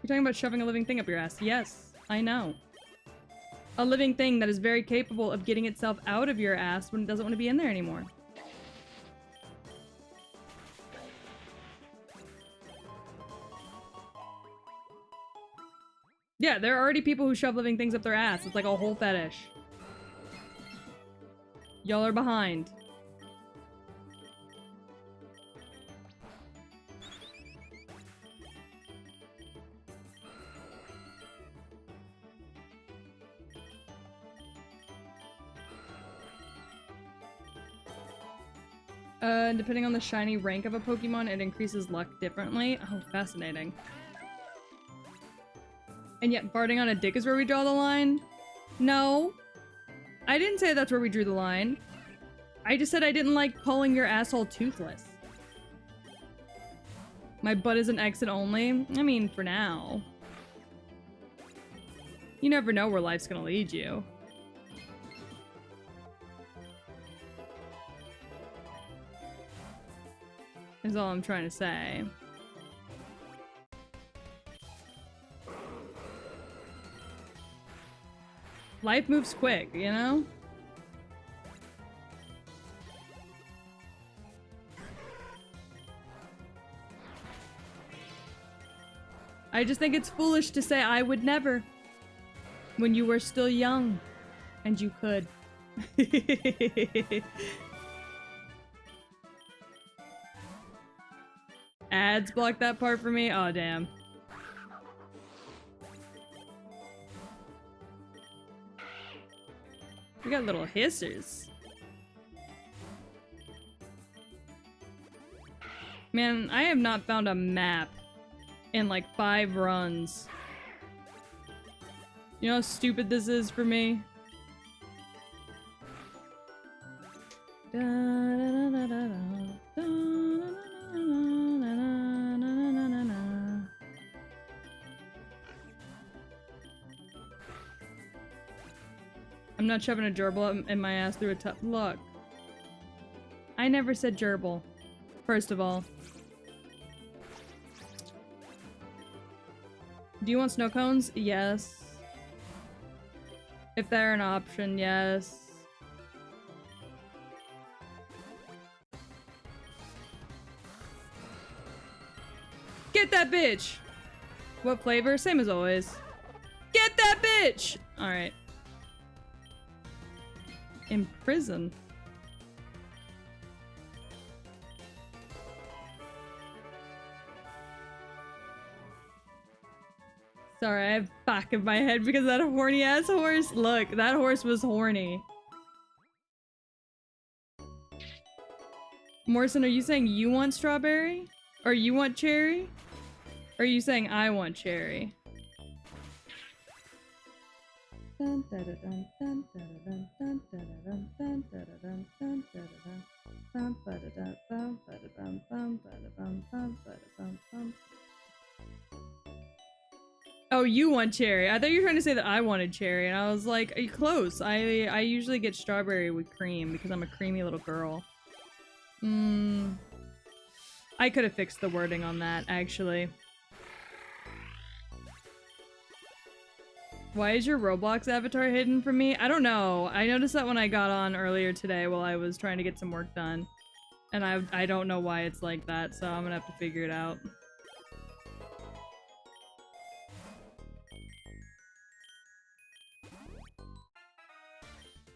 You're talking about shoving a living thing up your ass. Yes, I know. A living thing that is very capable of getting itself out of your ass when it doesn't want to be in there anymore. Yeah, there are already people who shove living things up their ass. It's like a whole fetish. Y'all are behind. Depending on the shiny rank of a Pokemon, it increases luck differently. Oh, fascinating. And yet, farting on a dick is where we draw the line? No. I didn't say that's where we drew the line. I just said I didn't like calling your asshole toothless. My butt is an exit only? I mean, for now. You never know where life's gonna lead you. Is all I'm trying to say. Life moves quick, you know? I just think it's foolish to say I would never when you were still young and you could. Ads block that part for me? Oh, damn. We got little hissers. Man, I have not found a map in like 5 runs. You know how stupid this is for me? I'm not shoving a gerbil in my ass through a tub. Look. I never said gerbil. First of all. Do you want snow cones? Yes. If they're an option, yes. Get that bitch! What flavor? Same as always. Get that bitch! Alright. In prison. Sorry, I have back of my head because of that horny ass horse. Look, that horse was horny. Morrison, are you saying you want strawberry? Or you want cherry? Or are you saying I want cherry? Oh, you want cherry. I thought you were trying to say that I wanted cherry, and I was like, are you close? I usually get strawberry with cream because I'm a creamy little girl. I could have fixed the wording on that, actually. Why is your Roblox avatar hidden from me? I don't know. I noticed that when I got on earlier today while I was trying to get some work done. And I don't know why it's like that, so I'm gonna have to figure it out.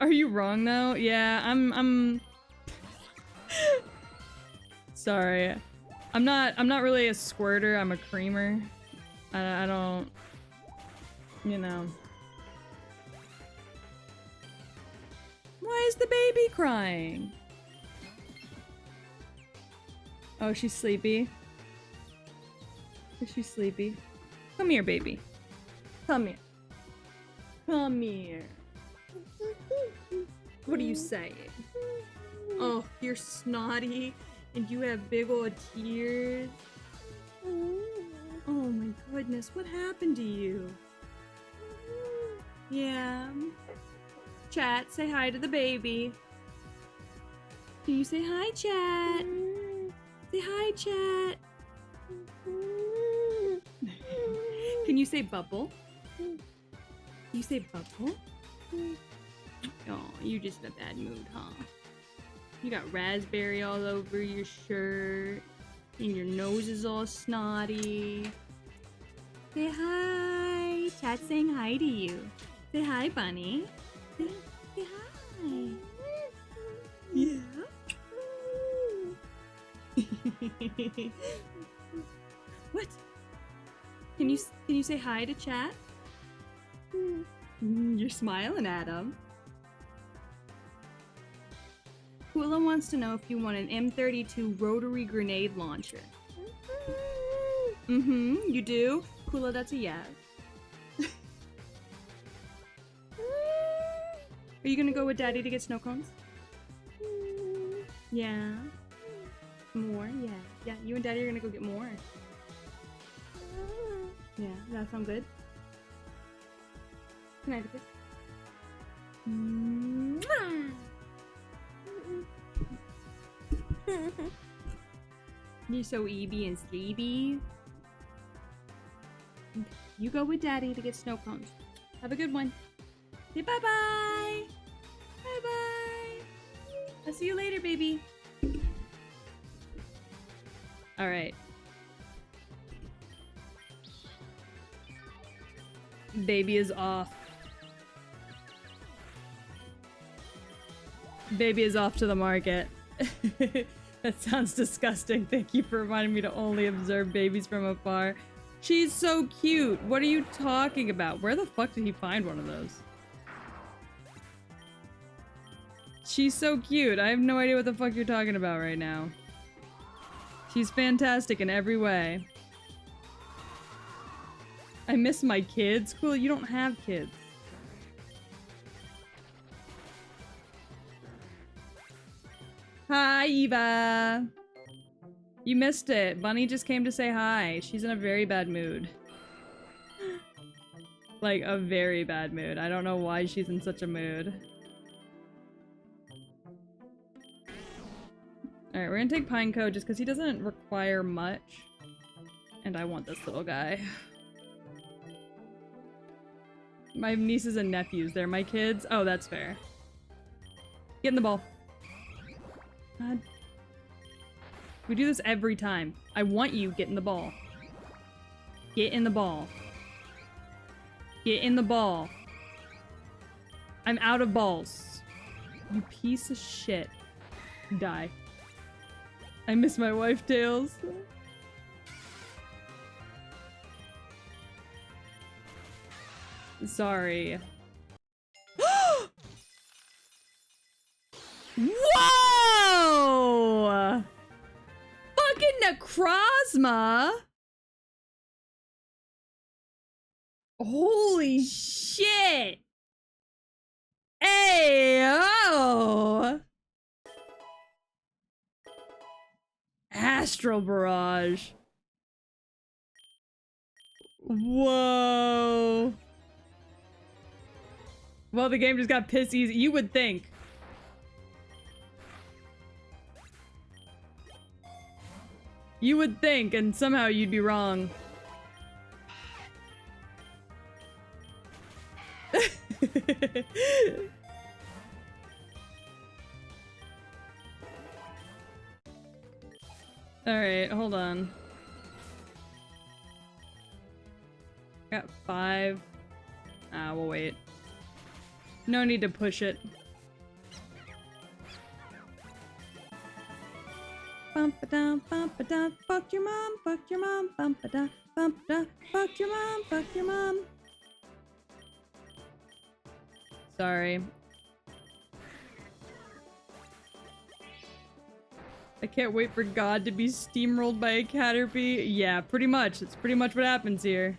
Are you wrong though? Yeah, I'm sorry. I'm not really a squirter, I'm a creamer. I don't, you know. Why is the baby crying? Oh, she's sleepy. Is she sleepy? Come here, baby. Come here. Come here. What are you saying? Oh, you're snotty and you have big old tears. Oh my goodness, what happened to you? Yeah. Chat, say hi to the baby. Can you say hi, chat? Say hi, chat. Can you say bubble? Can you say bubble? Oh, you're just in a bad mood, huh? You got raspberry all over your shirt, and your nose is all snotty. Say hi. Chat's saying hi to you. Say hi, bunny. Say hi. Yeah. What? Can you say hi to chat? You're smiling at him. Kula wants to know if you want an M32 rotary grenade launcher. You do? Kula, that's a yes. Are you gonna go with Daddy to get snow cones? Yeah. More? Yeah. Yeah, you and Daddy are gonna go get more. Yeah, does that sound good? Can I have a kiss? Mwah! You're so eeby and sleepy. You go with Daddy to get snow cones. Have a good one. Say bye-bye. Bye-bye. I'll see you later, baby. All right. Baby is off. Baby is off to the market. That sounds disgusting. Thank you for reminding me to only observe babies from afar. She's so cute. What are you talking about? Where the fuck did he find one of those? She's so cute. I have no idea what the fuck you're talking about right now. She's fantastic in every way. I miss my kids. Cool, you don't have kids. Hi, Eva. You missed it. Bunny just came to say hi. She's in a very bad mood. Like, a very bad mood. I don't know why she's in such a mood. Alright, we're gonna take Pineco just because he doesn't require much. And I want this little guy. My nieces and nephews, they're my kids. Oh, that's fair. Get in the ball. God. We do this every time. I want you, get in the ball. Get in the ball. Get in the ball. I'm out of balls. You piece of shit. Die. I miss my wife, Tails. Sorry. Whoa! Necrozma? Holy shit! Ayo! Astral Barrage. Whoa. Well, the game just got pissy. You would think. You would think, and somehow you'd be wrong. Alright, hold on. Got 5. Ah, we'll wait. No need to push it. Bump-a-dum, bump-a-dum, fuck your mom, bump-a-dum, bump-a-dum, fuck your mom, fuck your mom. Sorry. I can't wait for God to be steamrolled by a Caterpie. Yeah, pretty much. It's pretty much what happens here.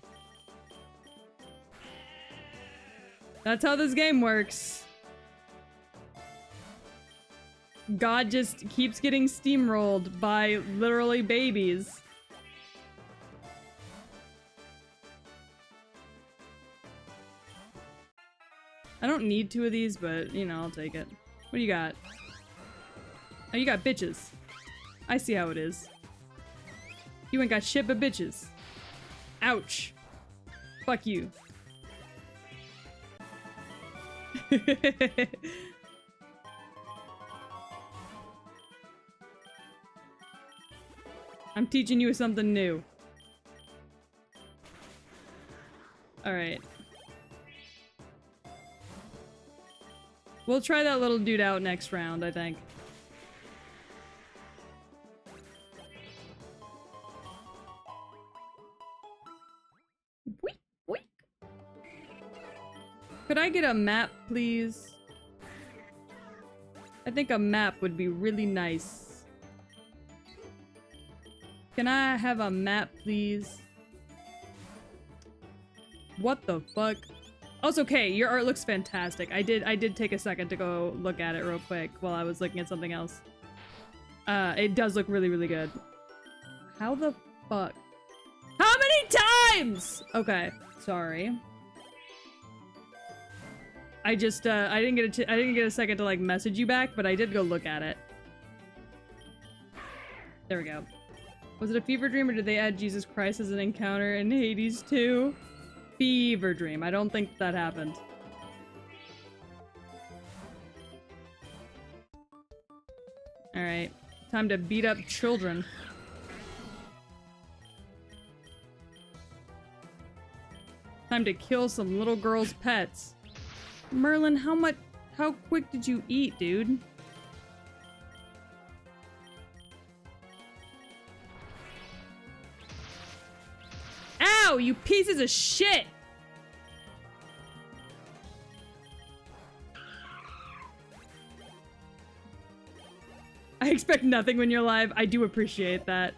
That's how this game works. God just keeps getting steamrolled by literally babies. I don't need 2 of these, but, you know, I'll take it. What do you got? Oh, you got bitches. I see how it is. You ain't got shit but bitches. Ouch. Fuck you. I'm teaching you something new. Alright. We'll try that little dude out next round, I think. Boink, boink. Could I get a map, please? I think a map would be really nice. Can I have a map, please? What the fuck? Oh, it's okay. Your art looks fantastic. I did take a second to go look at it real quick while I was looking at something else. It does look really, really good. How the fuck? How many times? Okay, sorry. I just I didn't get a second to like message you back, but I did go look at it. There we go. Was it a fever dream or did they add Jesus Christ as an encounter in Hades 2? Fever dream. I don't think that happened. Alright. Time to beat up children. Time to kill some little girls' pets. Merlin, how quick did you eat, dude? Ow, you pieces of shit! I expect nothing when you're live. I do appreciate that.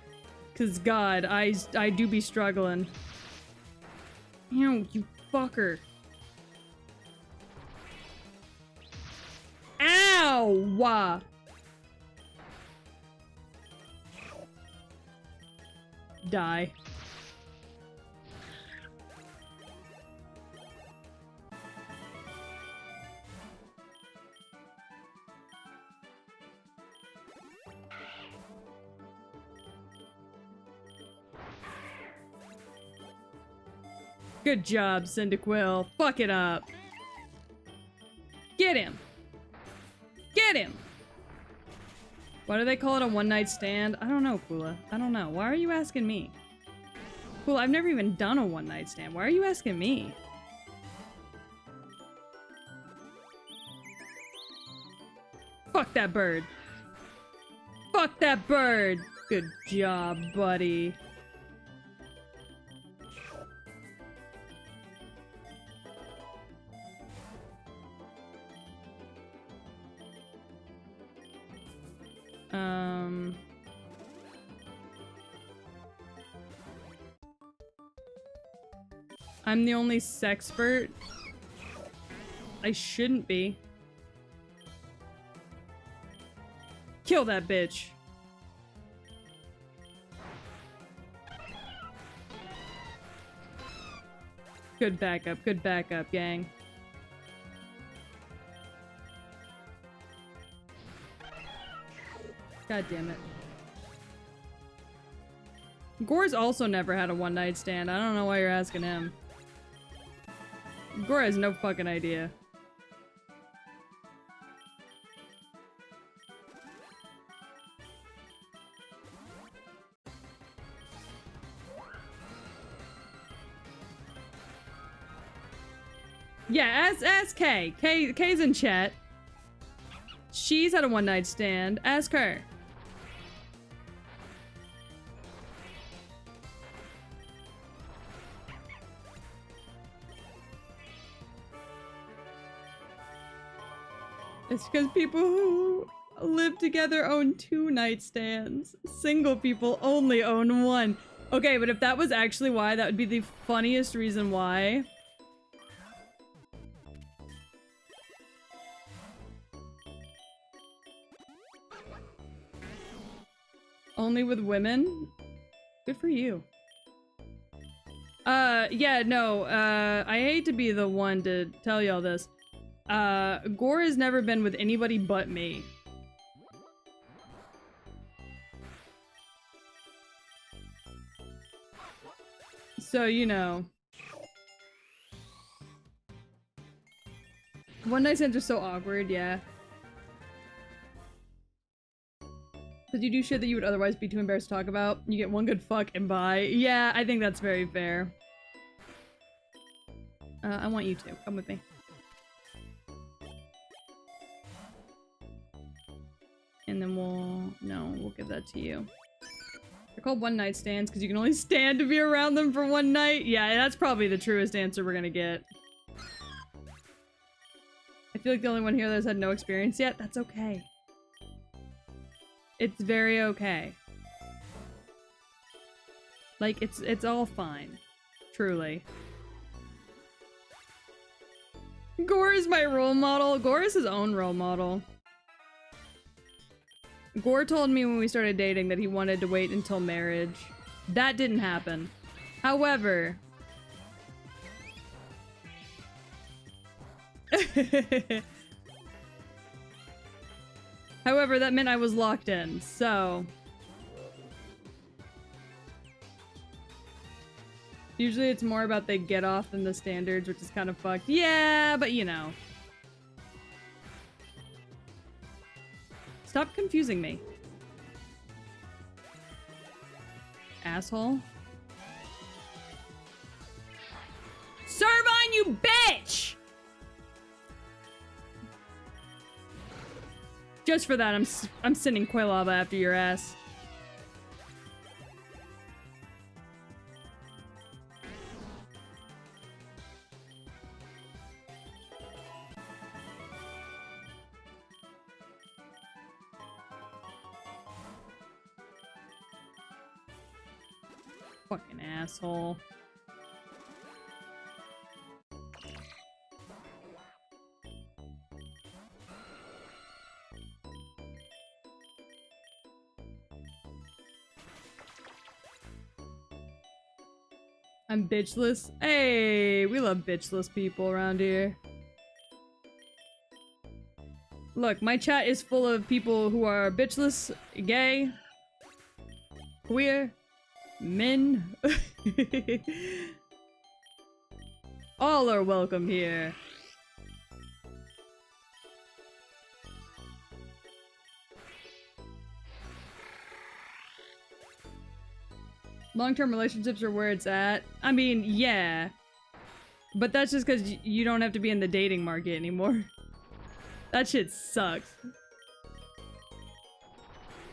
Cause God, I do be struggling. Ew, you fucker. Ow! Die. Good job, Cyndaquil. Fuck it up. Get him. Get him. Why do they call it a one-night stand? I don't know, Kula. I don't know. Why are you asking me? Kula, I've never even done a one-night stand. Why are you asking me? Fuck that bird. Fuck that bird. Good job, buddy. I'm the only sexpert. I shouldn't be. Kill that bitch. Good backup, gang. God damn it. Gore's also never had a one-night stand. I don't know why you're asking him. Gore has no fucking idea. Yeah, ask Kay. Kay's in chat. She's had a one-night stand. Ask her. It's because people who live together own 2 nightstands. Single people only own 1. Okay, but if that was actually why, that would be the funniest reason why. Only with women? Good for you. Yeah, no, I hate to be the one to tell y'all this. Gore has never been with anybody but me. So, you know. One night stands are so awkward, yeah. Because you do shit that you would otherwise be too embarrassed to talk about. You get one good fuck and bye. Yeah, I think that's very fair. I want you to. Come with me. And then we'll give that to you. They're called one night stands because you can only stand to be around them for one night. Yeah, that's probably the truest answer we're gonna get. I feel like the only one here that's had no experience yet. That's okay. It's very okay. Like, it's all fine. Truly. Gore is my role model. Gore is his own role model. Gore told me when we started dating that he wanted to wait until marriage. That didn't happen. However... However, that meant I was locked in, so... Usually it's more about they get off than the standards, which is kind of fucked. Yeah, but you know. Stop confusing me. Asshole. Servine, you bitch! Just for that, I'm sending Quailava after your ass. Fucking asshole. I'm bitchless. Hey, we love bitchless people around here. Look, my chat is full of people who are bitchless, gay, queer, men. All are welcome here. Long-term relationships are where it's at. I mean, yeah. But that's just because you don't have to be in the dating market anymore. That shit sucks.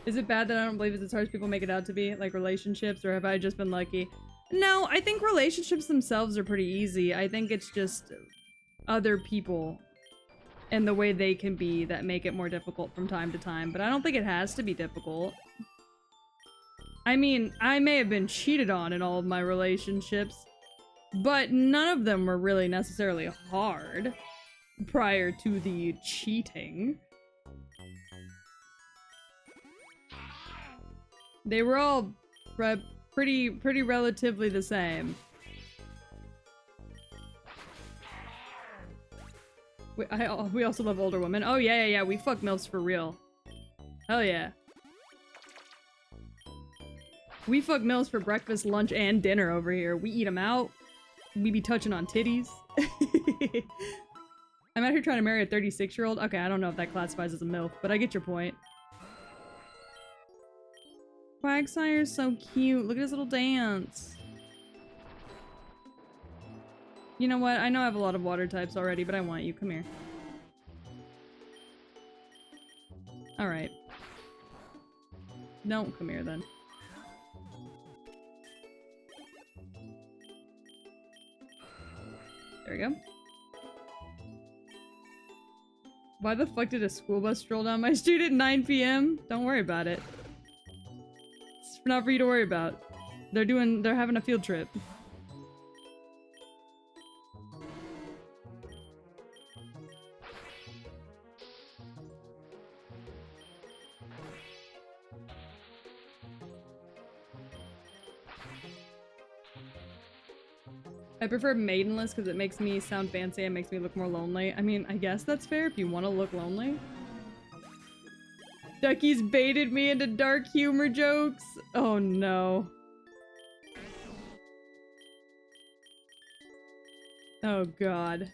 Is it bad that I don't believe it's as hard as people make it out to be? Like relationships, or have I just been lucky? No, I think relationships themselves are pretty easy. I think it's just other people and the way they can be that make it more difficult from time to time. But I don't think it has to be difficult. I mean, I may have been cheated on in all of my relationships, But none of them were really necessarily hard prior to the cheating. They were all pretty relatively the same. We also love older women. Oh yeah, we fuck MILFs for real. Hell yeah. We fuck MILFs for breakfast, lunch, and dinner over here. We eat them out. We be touching on titties. I'm out here trying to marry a 36-year-old. Okay, I don't know if that classifies as a MILF, but I get your point. Quagsire's so cute. Look at his little dance. You know what? I know I have a lot of water types already, but I want you. Come here. Alright. Don't come here then. There we go. Why the fuck did a school bus stroll down my street at 9 p.m? Don't worry about it. It's not for you to worry about. They're having a field trip. I prefer maidenless because it makes me sound fancy and makes me look more lonely. I mean, I guess that's fair if you want to look lonely. Ducky's baited me into dark humor jokes. Oh no. Oh god.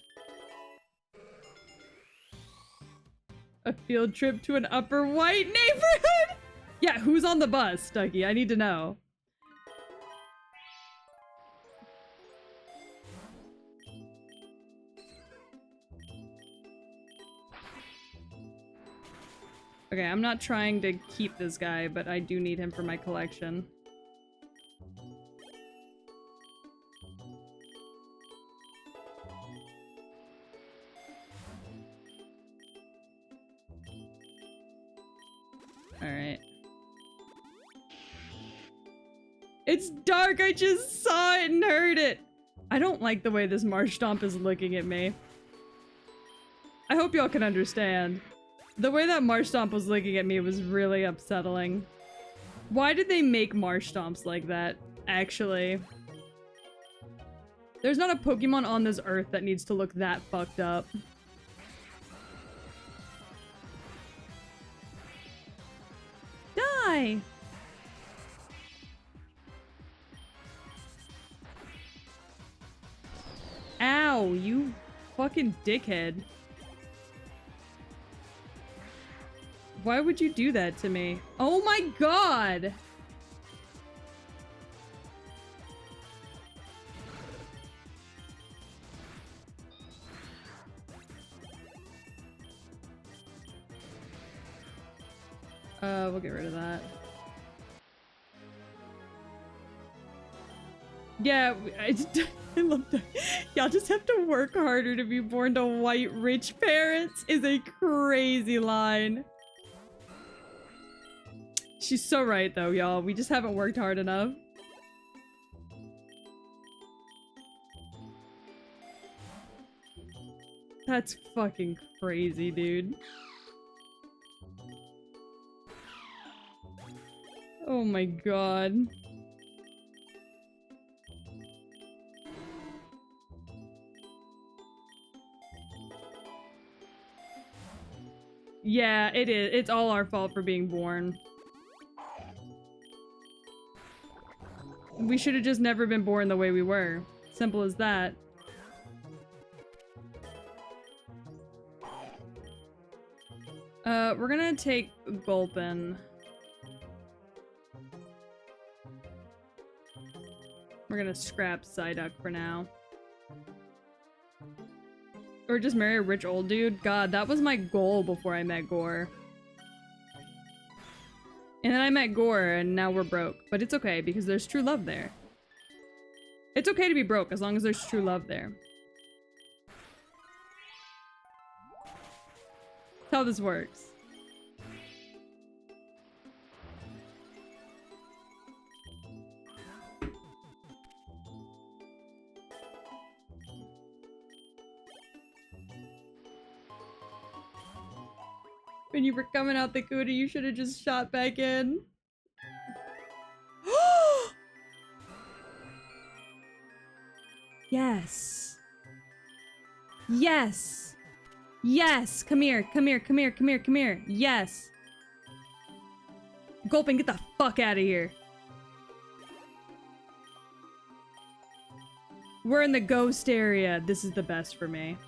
A field trip to an upper white neighborhood? Yeah, who's on the bus, Ducky? I need to know. Okay, I'm not trying to keep this guy, but I do need him for my collection. Alright. It's dark! I just saw it and heard it! I don't like the way this Marsh Stomp is looking at me. I hope y'all can understand. The way that Marsh Stomp was looking at me was really upsetting. Why did they make Marsh Stomps like that, actually? There's not a Pokemon on this earth that needs to look that fucked up. Die! Ow, you fucking dickhead. Why would you do that to me? Oh my god! We'll get rid of that. Yeah, I love that. Y'all just have to work harder to be born to white rich parents is a crazy line. She's so right though, y'all. We just haven't worked hard enough. That's fucking crazy, dude. Oh my god. Yeah, it is. It's all our fault for being born. We should have just never been born the way we were. Simple as that. We're gonna take Gulpin. We're gonna scrap Psyduck for now. Or just marry a rich old dude. God, that was my goal before I met Gore. And then I met Gore, and now we're broke. But it's okay, because there's true love there. It's okay to be broke, as long as there's true love there. That's how this works. When you were coming out the cootie, you should have just shot back in. Yes. Yes. Yes. Come here. Come here. Come here. Come here. Come here. Yes. Gulpin, get the fuck out of here. We're in the ghost area. This is the best for me.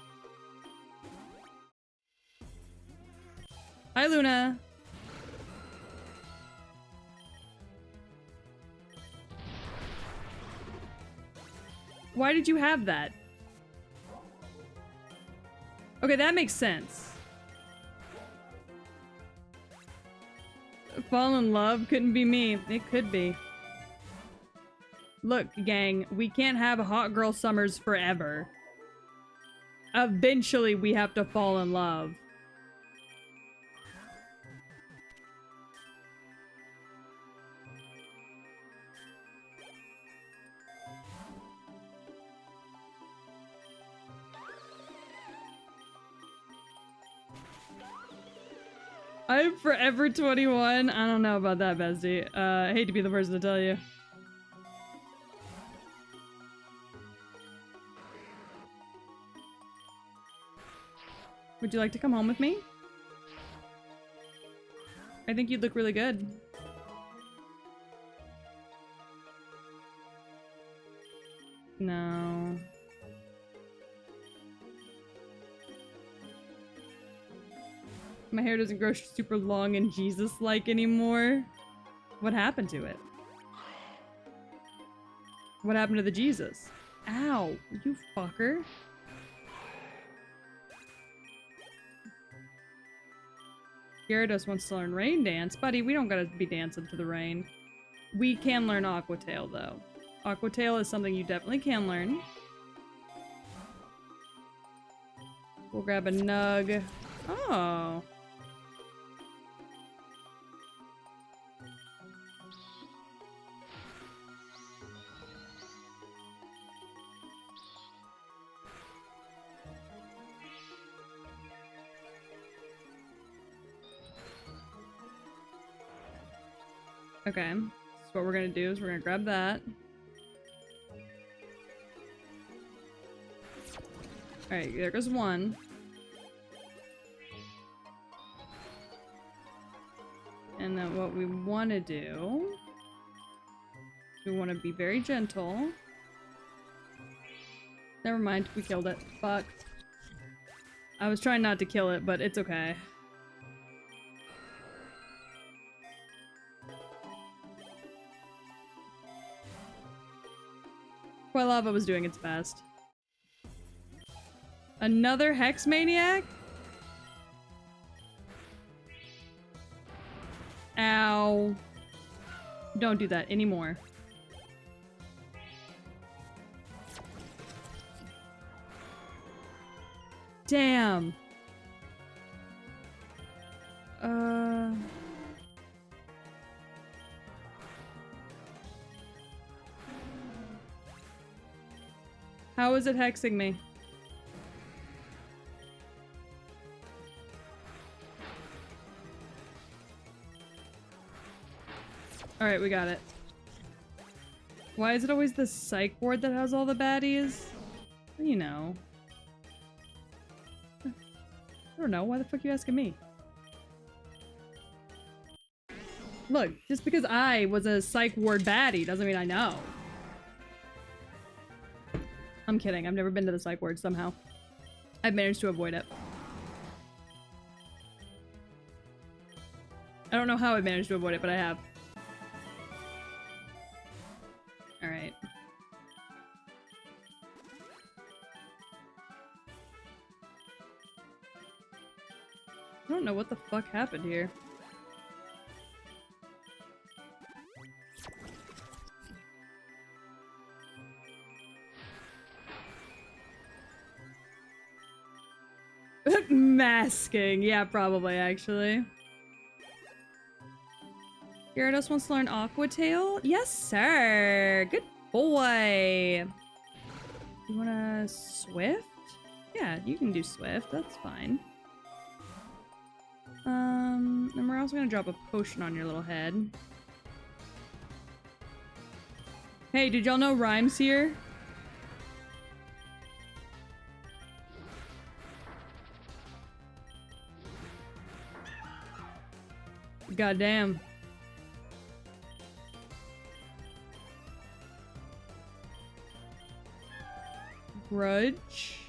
Hi, Luna. Why did you have that? Okay, that makes sense. Fall in love couldn't be me. It could be. Look, gang, we can't have hot girl summers forever. Eventually, we have to fall in love. I'm forever 21. I don't know about that, bestie. I hate to be the person to tell you. Would you like to come home with me? I think you'd look really good. No. My hair doesn't grow super long and Jesus-like anymore. What happened to it? What happened to the Jesus? Ow, you fucker. Gyarados wants to learn Rain Dance. Buddy, we don't gotta be dancing to the rain. We can learn Aqua Tail, though. Aqua Tail is something you definitely can learn. We'll grab a Nug. Oh. Okay, so what we're gonna do is we're gonna grab that. Alright, there goes one. And then what we want to do, we want to be very gentle. Never mind, we killed it. Fuck. I was trying not to kill it, but it's okay. Lava was doing its best. Another Hex Maniac? Ow. Don't do that anymore. Damn. How is it hexing me? Alright, we got it. Why is it always the psych ward that has all the baddies? You know. I don't know, why the fuck are you asking me? Look, just because I was a psych ward baddie doesn't mean I know. I'm kidding, I've never been to the psych ward somehow. I've managed to avoid it. I don't know how I managed to avoid it, but I have. Alright. I don't know what the fuck happened here. Masking. Yeah, probably, actually. Gyarados wants to learn Aqua Tail? Yes, sir! Good boy! You wanna Swift? Yeah, you can do Swift. That's fine. And we're also gonna drop a potion on your little head. Hey, did y'all know Rhyme's here? Goddamn. Grudge.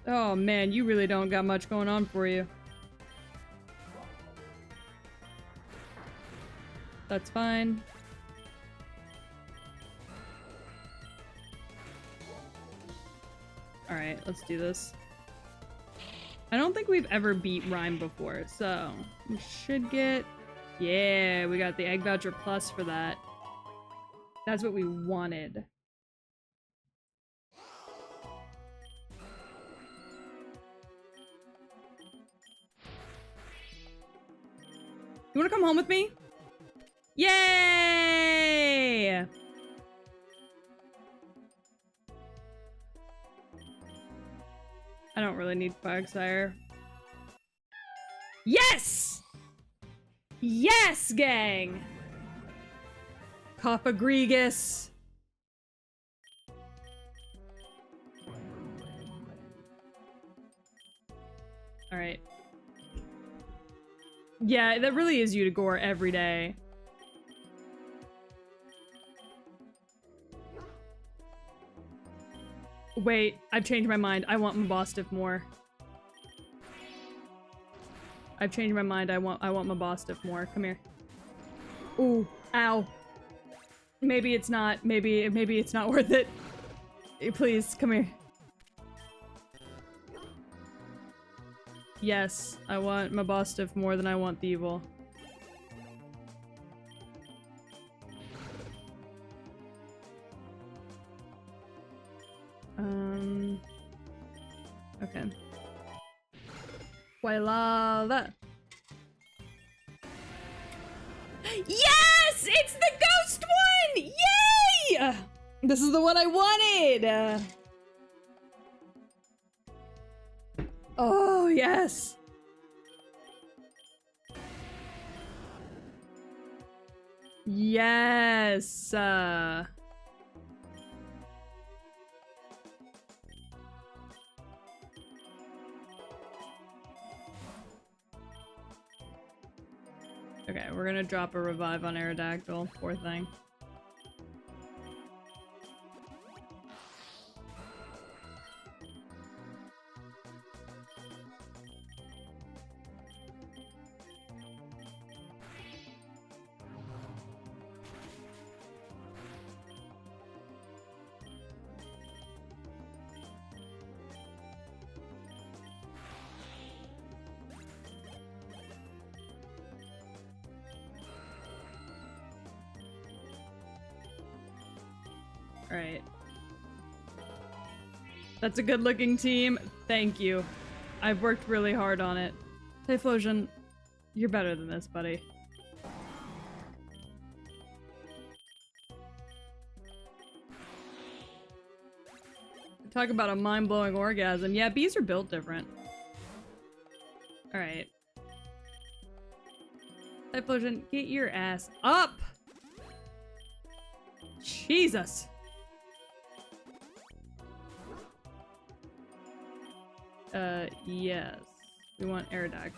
Oh man, you really don't got much going on for you. That's fine. Alright, let's do this. I don't think we've ever beat Rhyme before, so we should get... Yeah, we got the Egg Voucher Plus for that. That's what we wanted. You wanna come home with me? Yay! I don't really need Quagsire. Yes! Yes, gang! Copagregus. Alright. Yeah, that really is Utagore every day. Wait, I've changed my mind. I want Mabostiff more. I've changed my mind. I want Mabostiff more. Come here. Ooh, ow. Maybe it's not. Maybe it's not worth it. Please, come here. Yes, I want Mabostiff more than I want Thievul. Okay. Wailala. Yes! It's the ghost one! Yay! This is the one I wanted! Oh, yes! Yes! Okay, we're gonna drop a revive on Aerodactyl. Poor thing. Alright. That's a good looking team. Thank you. I've worked really hard on it. Typhlosion, you're better than this, buddy. Talk about a mind-blowing orgasm. Yeah, bees are built different. Alright. Typhlosion, get your ass up! Jesus! Yes. We want Aerodactyl.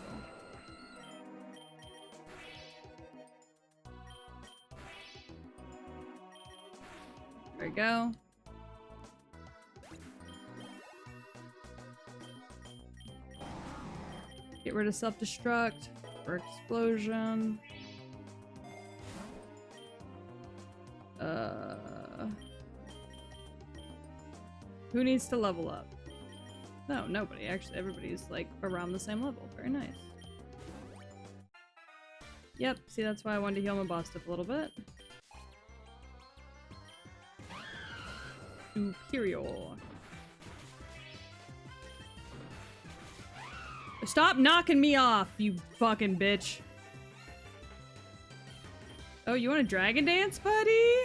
There we go. Get rid of self-destruct for explosion. Who needs to level up? No, nobody. Actually, everybody's like around the same level. Very nice. Yep, see, that's why I wanted to heal my Mabostiff a little bit. Superior. Stop knocking me off, you fucking bitch. Oh, you want a dragon dance, buddy?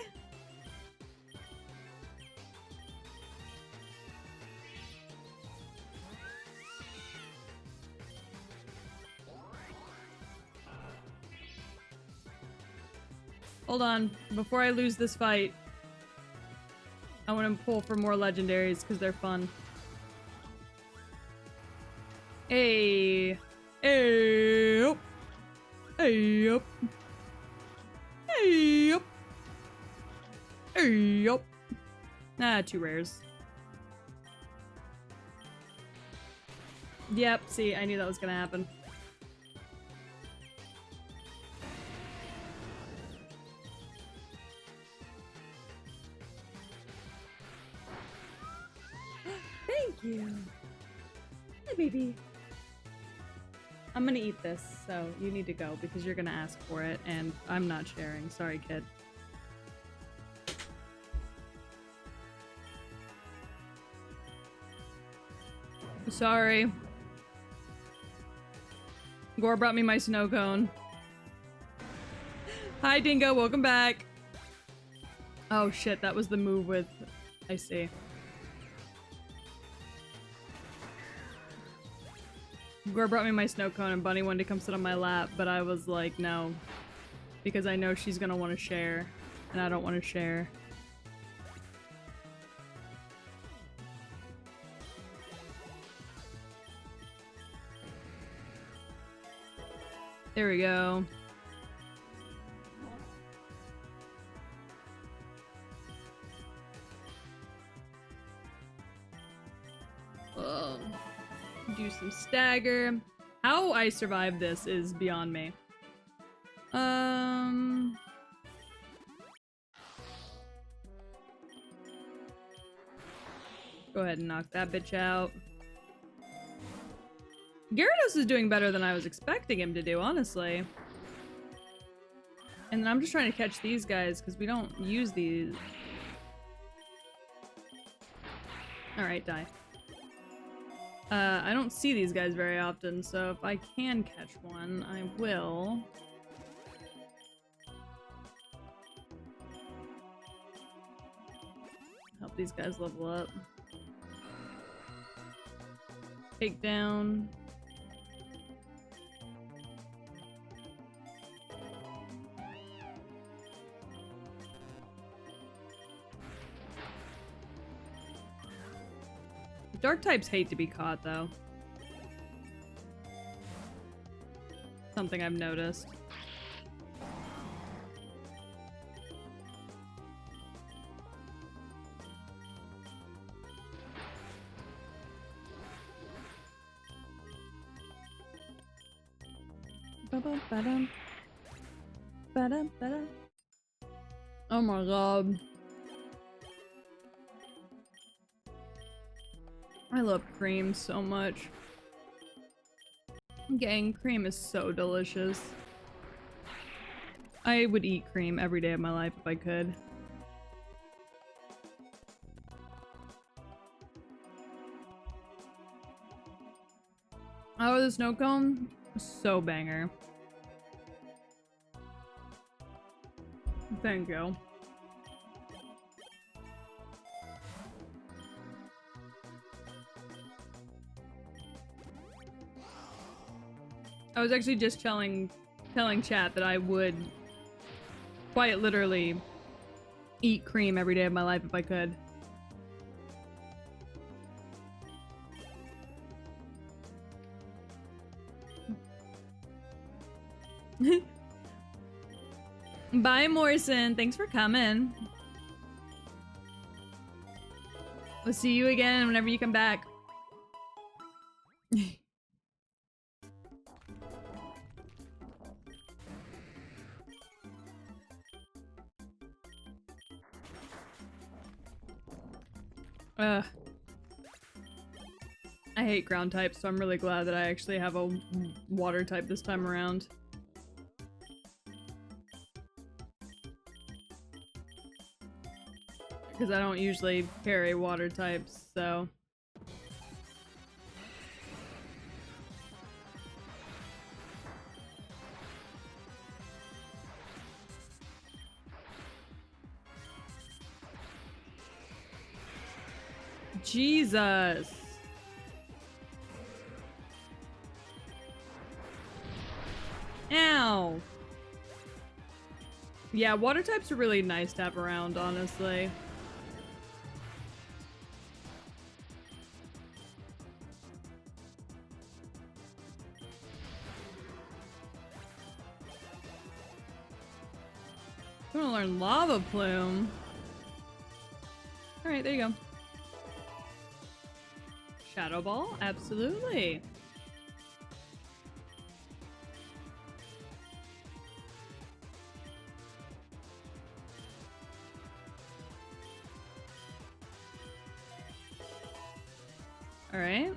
Hold on. Before I lose this fight, I want to pull for more legendaries because they're fun. Hey. Hey. Up. Hey. Up. Hey. Up. Hey. Up. Ah, 2 rares. Yep, see, I knew that was gonna happen. Thank you. Hi, baby. I'm gonna eat this, so you need to go because you're gonna ask for it, and I'm not sharing. Sorry, kid. Sorry. Gore brought me my snow cone. Hi, Dingo. Welcome back. Oh, shit. That was the move with... I see. Gore brought me my snow cone and Bunny wanted to come sit on my lap, but I was like, no. Because I know she's gonna want to share, and I don't want to share. There we go. Do some stagger. How I survive this is beyond me. Go ahead and knock that bitch out. Gyarados is doing better than I was expecting him to do, honestly. And then I'm just trying to catch these guys because we don't use these. Alright, die. I don't see these guys very often, so if I can catch one, I will. Help these guys level up. Take down. Dark types hate to be caught, though. Something I've noticed. Oh my god. I love cream so much. Gang, cream is so delicious. I would eat cream every day of my life if I could. Oh, the snow cone? So banger. Thank you. I was actually just telling chat that I would quite literally eat cream every day of my life if I could. Bye, Morrison. Thanks for coming. We'll see you again whenever you come back. I hate ground types, so I'm really glad that I actually have a water type this time around. Because I don't usually carry water types, so... Jesus! Ow! Yeah, water types are really nice to have around, honestly. I want to learn Lava Plume. Alright, there you go. Shadow Ball? Absolutely. Alright.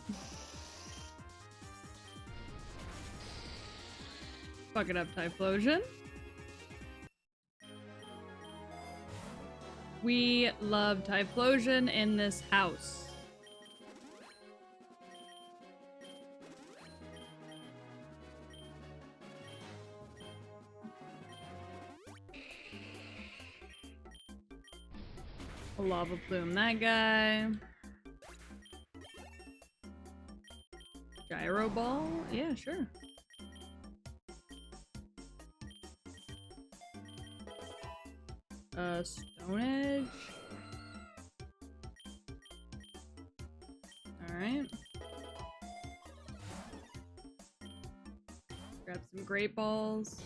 Fuck it up, Typhlosion. We love Typhlosion in this house. A Lava Plume, that guy. Gyro Ball? Yeah, sure. Stone Edge. Alright. Grab some Great Balls.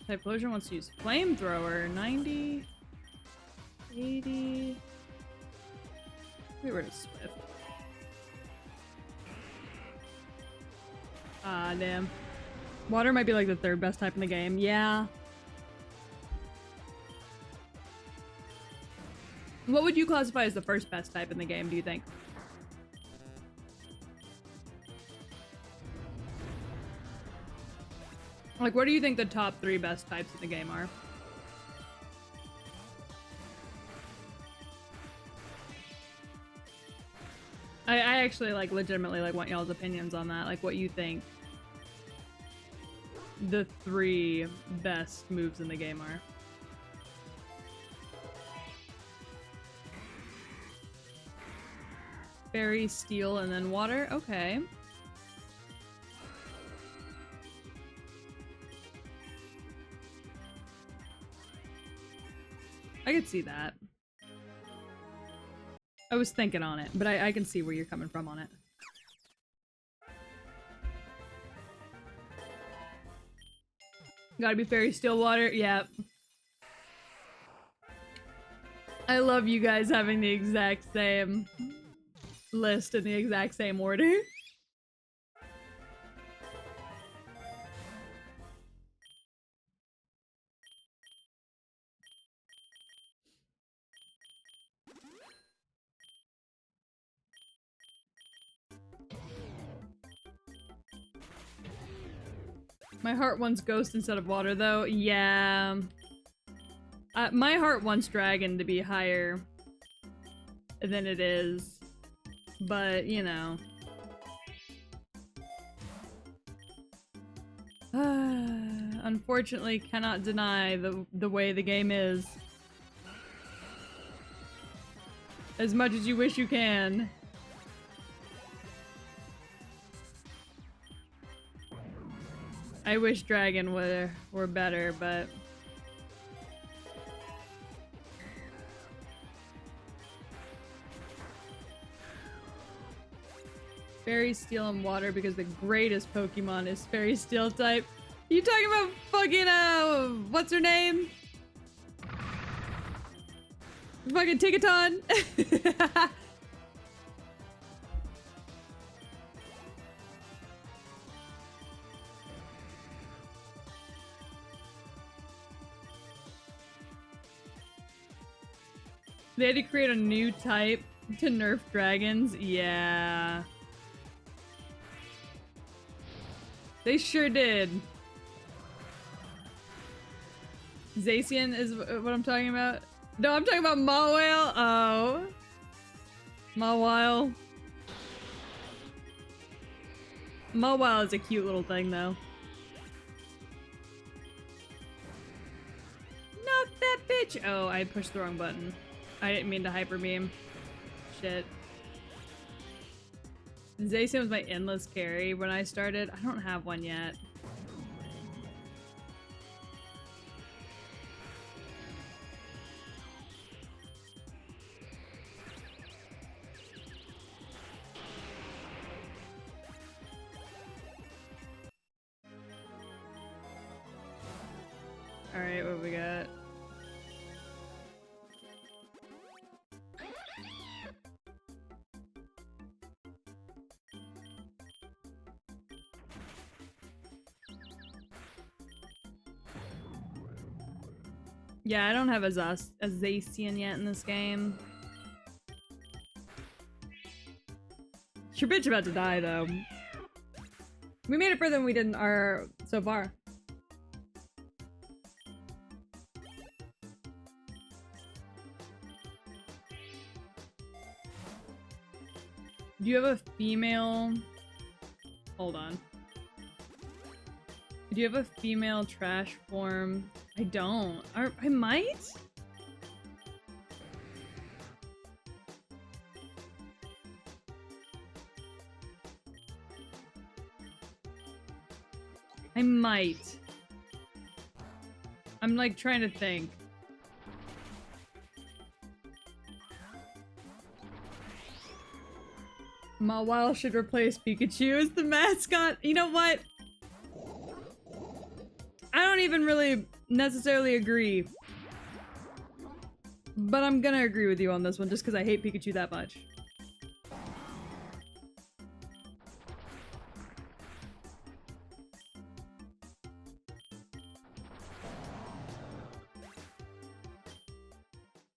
Typhlosion wants to use Flamethrower. 90. 80. Wait, where is Swift? Ah, damn. Water might be like the third best type in the game. Yeah. What would you classify as the first best type in the game, do you think? Like, what do you think the top 3 best types in the game are? I actually, like, legitimately, like, want y'all's opinions on that. Like, what you think the 3 best moves in the game are. Fairy, Steel, and then Water? Okay. I could see that. I was thinking on it, but I can see where you're coming from on it. Gotta be Fairy, Steel, Water. Yeah. I love you guys having the exact same list in the exact same order. My heart wants Ghost instead of Water, though. Yeah. My heart wants Dragon to be higher than it is. But, you know. Unfortunately, cannot deny the way the game is. As much as you wish you can. I wish Dragon were better, but... Fairy, Steel, and Water because the greatest Pokemon is Fairy Steel type. You talking about fucking, what's her name? Fucking Tigaton? They had to create a new type to nerf dragons? Yeah. They sure did. Zacian is what I'm talking about? No, I'm talking about Mawile. Oh. Mawile. Mawile is a cute little thing, though. Knock that bitch! Oh, I pushed the wrong button. I didn't mean to hyper beam. Shit. Zacian was my endless carry when I started. I don't have one yet. Alright, what we got? Yeah, I don't have a Zacian yet in this game. Your bitch about to die, though. We made it further than we did in our so far. Do you have a female? Hold on. Do you have a female trash form? I don't. I might? I might. I'm like trying to think. Mawile should replace Pikachu as the mascot. You know what? I don't even really necessarily agree. But I'm gonna agree with you on this one just because I hate Pikachu that much.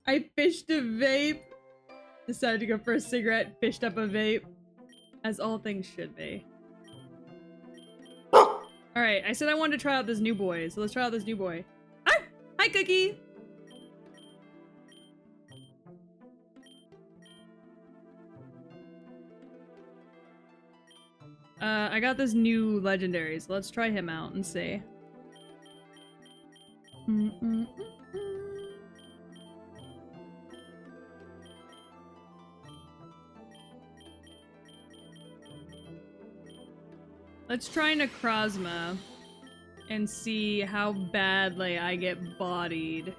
I fished a vape. Decided to go for a cigarette, fished up a vape. As all things should be. Alright, I said I wanted to try out this new boy, so let's try out this new boy. Ah! Hi, Cookie! I got this new legendary, so let's try him out and see. Let's try Necrozma and see how badly I get bodied.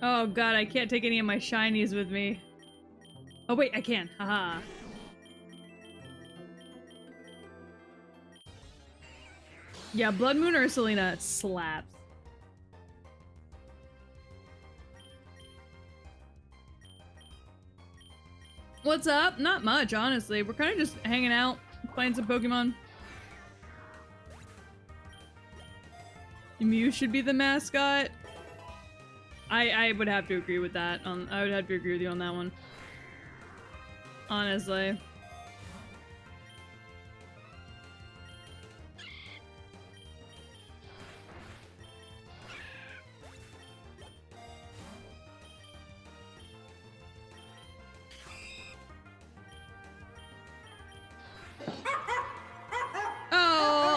Oh god, I can't take any of my shinies with me. Oh wait, I can. Haha. Yeah, Blood Moon Ursulina slaps. What's up? Not much, honestly. We're kind of just hanging out, playing some Pokemon. Mew should be the mascot. I would have to agree with that. I would have to agree with you on that one. Honestly.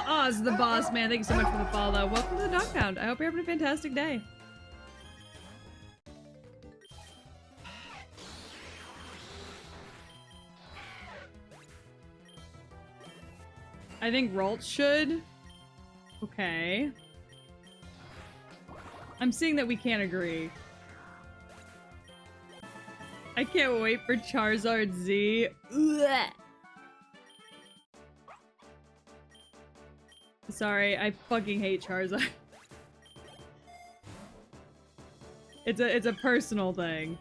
Oz the boss man, thank you so much for the follow. Welcome to the Dog Pound. I hope you're having a fantastic day. I think Ralt should. Okay. I'm seeing that we can't agree. I can't wait for Charizard Z. Ugh. Sorry, I fucking hate Charizard. It's a personal thing.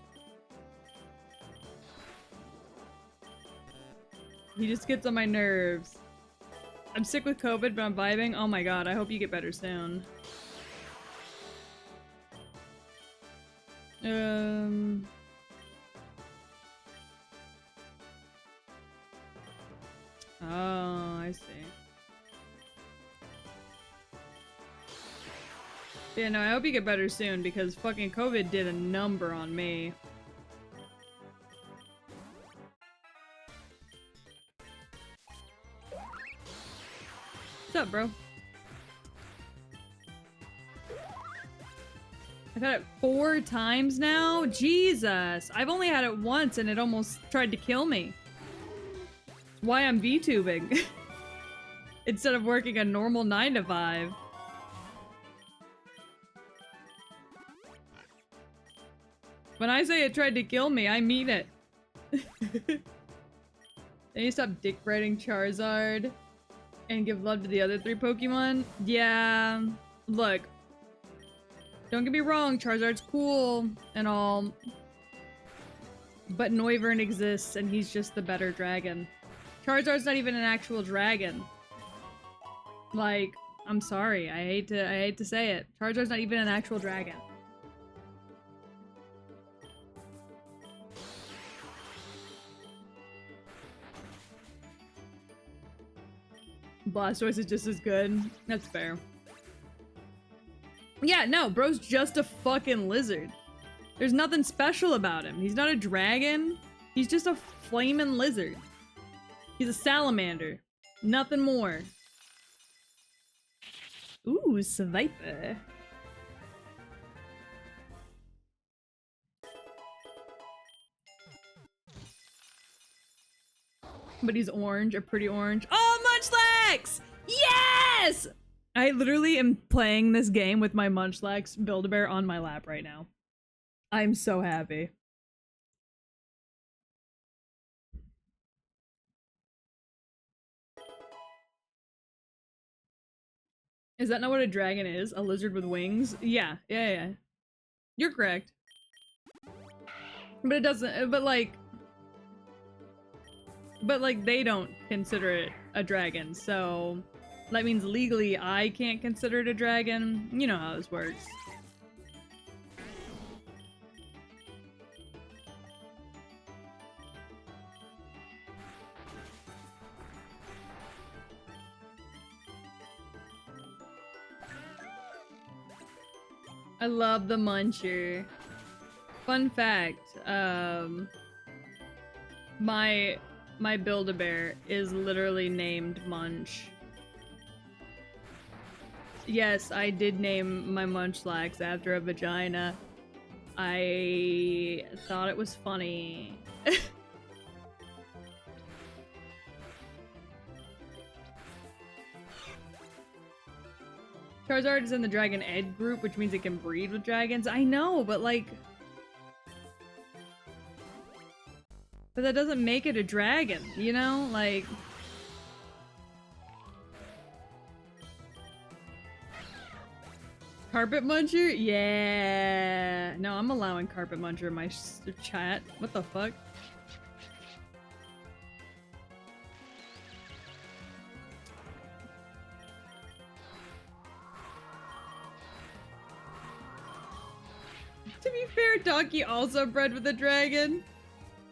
He just gets on my nerves. I'm sick with COVID, but I'm vibing. Oh my god, I hope you get better soon. Oh, I see. Yeah, no, I hope you get better soon because fucking COVID did a number on me. What's up, bro? I've had it 4 times now? Jesus! I've only had it once and it almost tried to kill me. That's why I'm VTubing. Instead of working a normal 9 to 5. When I say it tried to kill me, I mean it. Then you stop dick riding Charizard and give love to the other 3 Pokemon? Yeah, look. Don't get me wrong, Charizard's cool and all. But Noivern exists and he's just the better dragon. Charizard's not even an actual dragon. Like, I'm sorry, I hate to say it. Charizard's not even an actual dragon. Blastoise is just as good. That's fair. Yeah, no, bro's just a fucking lizard. There's nothing special about him. He's not a dragon. He's just a flaming lizard. He's a salamander. Nothing more. Ooh, Sviper. But he's orange, a pretty orange. Oh, Munchlax! Yes! I literally am playing this game with my Munchlax Build-A-Bear on my lap right now. I'm so happy. Is that not what a dragon is? A lizard with wings? Yeah. You're correct. But it doesn't, but like, they don't consider it a dragon, so that means legally I can't consider it a dragon. You know how this works. I love the Muncher. Fun fact, my Build-A-Bear is literally named Munch. Yes, I did name my Munchlax after a vagina. I thought it was funny. Charizard is in the Dragon Egg group, which means it can breed with dragons. I know, but like... But that doesn't make it a dragon, you know? Like... Carpet Muncher? Yeah! No, I'm allowing Carpet Muncher in my chat. What the fuck? To be fair, Donkey also bred with a dragon.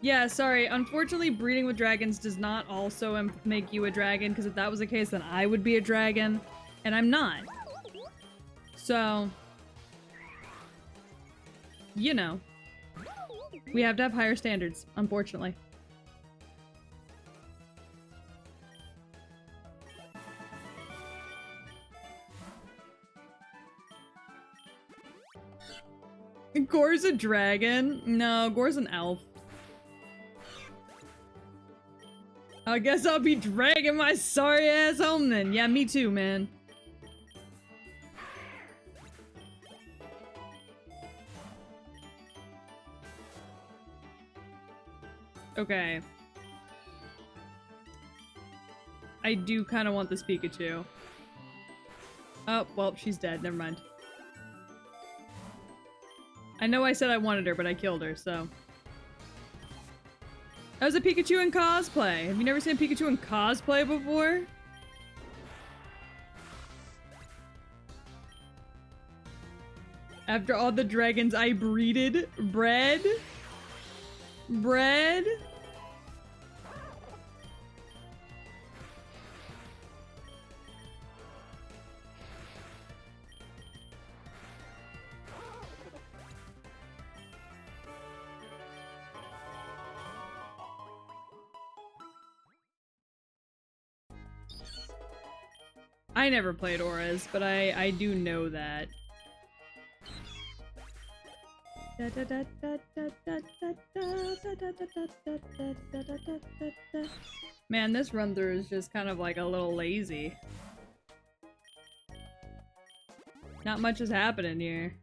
Yeah, sorry. Unfortunately, breeding with dragons does not also make you a dragon, because if that was the case, then I would be a dragon, and I'm not. So, you know, we have to have higher standards, unfortunately. Gore's a dragon? No, Gore's an elf. I guess I'll be dragging my sorry ass home then. Yeah, me too, man. Okay. I do kind of want this Pikachu. Oh, well, she's dead. Never mind. I know I said I wanted her, but I killed her, so. That was a Pikachu in cosplay. Have you never seen a Pikachu in cosplay before? After all the dragons I bred? I never played Auras, but I do know that. Man, this run through is just kind of like a little lazy. Not much is happening here.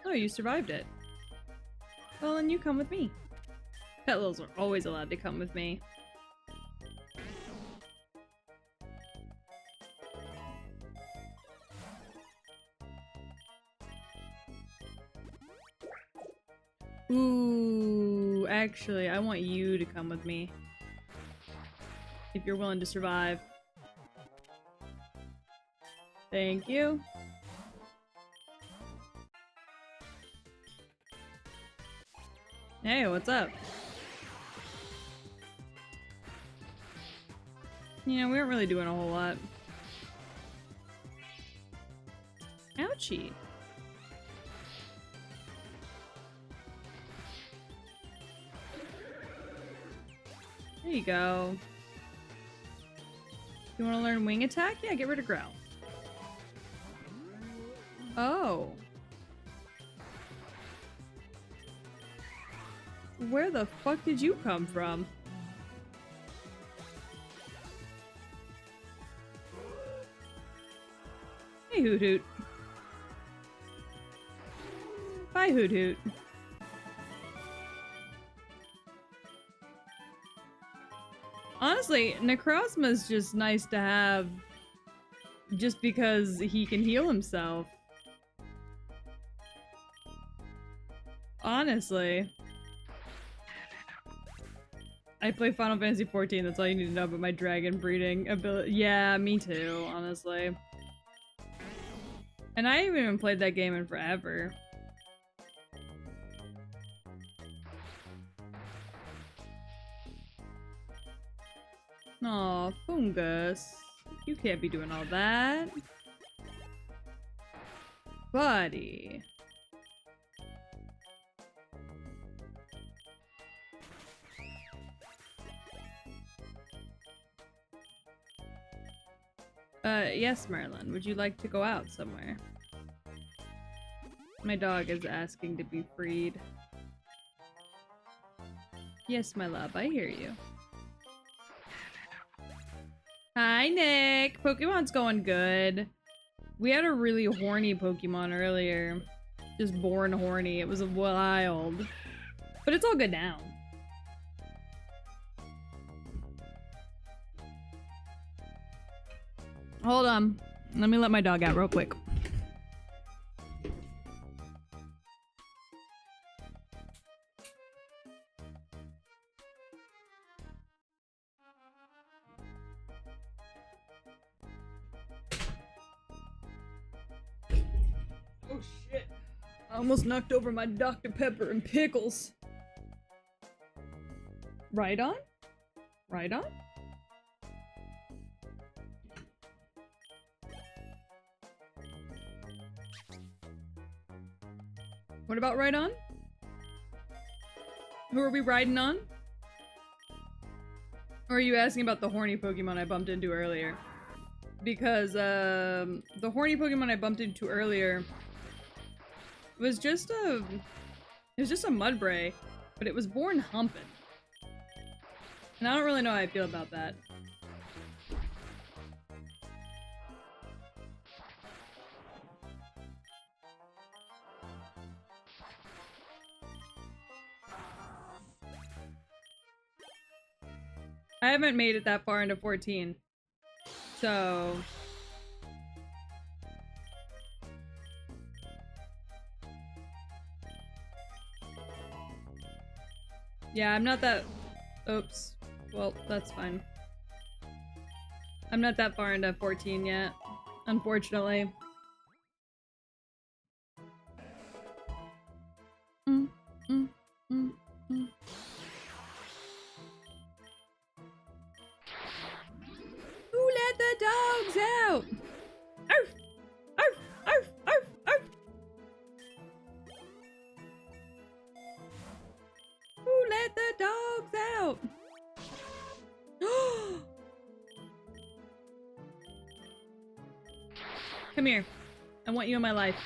Oh, you survived it. Well, then you come with me. Pet Lils are always allowed to come with me. Ooh, actually, I want you to come with me. If you're willing to survive. Thank you. Hey, what's up? You know, we aren't really doing a whole lot. Ouchie. There you go. You want to learn wing attack? Yeah, get rid of growl. Oh. Where the fuck did you come from? Hey, Hoot Hoot. Bye, Hoot Hoot. Honestly, Necrozma's just nice to have just because he can heal himself. Honestly. I play Final Fantasy XIV, that's all you need to know about my dragon breeding ability. Yeah, me too, honestly. And I haven't even played that game in forever. Aw, Fungus. You can't be doing all that. Buddy. Yes, Merlin. Would you like to go out somewhere? My dog is asking to be freed. Yes, my love, I hear you. Hi, Nick! Pokemon's going good. We had a really horny Pokemon earlier. Just born horny. It was wild. But it's all good now. Hold on. Let me let my dog out real quick. Oh shit. I almost knocked over my Dr. Pepper and pickles. Right on? Right on? What about right on? Who are we riding on? Or are you asking about the horny Pokemon I bumped into earlier? Because, the horny Pokemon I bumped into earlier was just a... It was just a Mudbray, but it was born humping. And I don't really know how I feel about that. I haven't made it that far into 14. So... Yeah, I'm not that... Oops. Well, that's fine. I'm not that far into 14 yet, unfortunately. Who let the dogs out? Arf! Arf! Arf! Arf! Arf! Who let the dogs out? Come here. I want you in my life.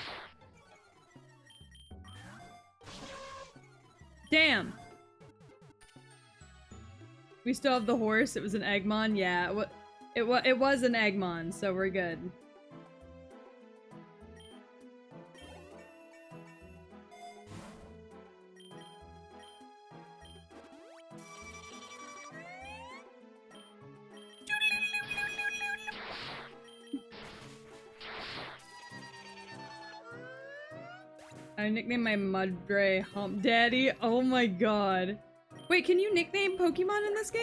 Damn! We still have the horse. It was an Eggmon. Yeah, it was an Eggmon, so we're good. I nicknamed my Mudbray Hump Daddy. Oh my god. Wait, can you nickname Pokemon in this game?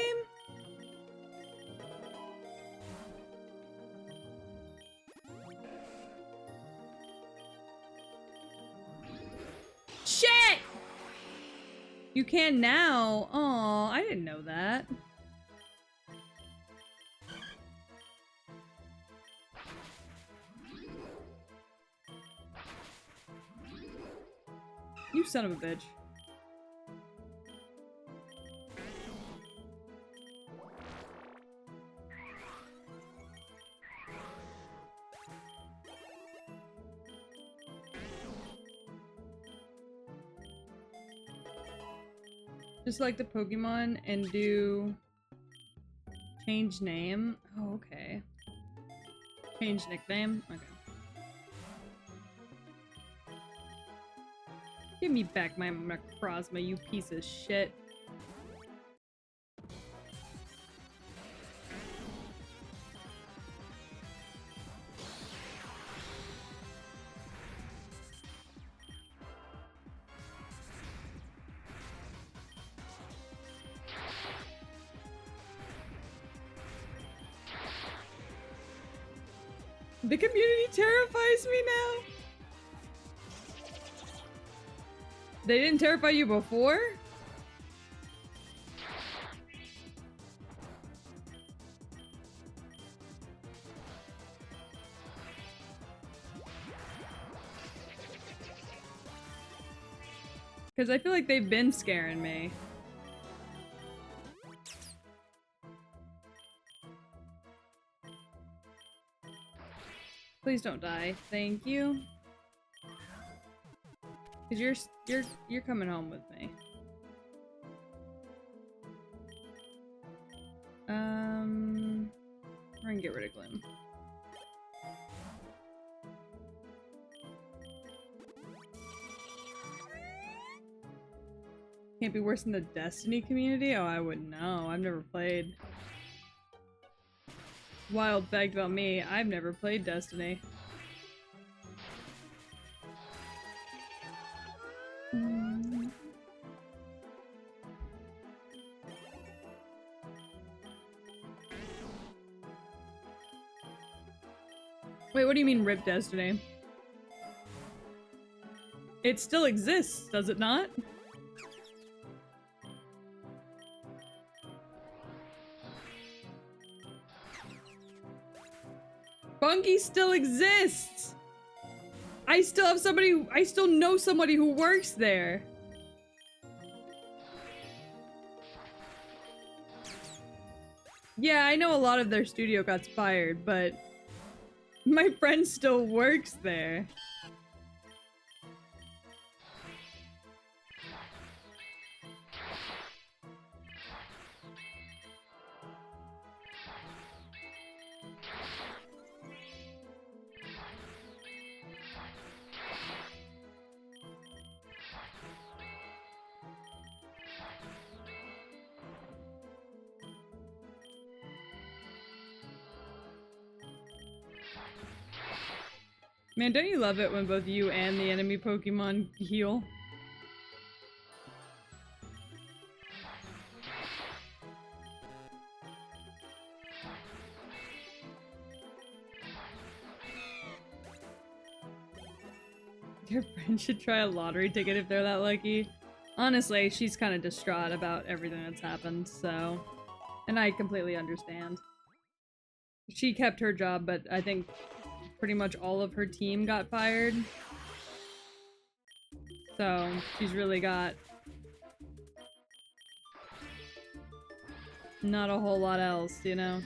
Shit! You can now. Aw, I didn't know that. You son of a bitch. Just like the Pokemon and do change name. Oh, okay. Change nickname. Okay. Give me back my Macrozma, you piece of shit. The community terrifies me now. They didn't terrify you before? Because I feel like they've been scaring me. Please don't die. Thank you. Cause you're coming home with me. We're gonna get rid of Gloom. Can't be worse than the Destiny community? Oh, I wouldn't know. I've never played. Wild fact about me, I've never played Destiny. Wait, what do you mean RIP Destiny? It still exists, does it not? Bungie still exists! I still have somebody- I still know somebody who works there. Yeah, I know a lot of their studio got fired, but my friend still works there. Man, don't you love it when both you and the enemy Pokemon heal? Your friend should try a lottery ticket if they're that lucky. Honestly, she's kind of distraught about everything that's happened, so... And I completely understand. She kept her job, but I think pretty much all of her team got fired. So, she's really got not a whole lot else, you know?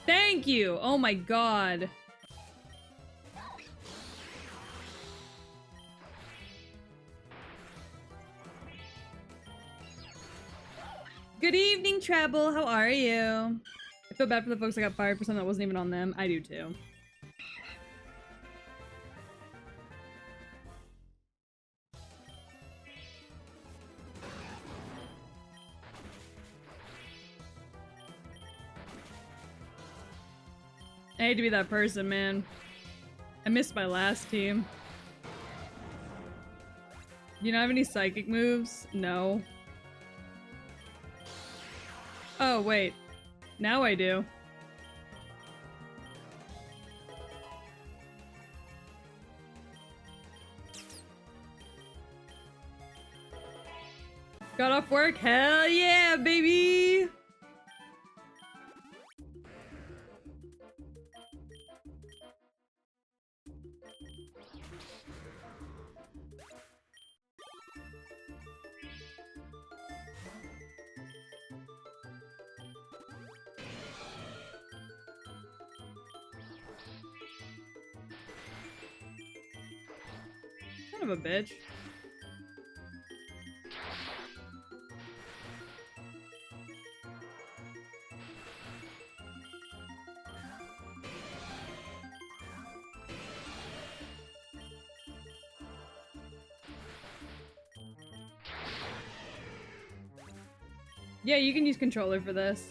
Thank you! Oh my god. Good evening, Treble. How are you? I feel bad for the folks that got fired for something that wasn't even on them. I do too. I hate to be that person, man. I missed my last team. Do you not have any psychic moves? No. Oh, wait. Now I do. Got off work? Hell yeah, baby! Son of a bitch. Yeah, you can use controller for this.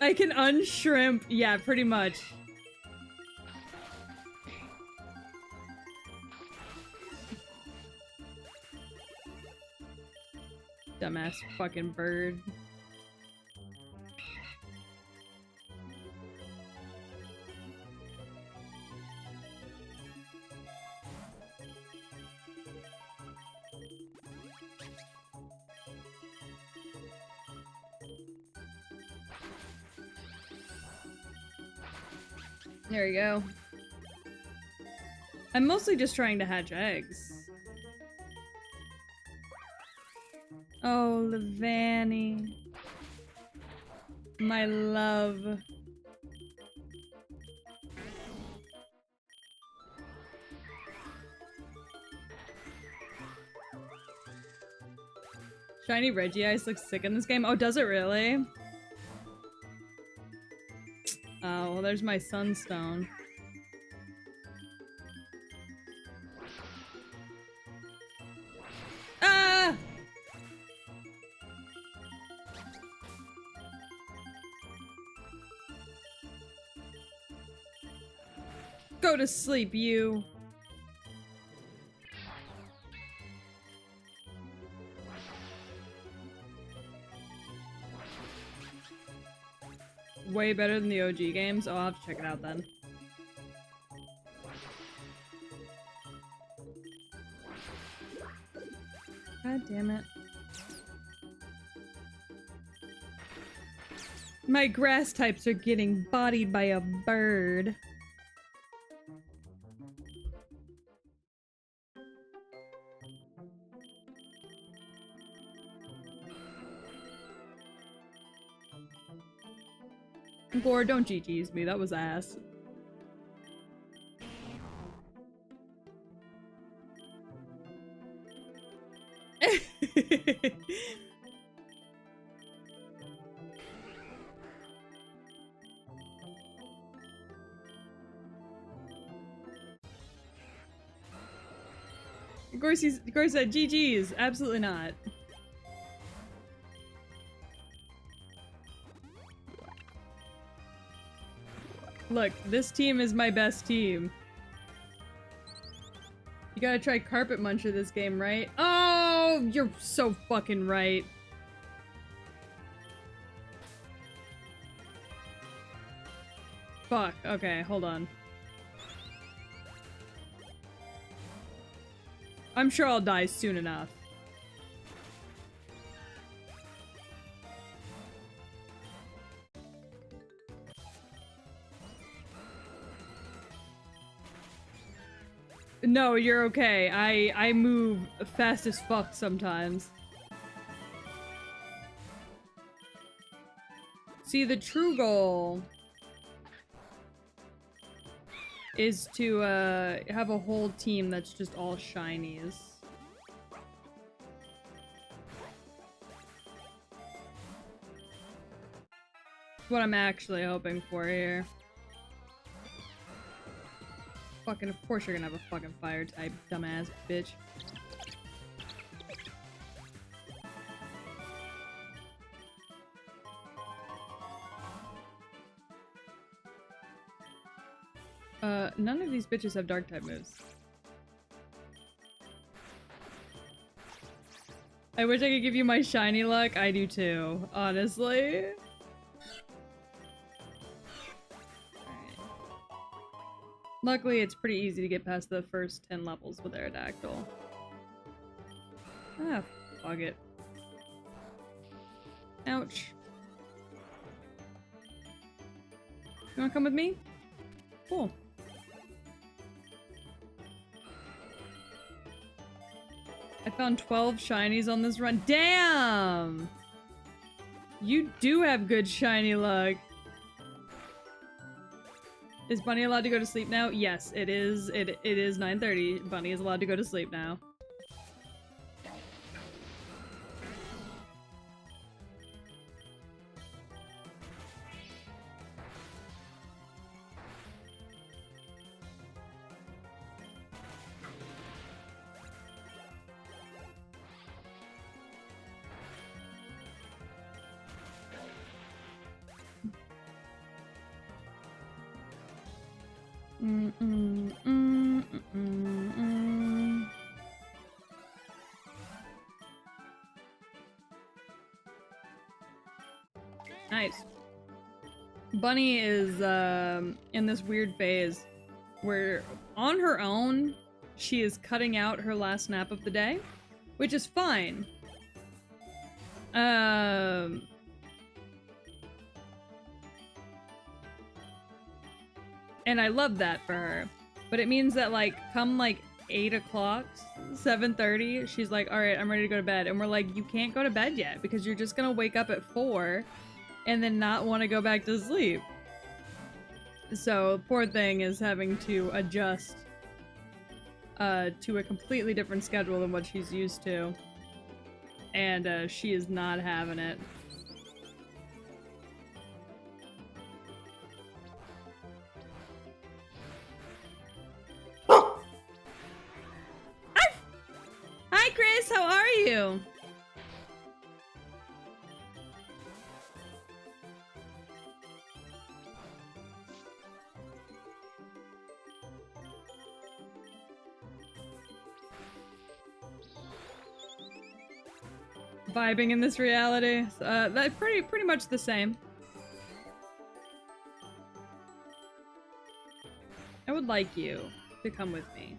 I can unshrimp. Yeah, pretty much. Dumbass fucking bird. There you go. I'm mostly just trying to hatch eggs. Oh, Levani. My love. Shiny Regice looks sick in this game. Oh, does it really? Oh, well, there's my Sunstone. Ah! Go to sleep, you. Way better than the OG games. Oh, I'll have to check it out then. God damn it. My grass types are getting bodied by a bird. Gore, don't GG's me. That was ass. Gore said GG's. Absolutely not. Look, this team is my best team. You gotta try Carpet Muncher this game, right? Oh, you're so fucking right. Fuck. Okay, hold on. I'm sure I'll die soon enough. No, you're okay. I move fast as fuck sometimes. See, the true goal is to have a whole team that's just all shinies. What I'm actually hoping for here. Fucking, of course you're gonna have a fucking fire type, dumbass bitch. None of these bitches have dark type moves. I wish I could give you my shiny luck. I do too, honestly. Luckily, it's pretty easy to get past the first 10 levels with Aerodactyl. Ah, fuck it. Ouch. You wanna come with me? Cool. I found 12 shinies on this run. Damn! You do have good shiny luck. Is Bunny allowed to go to sleep now? Yes, it is. It is 9:30. Bunny is allowed to go to sleep now. Nice. Bunny is in this weird phase where on her own she is cutting out her last nap of the day, which is fine. And I love that for her. But it means that, like, come, like, 8 o'clock, 7:30, she's like, alright, I'm ready to go to bed. And we're like, you can't go to bed yet, because you're just gonna wake up at 4 and then not want to go back to sleep. So, poor thing is having to adjust to a completely different schedule than what she's used to. And she is not having it. Hi, Chris. How are you? Vibing in this reality. That's pretty much the same. I would like you to come with me.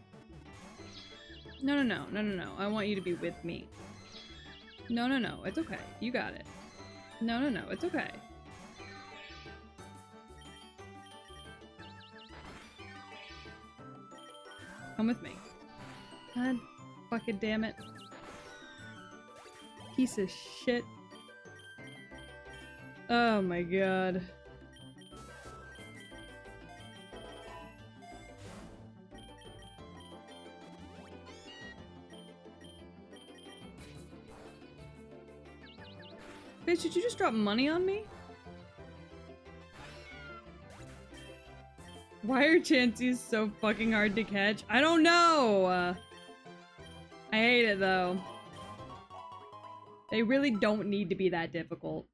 No, no, no, no, no, no. I want you to be with me. No, no, no. It's okay. You got it. No, no, no. It's okay. Come with me. God fucking damn it. Piece of shit. Oh my god. Bitch, did you just drop money on me? Why are Chanseys so fucking hard to catch? I don't know! I hate it though. They really don't need to be that difficult.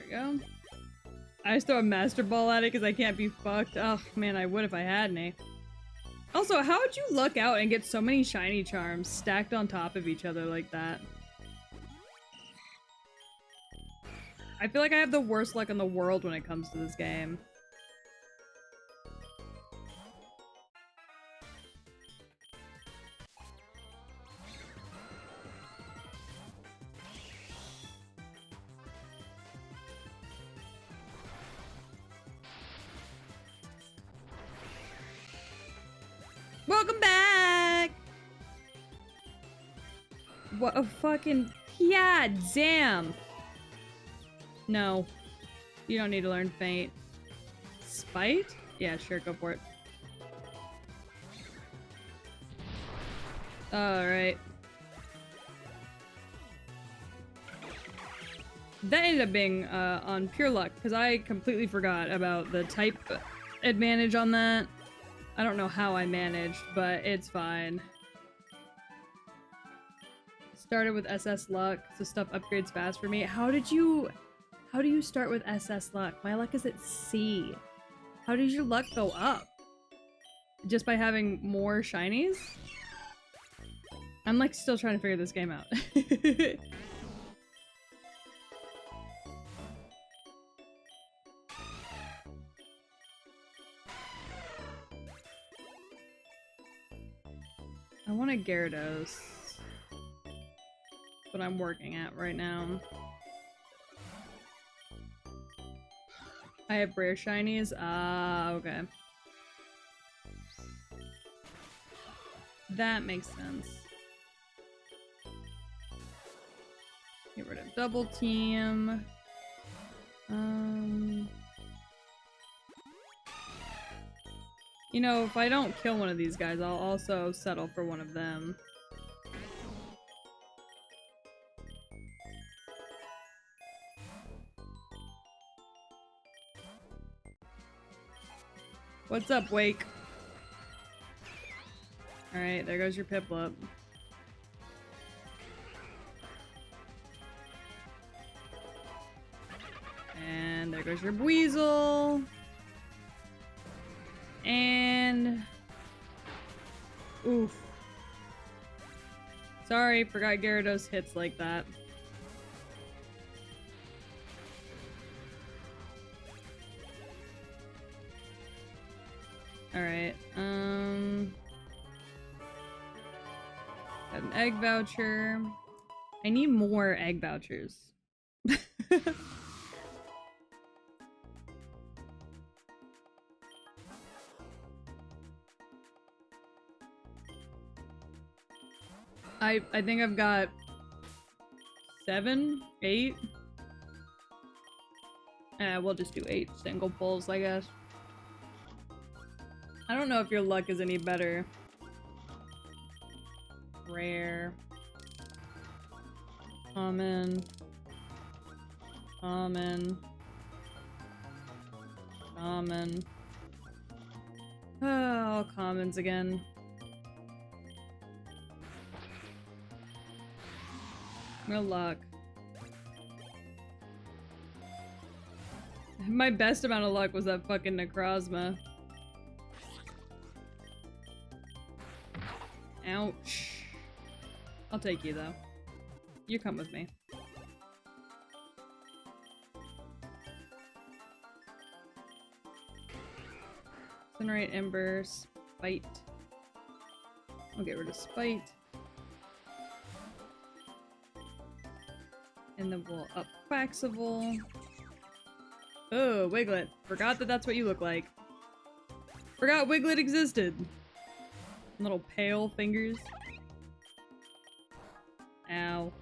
Go. I just throw a Master Ball at it because I can't be fucked. Oh man, I would if I had any. Also, how would you luck out and get so many shiny charms stacked on top of each other like that? I feel like I have the worst luck in the world when it comes to this game. Welcome back! What a fucking... Yeah, damn! No. You don't need to learn Feint. Spite? Yeah, sure, go for it. Alright. That ended up being on pure luck, because I completely forgot about the type advantage on that. I don't know how I managed, but it's fine. Started with SS luck, so stuff upgrades fast for me. How do you start with SS luck? My luck is at C. How does your luck go up? Just by having more shinies? I'm like still trying to figure this game out. I want a Gyarados. What I'm working at right now. I have rare shinies? Ah, okay. That makes sense. Get rid of double team. You know, if I don't kill one of these guys, I'll also settle for one of them. What's up, Wake? Alright, there goes your Piplup. And there goes your Weasel. And... oof. Sorry, forgot Gyarados hits like that. Alright, got an egg voucher. I need more egg vouchers. I think I've got 7, 8. We'll just do 8 single pulls, I guess. I don't know if your luck is any better. Rare. Common. Common. Common. Oh, commons again. No luck. My best amount of luck was that fucking Necrozma. Ouch. I'll take you though. You come with me. Incinerate, Ember, Spite. I'll get rid of Spite. And then we'll up Quaxable. Oh, Wiglet. Forgot that that's what you look like. Forgot Wiglet existed. Little pale fingers. Ow.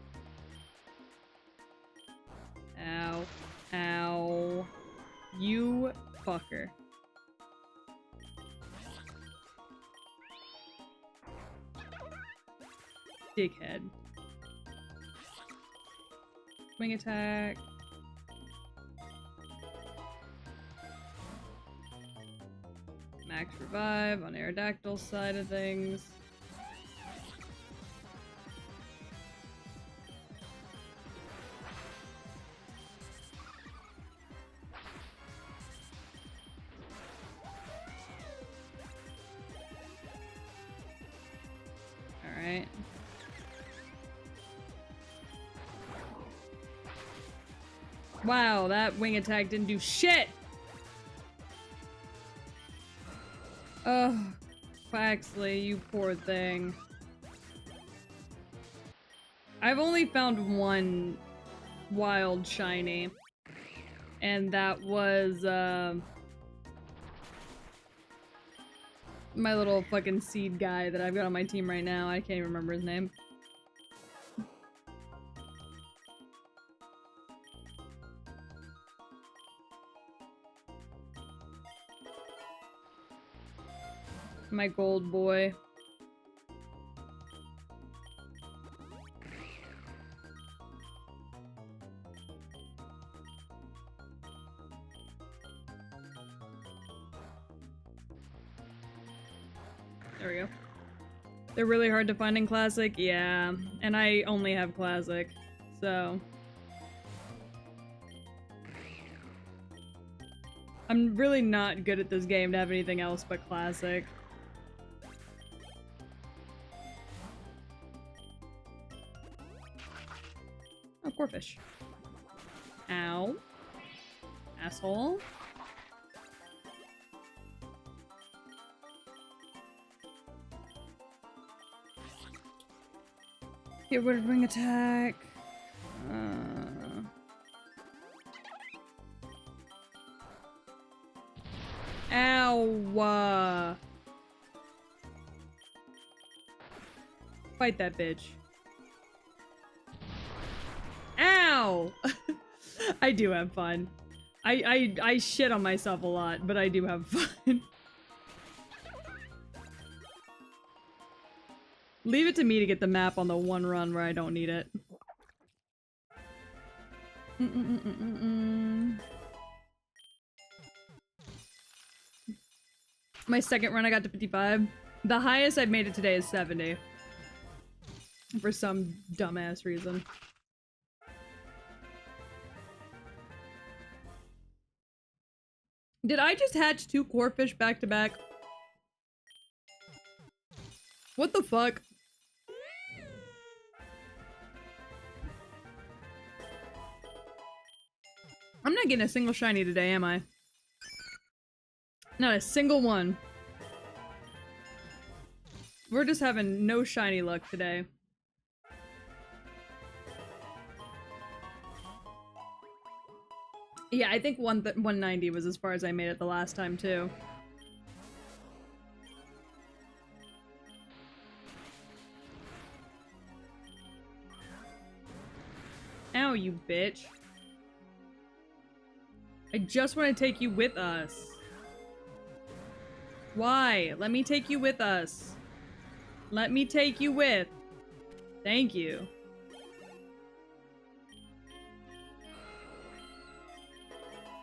Ow. Ow. You fucker. Dickhead. Wing attack. Max revive on Aerodactyl side of things. Alright. Wow, that wing attack didn't do shit! Ugh, Quaxley, you poor thing. I've only found one wild shiny. And that was, my little fucking seed guy that I've got on my team right now. I can't even remember his name. My gold boy. There we go. They're really hard to find in Classic? Yeah. And I only have Classic, so... I'm really not good at this game to have anything else but Classic. Oh, poor fish. Ow. Asshole. Get rid of ring attack. Ow. Fight that bitch. Ow! I do have fun. I shit on myself a lot, but I do have fun. Leave it to me to get the map on the one run where I don't need it. My second run I got to 55. The highest I've made it today is 70. For some dumbass reason. Did I just hatch 2 core fish back to back? What the fuck? I'm not getting a single shiny today, am I? Not a single one. We're just having no shiny luck today. Yeah, I think 190 was as far as I made it the last time, too. Ow, you bitch. I just want to take you with us. Why? Let me take you with us. Let me take you with. Thank you.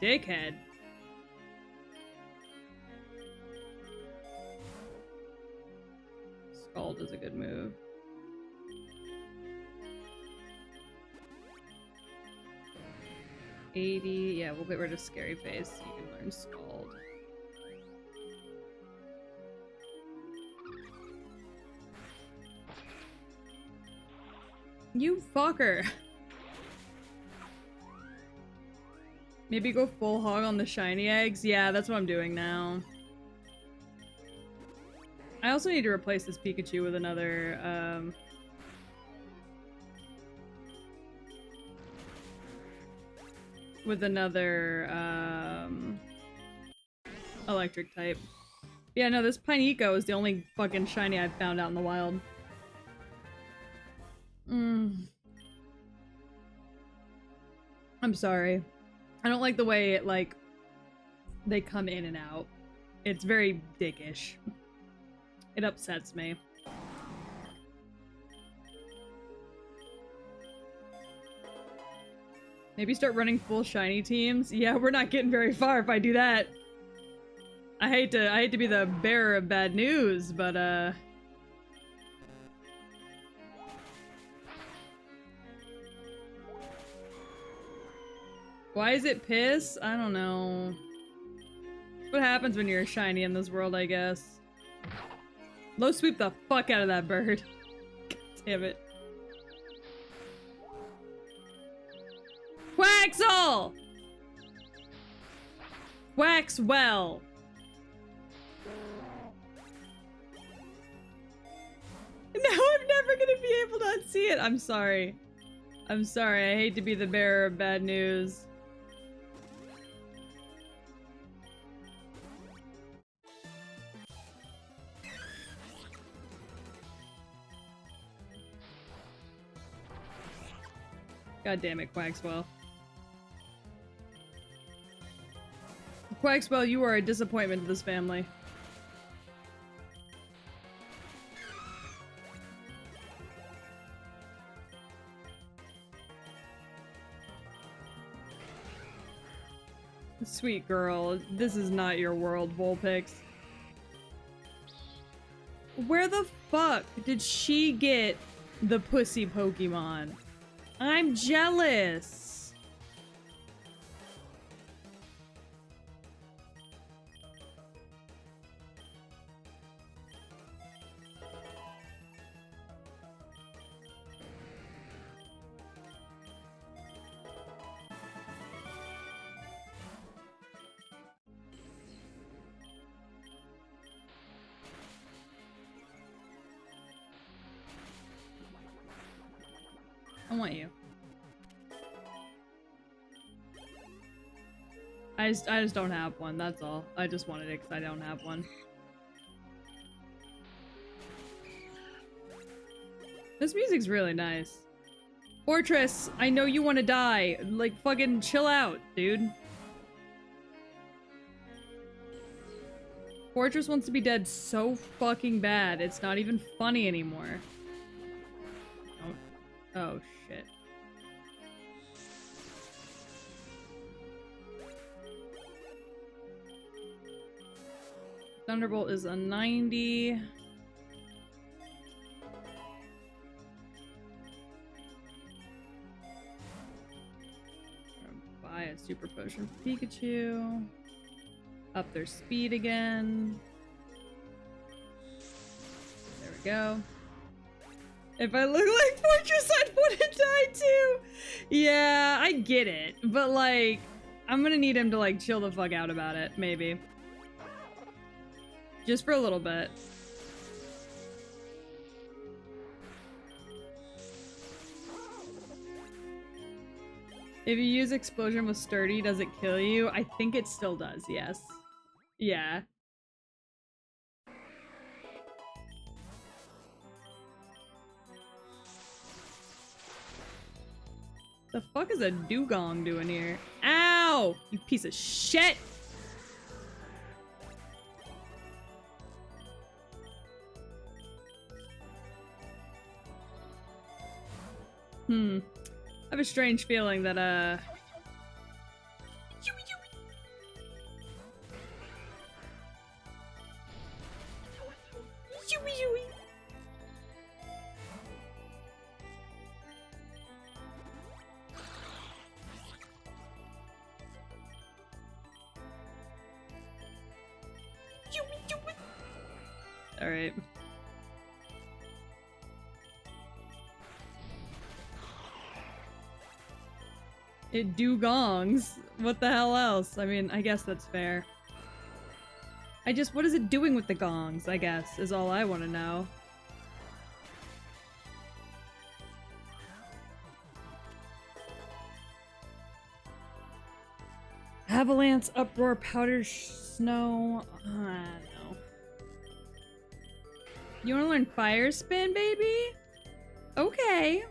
Dickhead. Scald is a good move. $80. Yeah, we'll get rid of Scary Face. You can learn Scald. You fucker. Maybe go full hog on the shiny eggs? Yeah, that's what I'm doing now. I also need to replace this Pikachu with another, with another electric type. Yeah, no, this Pineco is the only fucking shiny I've found out in the wild. I'm sorry. I don't like the way it, like, they come in and out. It's very dickish. It upsets me. Maybe start running full shiny teams? Yeah, we're not getting very far if I do that. I hate to be the bearer of bad news, but why is it piss? I don't know. What happens when you're a shiny in this world, I guess. Low sweep the fuck out of that bird. God damn it. Quaxle! Quaxwell! No, I'm never gonna be able to unsee it. I'm sorry. I'm sorry. I hate to be the bearer of bad news. God damn it, Quaxwell. Quaxwell, you are a disappointment to this family. Sweet girl, this is not your world, Vulpix. Where the fuck did she get the pussy Pokemon? I'm jealous. I want you. I just don't have one, that's all. I just wanted it because I don't have one. This music's really nice. Fortress, I know you want to die. Like, fucking chill out, dude. Fortress wants to be dead so fucking bad, it's not even funny anymore. Oh, shit. Thunderbolt is a 90. Buy a super potion for Pikachu. Up their speed again. There we go. If I look like Fortress, I'd want to die too! Yeah, I get it. But like, I'm gonna need him to like chill the fuck out about it, maybe. Just for a little bit. If you use Explosion with Sturdy, does it kill you? I think it still does, yes. Yeah. The fuck is a dugong doing here? Ow! You piece of shit! I have a strange feeling that, Alright. It dugongs. What the hell else? I mean, I guess that's fair. What is it doing with the gongs, I guess, is all I want to know. Avalanche, uproar, powder, snow. I don't know. You want to learn fire spin, baby? Okay.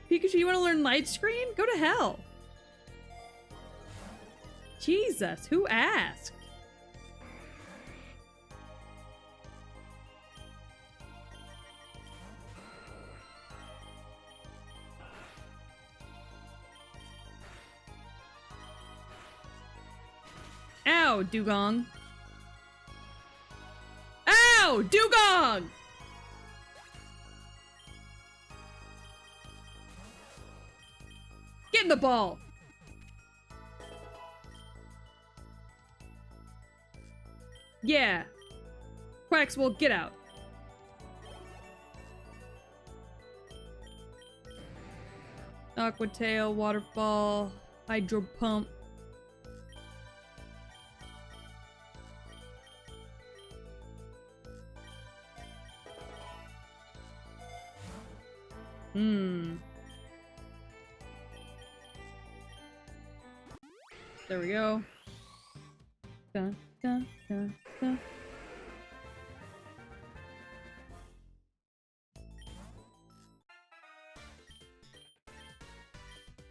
Pikachu, you want to learn light screen? Go to hell. Jesus, who asked? Ow, Dugong. Ow, Dugong! Get in the ball! Yeah. Quaxwell, get out. Aqua Tail, Waterfall, Hydro Pump. There we go. Dun, dun, dun, dun.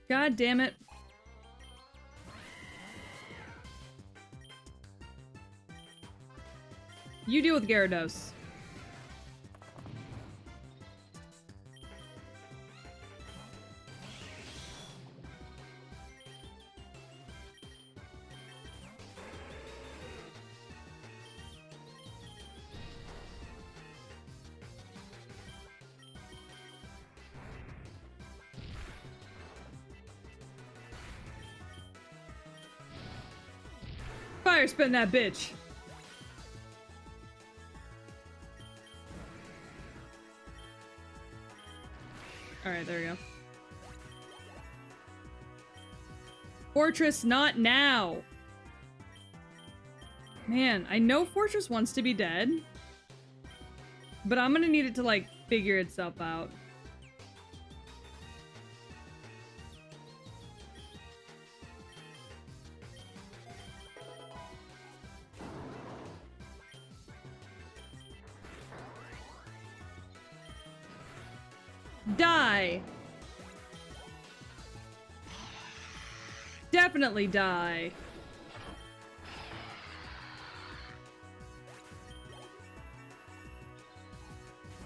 God damn it. You deal with Gyarados. Fire spin that bitch. Alright, there we go. Fortress, not now. Man, I know Fortress wants to be dead. But I'm gonna need it to, like, figure itself out. Die! Definitely die.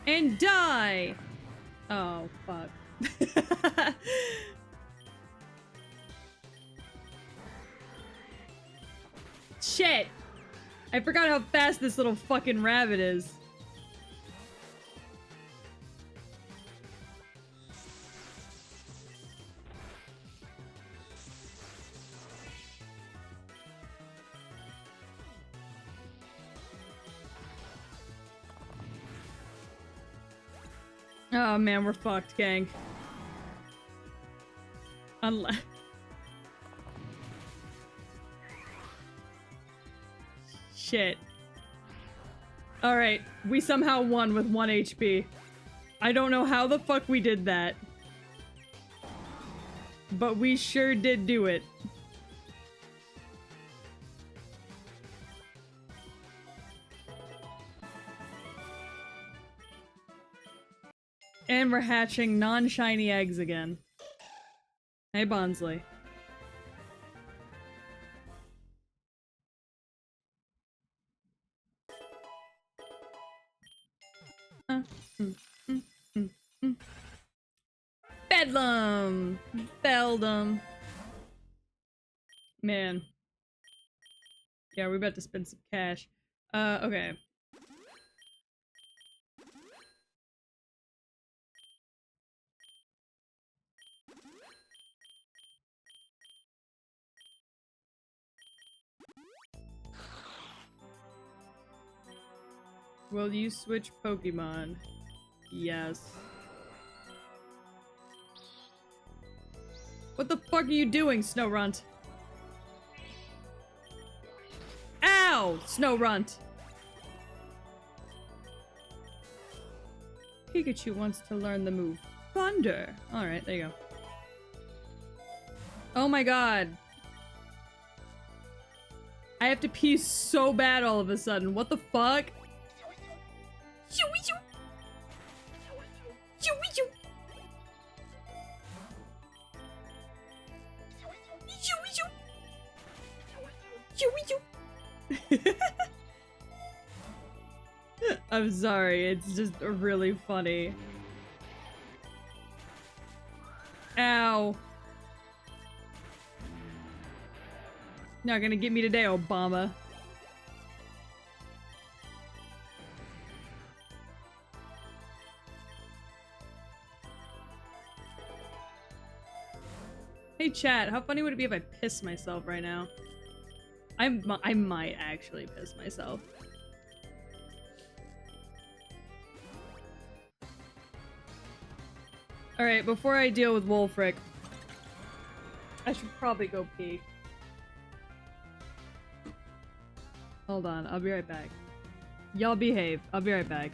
And die! Oh, fuck. Shit! I forgot how fast this little fucking rabbit is. Oh man, we're fucked, gang. Unless... Shit. Alright, we somehow won with 1 HP. I don't know how the fuck we did that. But we sure did do it. And we're hatching non-shiny eggs again. Hey, Bonsley. Bedlam! Beldum. Man. Yeah, we're about to spend some cash. Okay. Will you switch Pokemon? Yes. What the fuck are you doing, Snowrunt? Ow! Snowrunt! Pikachu wants to learn the move Thunder. Alright, there you go. Oh my god. I have to pee so bad all of a sudden. What the fuck? I'm sorry, it's just really funny. Ow. Not gonna get me today, Obama. Hey chat, how funny would it be if I piss myself right now? I might actually piss myself. Alright, before I deal with Wolfric, I should probably go pee. Hold on, I'll be right back. Y'all behave. I'll be right back.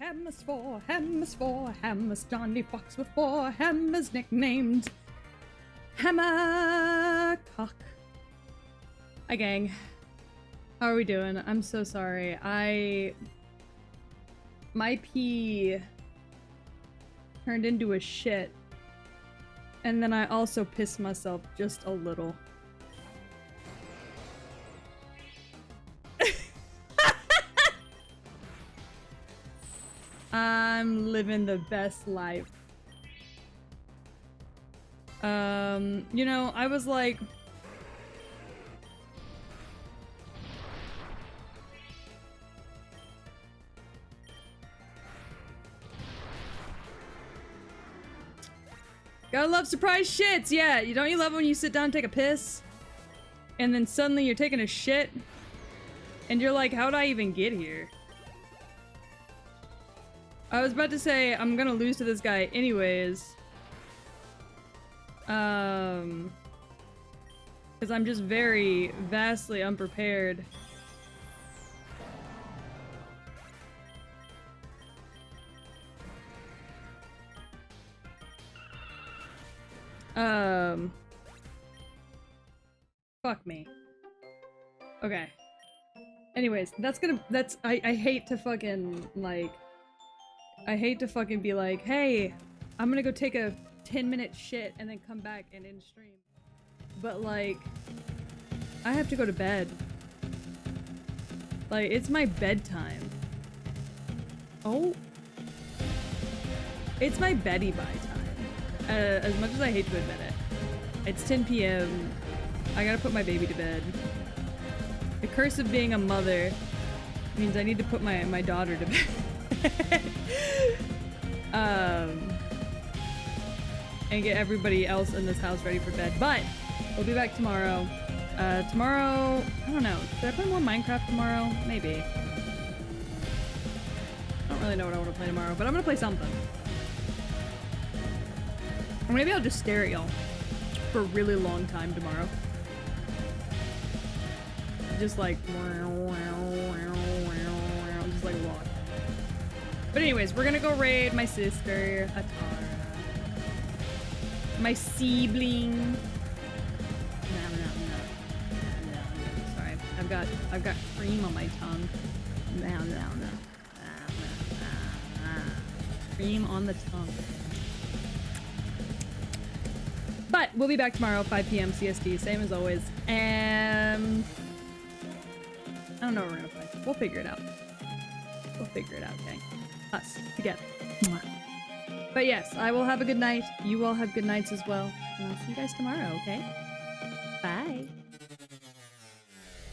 hammers, Johnny Fox with 4 hammers, nicknamed Hammercock. Hi gang. How are we doing? I'm so sorry. My pee turned into a shit. And then I also pissed myself just a little. I'm living the best life. You know, I was like... Gotta love surprise shits! Yeah, don't you love when you sit down and take a piss? And then suddenly you're taking a shit? And you're like, how'd I even get here? I was about to say, I'm gonna lose to this guy anyways. Because I'm just very, vastly unprepared. Fuck me. Okay. Anyways, I hate to fucking, like... I hate to fucking be like, hey, I'm gonna go take a 10-minute shit and then come back and end stream. But like, I have to go to bed. Like, it's my bedtime. Oh. It's my Betty bye time. As much as I hate to admit it. It's 10 p.m. I gotta put my baby to bed. The curse of being a mother means I need to put my daughter to bed. And get everybody else in this house ready for bed. But we'll be back tomorrow. Tomorrow, I don't know. Should I play more Minecraft tomorrow? Maybe. I don't really know what I want to play tomorrow, but I'm gonna play something. Or maybe I'll just stare at y'all for a really long time tomorrow. Just like, just like walk. But anyways, we're gonna go raid my sister, Atara. My sibling. No. Sorry, I've got cream on my tongue. No. Cream on the tongue. But we'll be back tomorrow, 5 p.m. CST, same as always. And I don't know what we're gonna play. We'll figure it out. Okay? Us together. Mwah. But yes, I will have a good night. You all have good nights as well. And I'll see you guys tomorrow, okay? Bye.